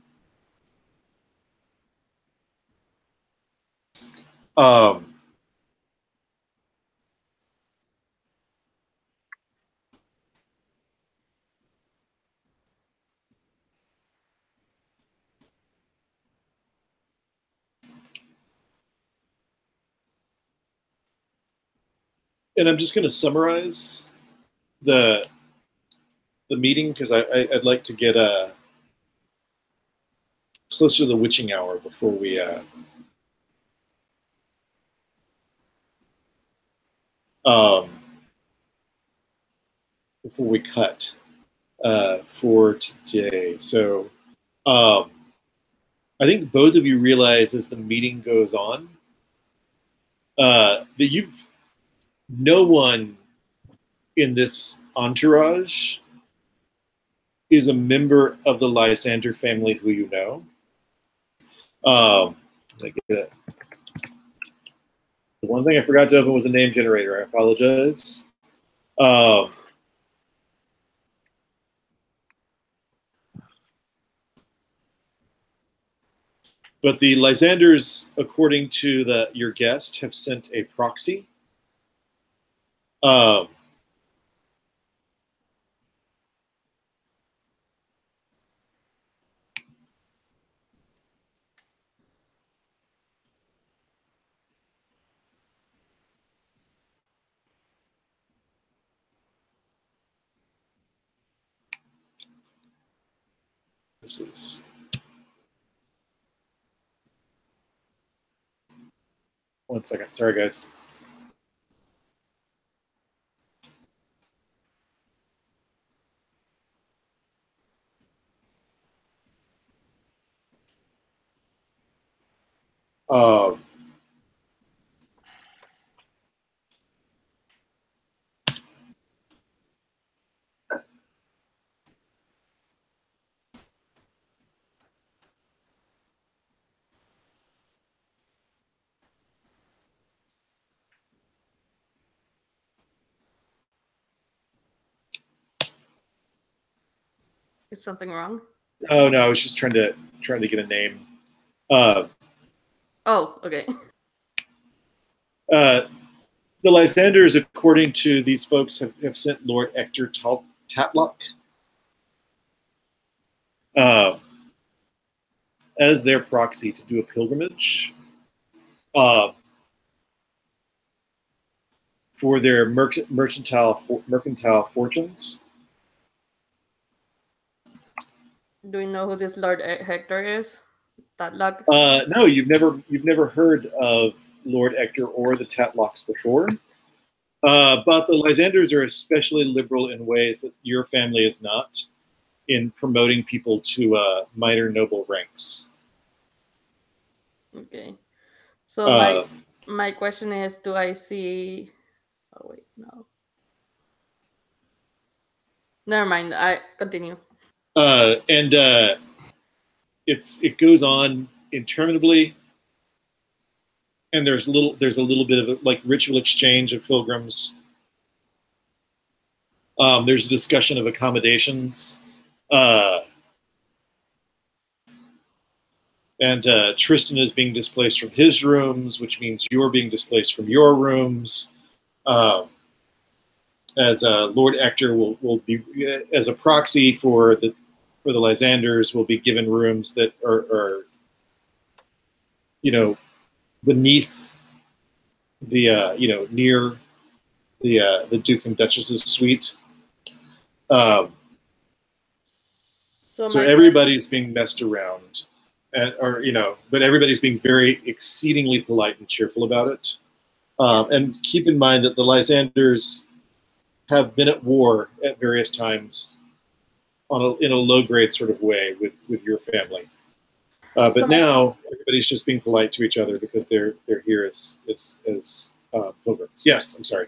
And I'm just going to summarize the meeting because I'd like to get closer to the witching hour before we cut. for today. So I think both of you realize as the meeting goes on that no one in this entourage is a member of the Lysander family who you know. The one thing I forgot to open was a name generator. I apologize. But the Lysanders, according to your guest, have sent a proxy. This is one second. Sorry, guys. Is something wrong? Oh no, I was just trying to get a name. Oh, okay. The Lysanders, according to these folks, have sent Lord Aitor Tatlock as their proxy to do a pilgrimage for their mercantile fortunes. Do we know who this Lord Hector is? Tatlock? No, you've never heard of Lord Aitor or the Tatlocks before. But the Lysanders are especially liberal in ways that your family is not, in promoting people to minor noble ranks. Okay. So my question is, do I see... Oh, wait, no. Never mind. I continue. It goes on interminably, and there's a little bit of like ritual exchange of pilgrims. There's a discussion of accommodations, and Tristan is being displaced from his rooms, which means you're being displaced from your rooms. As Lord Aitor will be, as a proxy for the Lysanders, will be given rooms that are beneath the near the Duke and Duchess's suite. So everybody's being messed around, but everybody's being very exceedingly polite and cheerful about it. And keep in mind that the Lysanders have been at war at various times in a low-grade sort of way with your family. But now everybody's just being polite to each other because they're here as pilgrims. Yes, I'm sorry.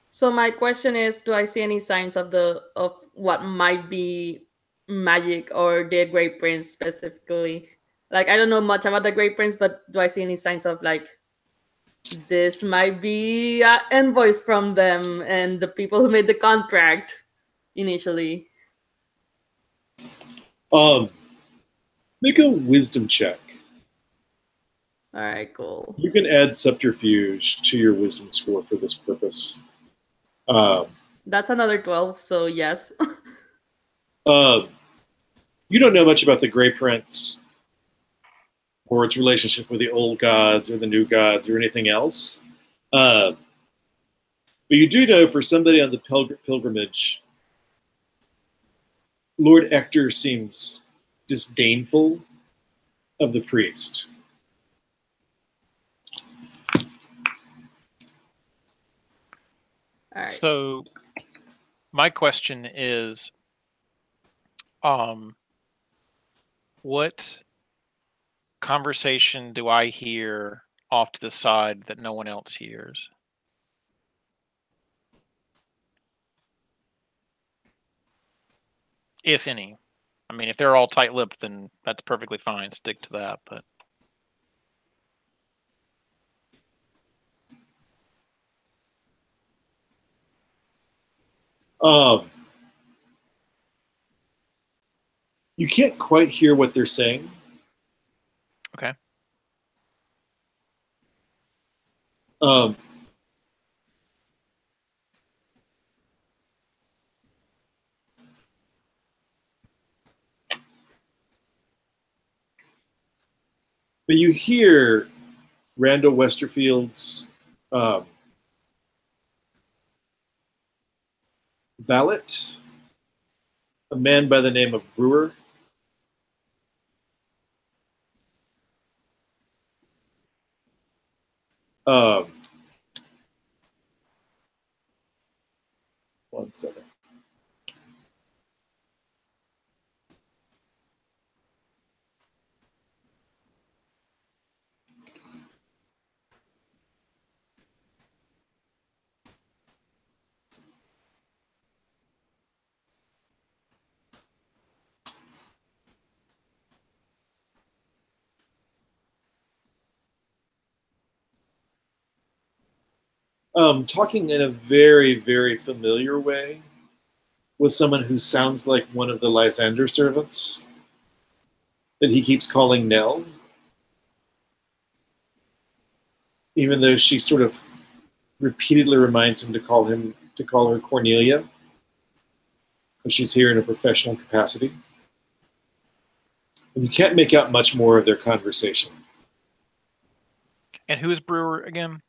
So my question is, do I see any signs of what might be magic or the Great Prince specifically? Like, I don't know much about the Great Prince, but do I see any signs of like this might be envoys from them and the people who made the contract initially? Make a wisdom check. All right, cool. You can add subterfuge to your wisdom score for this purpose. That's another 12, so yes. You don't know much about the Grey Prince or its relationship with the old gods or the new gods or anything else. But you do know, for somebody on the pilgrimage, Lord Aitor seems disdainful of the priest. All right. So my question is, What conversation do I hear off to the side that no one else hears? If any. I mean, if they're all tight-lipped, then that's perfectly fine. Stick to that, but... You can't quite hear what they're saying. Okay. But you hear Randall Westerfield's valet, a man by the name of Brewer. One second. Talking in a very, very familiar way with someone who sounds like one of the Lysander servants that he keeps calling Nell, even though she sort of repeatedly reminds him to call her Cornelia, because she's here in a professional capacity. And you can't make out much more of their conversation. And who is Brewer again?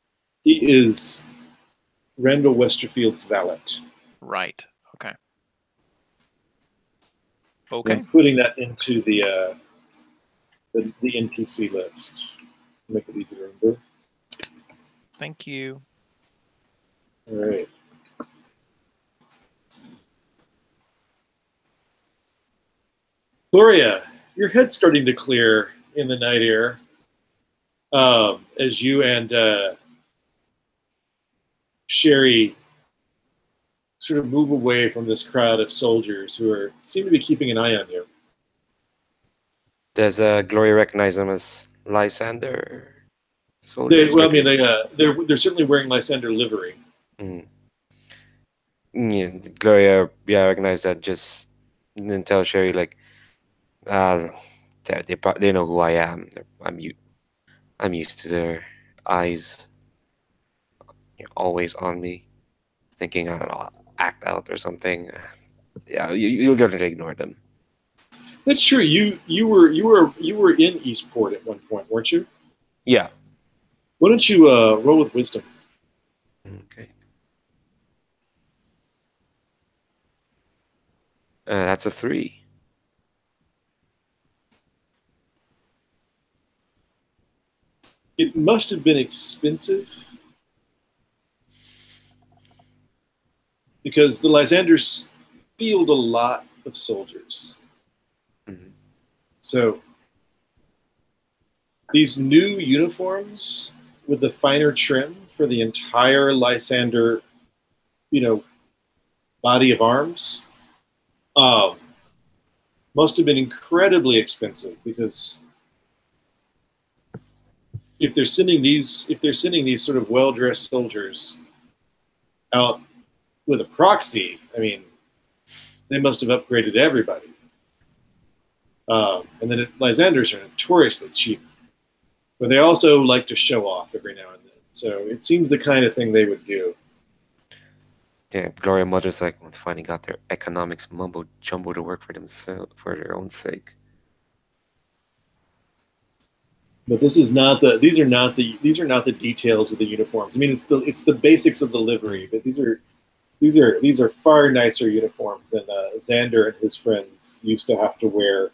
He is Randall Westerfield's valet. Right. Okay. Okay. I'm putting that into the NPC list to make it easy to remember. Thank you. All right. Gloria, your head's starting to clear in the night air as you and Sherry sort of move away from this crowd of soldiers who seem to be keeping an eye on you. Does Gloria recognize them as Lysander soldiers? They're certainly wearing Lysander livery. Mm. Yeah, Gloria, recognize that. Just then tell Sherry like, they know who I am. I'm used to their eyes, always on me, thinking I don't know, act out or something. Yeah, you'll learn to ignore them. That's true. You were in Eastport at one point, weren't you? Yeah. Why don't you roll with wisdom? Okay. That's a 3. It must have been expensive because the Lysanders field a lot of soldiers. Mm-hmm. So these new uniforms with the finer trim for the entire Lysander, body of arms, must have been incredibly expensive because if they're sending these sort of well-dressed soldiers out with a proxy, I mean, they must have upgraded everybody. And then Lysanders are notoriously cheap, but they also like to show off every now and then. So it seems the kind of thing they would do. Yeah, Gloria mutters like, well, finally got their economics mumbo jumbo to work for themselves, for their own sake. But these are not the details of the uniforms. I mean, it's the basics of the livery, but these are far nicer uniforms than Xander and his friends used to have to wear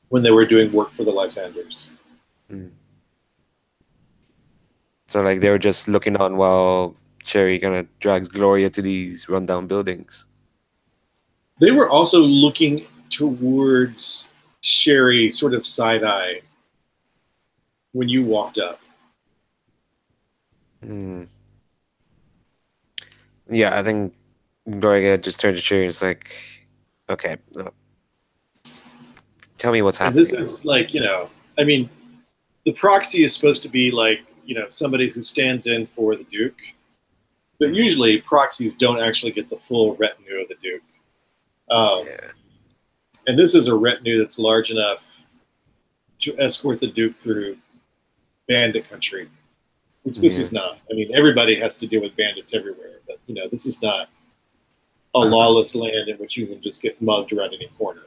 when they were doing work for the Lysanders. Mm. So like they were just looking on while Cherry kind of drags Gloria to these rundown buildings. They were also looking towards Sherry, sort of side-eye, when you walked up. Yeah, I think Gloria just turned to Sherry and is like, okay, look, tell me what's And happening. this is like, I mean, the proxy is supposed to be like, somebody who stands in for the Duke. But usually proxies don't actually get the full retinue of the Duke. Yeah. And this is a retinue that's large enough to escort the Duke through bandit country, which this is not. I mean, everybody has to deal with bandits everywhere, but this is not a lawless land in which you can just get mugged around any corner.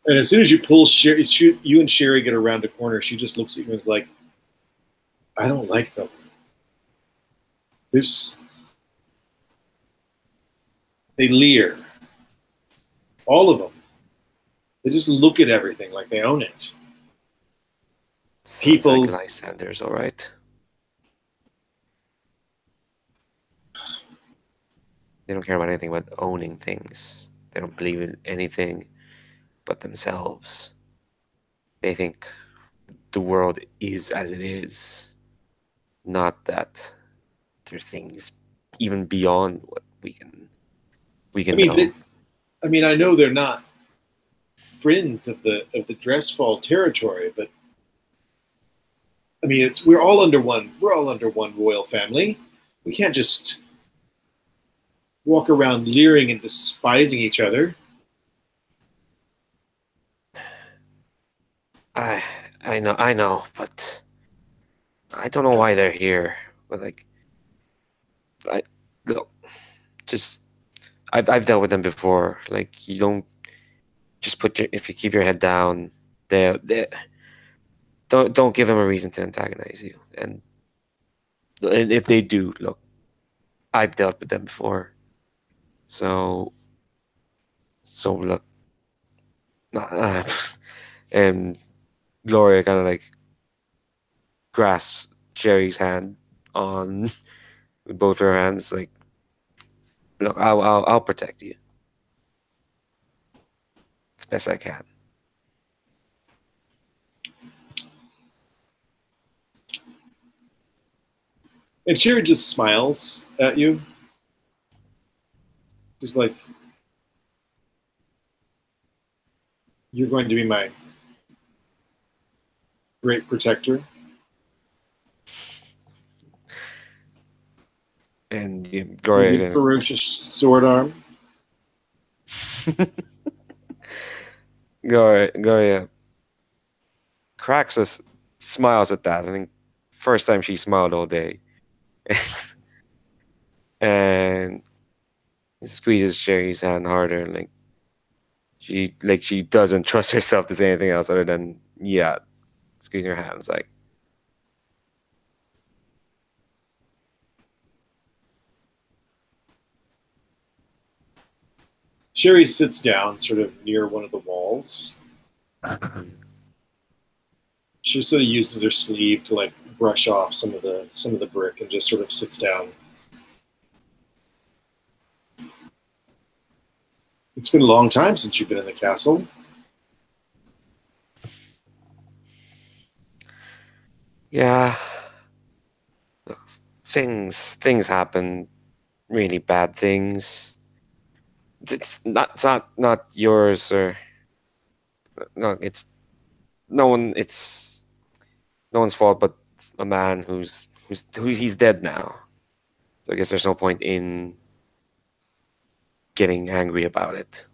And as soon as you pull Sherry, you and Sherry get around a corner, she just looks at you and is like, I don't like them. They leer. All of them. They just look at everything like they own it. Sounds like Lysanders, all right. They don't care about anything but owning things. They don't believe in anything but themselves. They think the world is as it is, not that there are things even beyond what we can know. I know they're not friends of the Drestfall territory, but I mean we're all under one royal family. We can't just walk around leering and despising each other. I know, but I don't know why they're here. But I've dealt with them before. Like, you don't just if you keep your head down, they don't give them a reason to antagonize you. And if they do, look, I've dealt with them before. So look, and Gloria kind of like grasps Jerry's hand on with both her hands, like, look, I'll protect you as best I can. And Sherry just smiles at you. She's like, you're going to be my great protector. And Gloria, ferocious sword arm. Gloria cracks smiles at that. I think first time she smiled all day, and squeezes Sherry's hand harder. And she doesn't trust herself to say anything else other than squeezing her hands like. Sherry sits down sort of near one of the walls. She sort of uses her sleeve to like brush off some of the brick and just sort of sits down. It's been a long time since you've been in the castle. Yeah. Things happen, really bad things. It's not yours or no. It's no one's fault, but a man he's dead now. So I guess there's no point in getting angry about it.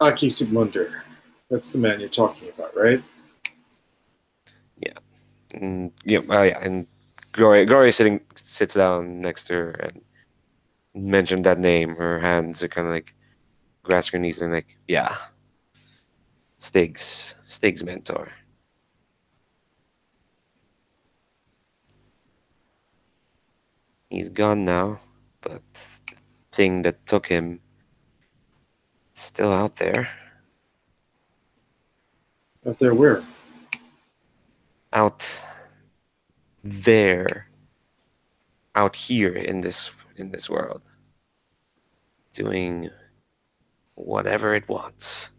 Aki Sigmunder. That's the man you're talking about, right? Yeah. And and Gloria sits down next to her and mentioned that name. Her hands are kind of like grasp her knees and like, yeah. Stig's mentor. He's gone now, but thing that took him still out there. Out there where? Out there. Out here in this world. Doing whatever it wants.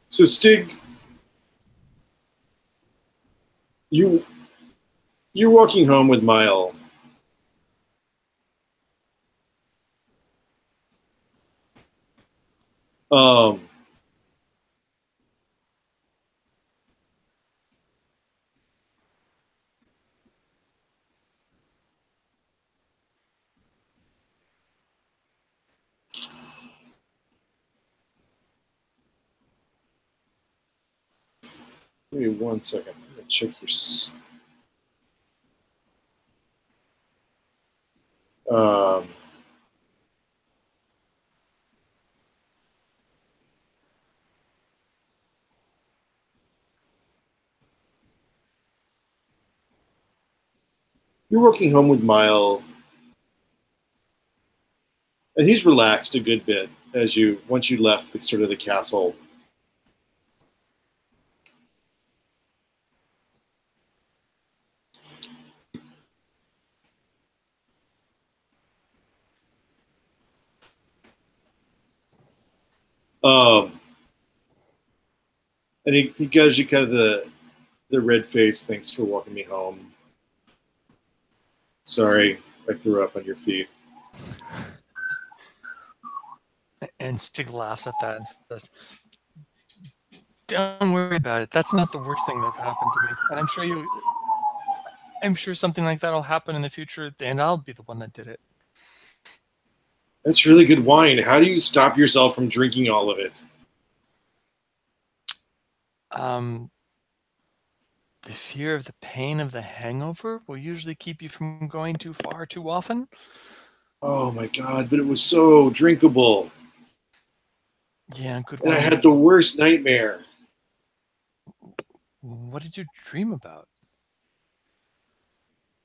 So Stig, you're walking home with Mile. Give me 1 second. I'm gonna check your. You're walking home with Mile, and he's relaxed a good bit as once you left the castle. And he gives you kind of the red face. Thanks for walking me home. Sorry, I threw up on your feet. And Stig laughs at that and says, "Don't worry about it. That's not the worst thing that's happened to me. And I'm sure something like that will happen in the future, and I'll be the one that did it." That's really good wine. How do you stop yourself from drinking all of it? The fear of the pain of the hangover will usually keep you from going too far too often. Oh my god, but it was so drinkable. Yeah, good And wine. I had the worst nightmare. What did you dream about?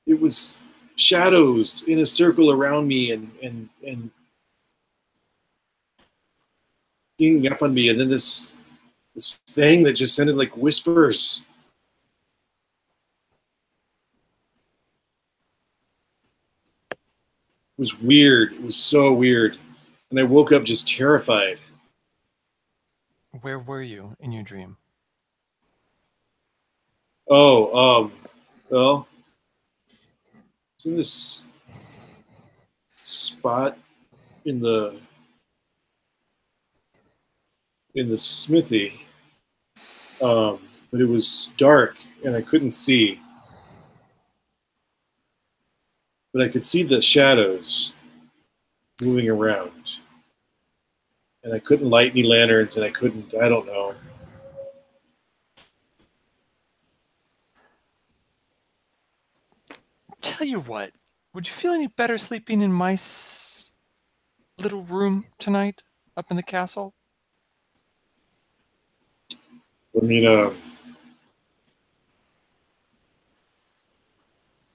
It was shadows in a circle around me and ganging up on me, and then this thing that just sounded like whispers. It was weird. It was so weird. And I woke up just terrified. Where were you in your dream? Oh, well, it's in this spot in the smithy. But it was dark and I couldn't see. But I could see the shadows moving around. And I couldn't light any lanterns, and I don't know. Tell you what, would you feel any better sleeping in my little room tonight up in the castle? I mean, are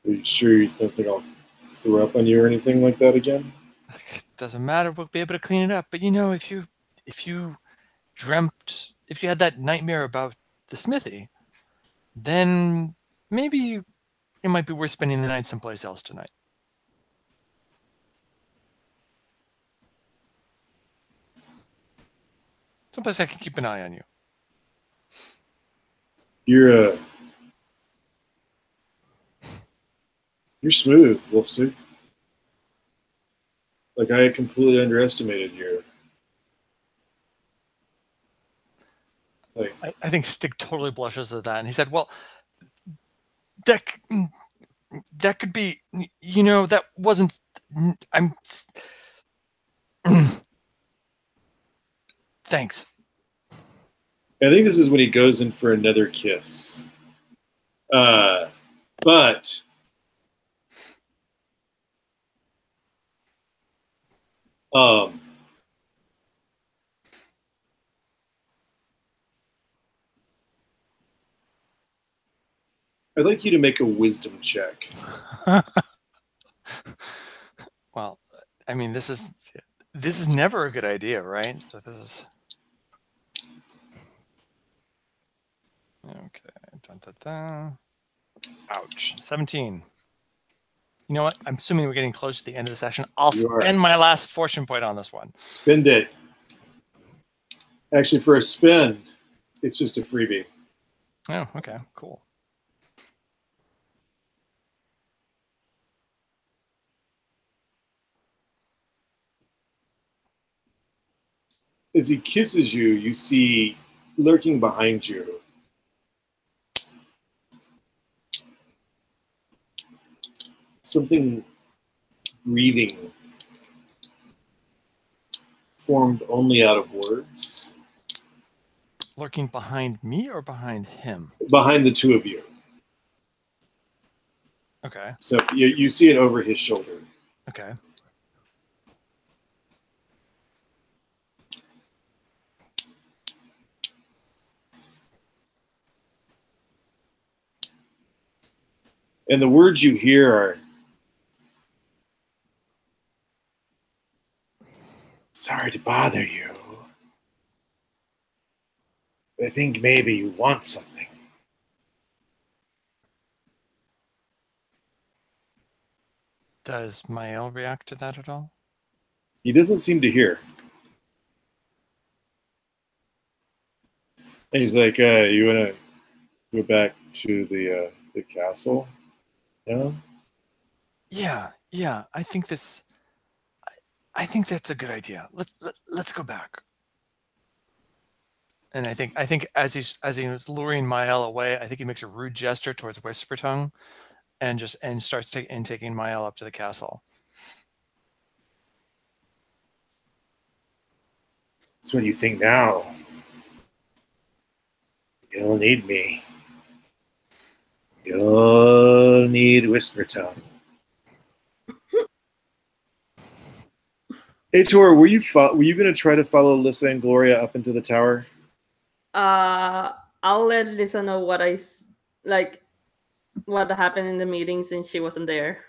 you sure you don't think I'll throw up on you or anything like that again? It doesn't matter, we'll be able to clean it up. But you know, if you had that nightmare about the smithy, then maybe it might be worth spending the night someplace else tonight. Someplace I can keep an eye on you. You're smooth, Wolfsuit. Like, I completely underestimated you. Like, I think Stig totally blushes at that, and he said, "Well, that could be, you know, that wasn't. I'm. Thanks." I think this is when he goes in for another kiss. But I'd like you to make a wisdom check. Well, I mean, this is never a good idea, right? So this is okay. Dun, dun, dun. Ouch. 17. You know what? I'm assuming we're getting close to the end of the session. I'll spend my last fortune point on this one. Spend it. Actually, for a spend, it's just a freebie. Oh, okay, cool. As he kisses you, you see lurking behind you something breathing, formed only out of words. Lurking behind me or behind him? Behind the two of you. Okay. So you see it over his shoulder. Okay. And the words you hear are, "Sorry to bother you. I think maybe you want something." Does Mael react to that at all? He doesn't seem to hear. And he's like, "You want to go back to the castle? Yeah? Yeah. I think this. I think that's a good idea. Let's go back. And I think as he was luring Mael away, I think he makes a rude gesture towards Whisper Tongue, and starts taking Mael up to the castle. That's what you think now. You'll need me. You'll need Whisper Tongue. Aitor, were you going to try to follow Lyssa and Gloria up into the tower? I'll let Lyssa know what what happened in the meeting since she wasn't there.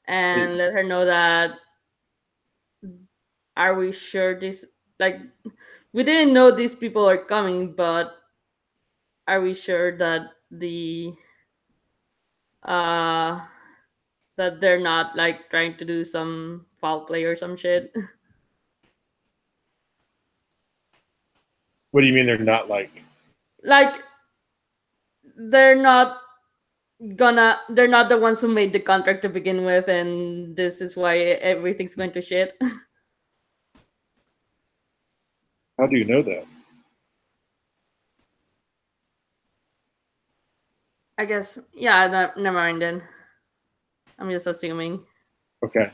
And let her know that, are we sure this, we didn't know these people are coming, but are we sure that that they're not trying to do some foul play or some shit? What do you mean they're not they're not the ones who made the contract to begin with, and this is why everything's going to shit. How do you know that? I guess, yeah, never mind then. I'm just assuming. Okay.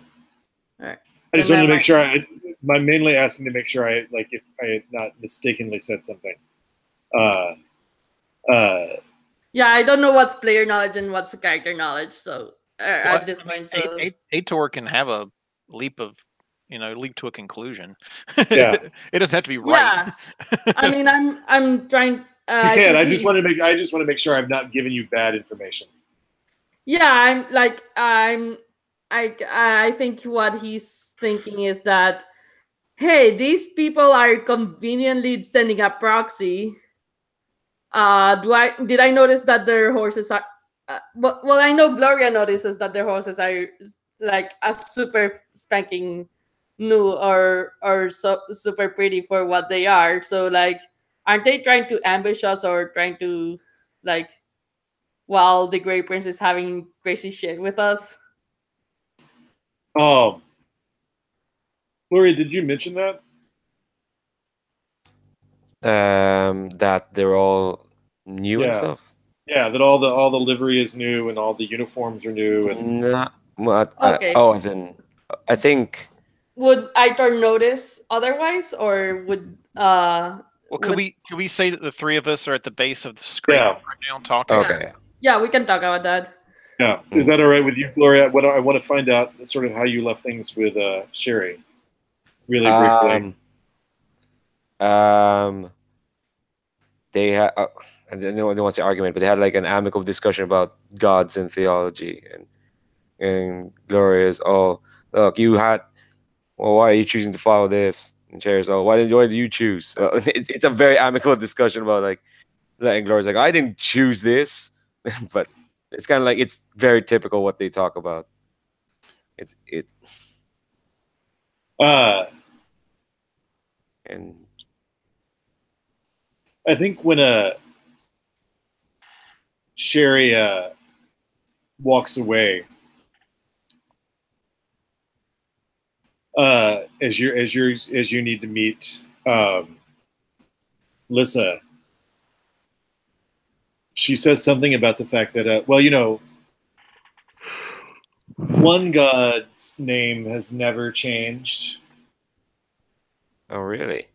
All right. I just wanted to make sure I'm mainly asking to make sure if I had not mistakenly said something. Yeah, I don't know what's player knowledge and what's character knowledge, so at this point, so Aitor can have a leap to a conclusion. Yeah. It doesn't have to be right. Yeah. I mean, I'm trying. You can. I just want to make sure I'm not giving you bad information. Yeah, I think what he's thinking is that, hey, these people are conveniently sending a proxy. Did I notice that their horses are? Well, I know Gloria notices that their horses are a super spanking new or so super pretty for what they are. So aren't they trying to ambush us or trying to while the Grey Prince is having crazy shit with us? Gloria, did you mention that? That they're all new and stuff. Yeah, that all the livery is new and all the uniforms are new and. Okay. As in, I think. Would Aitor notice otherwise, or would Well, could we say that the three of us are at the base of the screen right now talking? Okay. Yeah, we can talk about that. Yeah, is that all right with you, Gloria? What I want to find out sort of how you left things with Sherry, really briefly. they had I don't want to say argument, but they had like an amicable discussion about gods and theology, and Gloria's, oh, look, you had, well, why are you choosing to follow this? And Cherry's, oh, why did you choose? It's a very amicable discussion about like, and Gloria's like, I didn't choose this, but it's kind of like, it's very typical what they talk about. It and I think when Sherry walks away, as you need to meet Lyssa, she says something about the fact that well, you know, one god's name has never changed. oh really?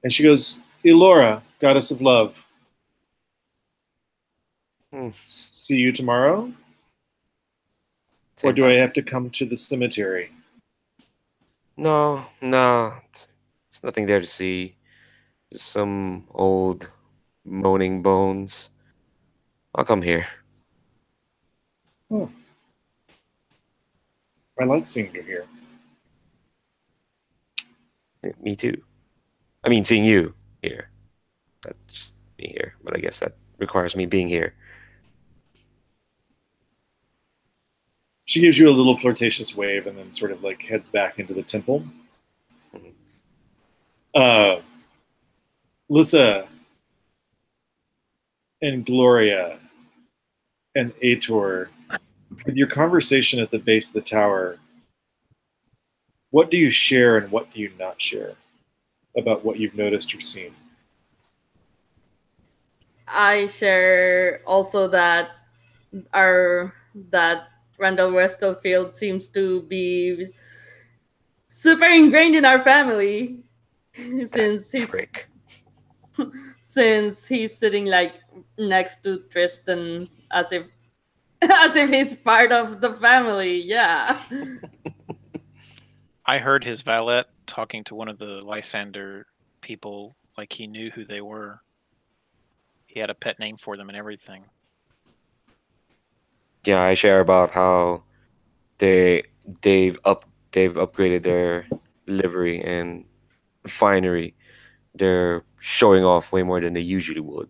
And she goes, Elora, goddess of love. See you tomorrow? Same Or do time. I have to come to the cemetery? No, it's nothing there to see. Just some old moaning bones. I'll come here. Oh. I like seeing you here. Me too. I mean, seeing you here. That's just me here, but I guess that requires me being here. She gives you a little flirtatious wave and then sort of like heads back into the temple. Lyssa and Gloria and Aitor, with your conversation at the base of the tower, what do you share and what do you not share about what you've noticed or seen? I share also that Randall Westerfield seems to be super ingrained in our family since he's sitting like next to Tristan as if he's part of the family. Yeah. I heard his valet talking to one of the Lysander people like he knew who they were. He had a pet name for them and everything. Yeah, I share about how they've upgraded their livery and finery. They're showing off way more than they usually would.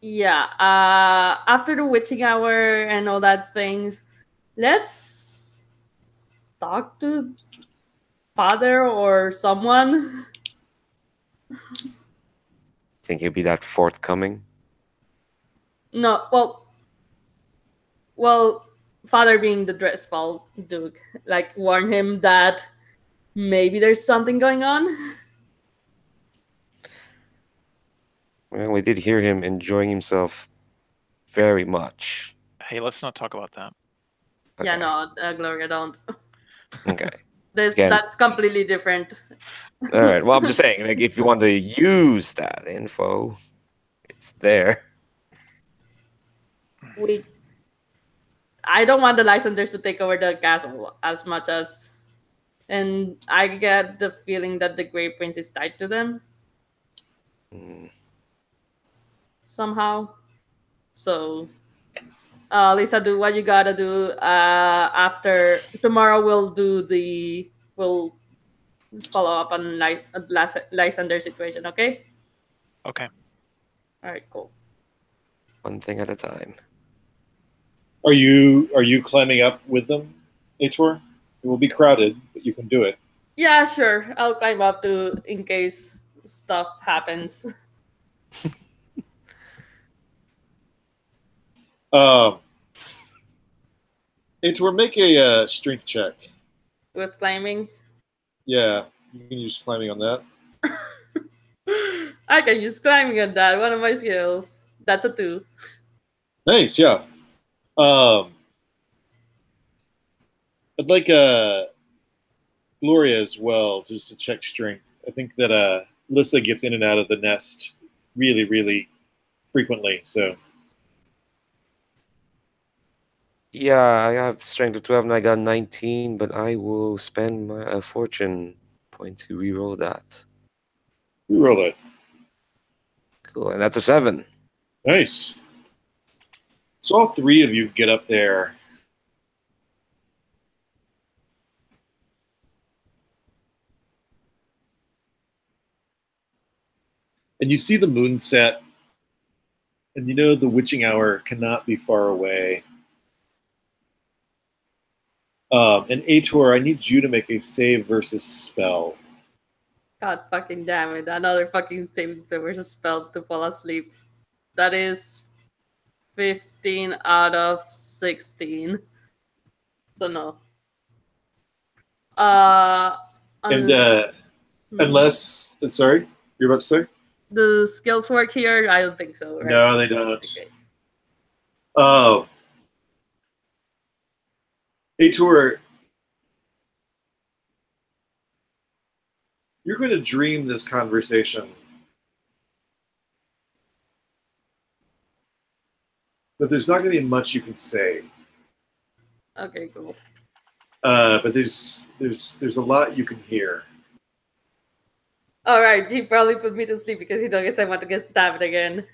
Yeah. After the witching hour and all that things, let's talk to father or someone. Think he'll be that forthcoming? No, well, father being the Drestfall Duke, like warn him that maybe there's something going on. Well, we did hear him enjoying himself very much. Hey, let's not talk about that. Okay. Yeah, no, Gloria, don't. Okay. That's completely different. All right. Well, I'm just saying, like, if you want to use that info, it's there. I don't want the Lysanders to take over the castle as much as, and I get the feeling that the Grey Prince is tied to them somehow. So, Lyssa, do what you gotta do. After tomorrow, we'll follow up on Lysander situation. Okay. Okay. All right. Cool. One thing at a time. Are you climbing up with them, Aitor? It will be crowded, but you can do it. Yeah, sure. I'll climb up in case stuff happens. Aitor, make a strength check. With climbing. Yeah, you can use climbing on that. I can use climbing on that. One of my skills. That's a 2. Nice, yeah. I'd like Gloria as well, just to check strength. I think that Lyssa gets in and out of the nest really, really frequently. So Yeah, I have strength of 12 and I got 19, but I will spend my fortune point to reroll that. You roll it. Cool, and that's a 7. Nice. So all three of you get up there. And you see the moon set. And you know the witching hour cannot be far away. And Aitor, I need you to make a save versus spell. God fucking damn it. Another fucking saving throw versus spell to fall asleep. That is 15 out of 16. So no. And unless, sorry, you're about to say? The skills work here? I don't think so, right? No, they don't. Okay. Aitor, you're going to dream this conversation. But there's not going to be much you can say. Okay, cool. But there's a lot you can hear. All right, he probably put me to sleep because he knows I want to get stabbed again.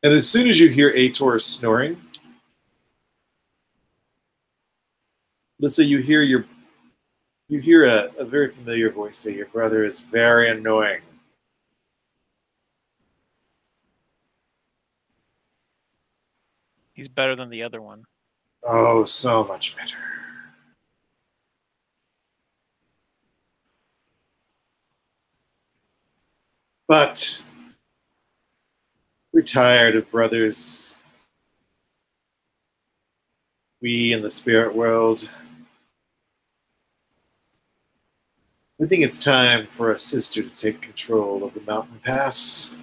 And as soon as you hear Aitor snoring, let's say you hear a very familiar voice say, "Your brother is very annoying." He's better than the other one. Oh, so much better. But we're tired of brothers. We in the spirit world. I think it's time for a sister to take control of the mountain pass.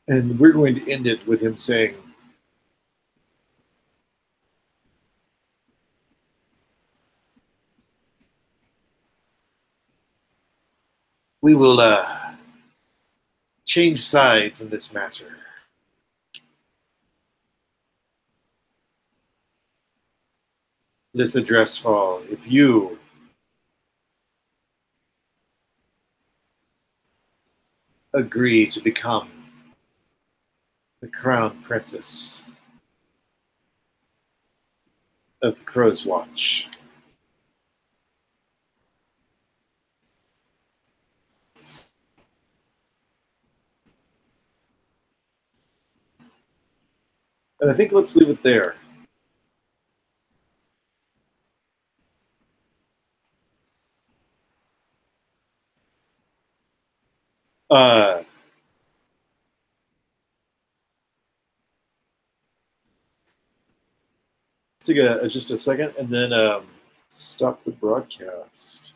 And we're going to end it with him saying, we will change sides in this matter. Lyssa Drestfall, if you agree to become the crown princess of the Crow's Watch, and I think let's leave it there. Take just a second and then stop the broadcast.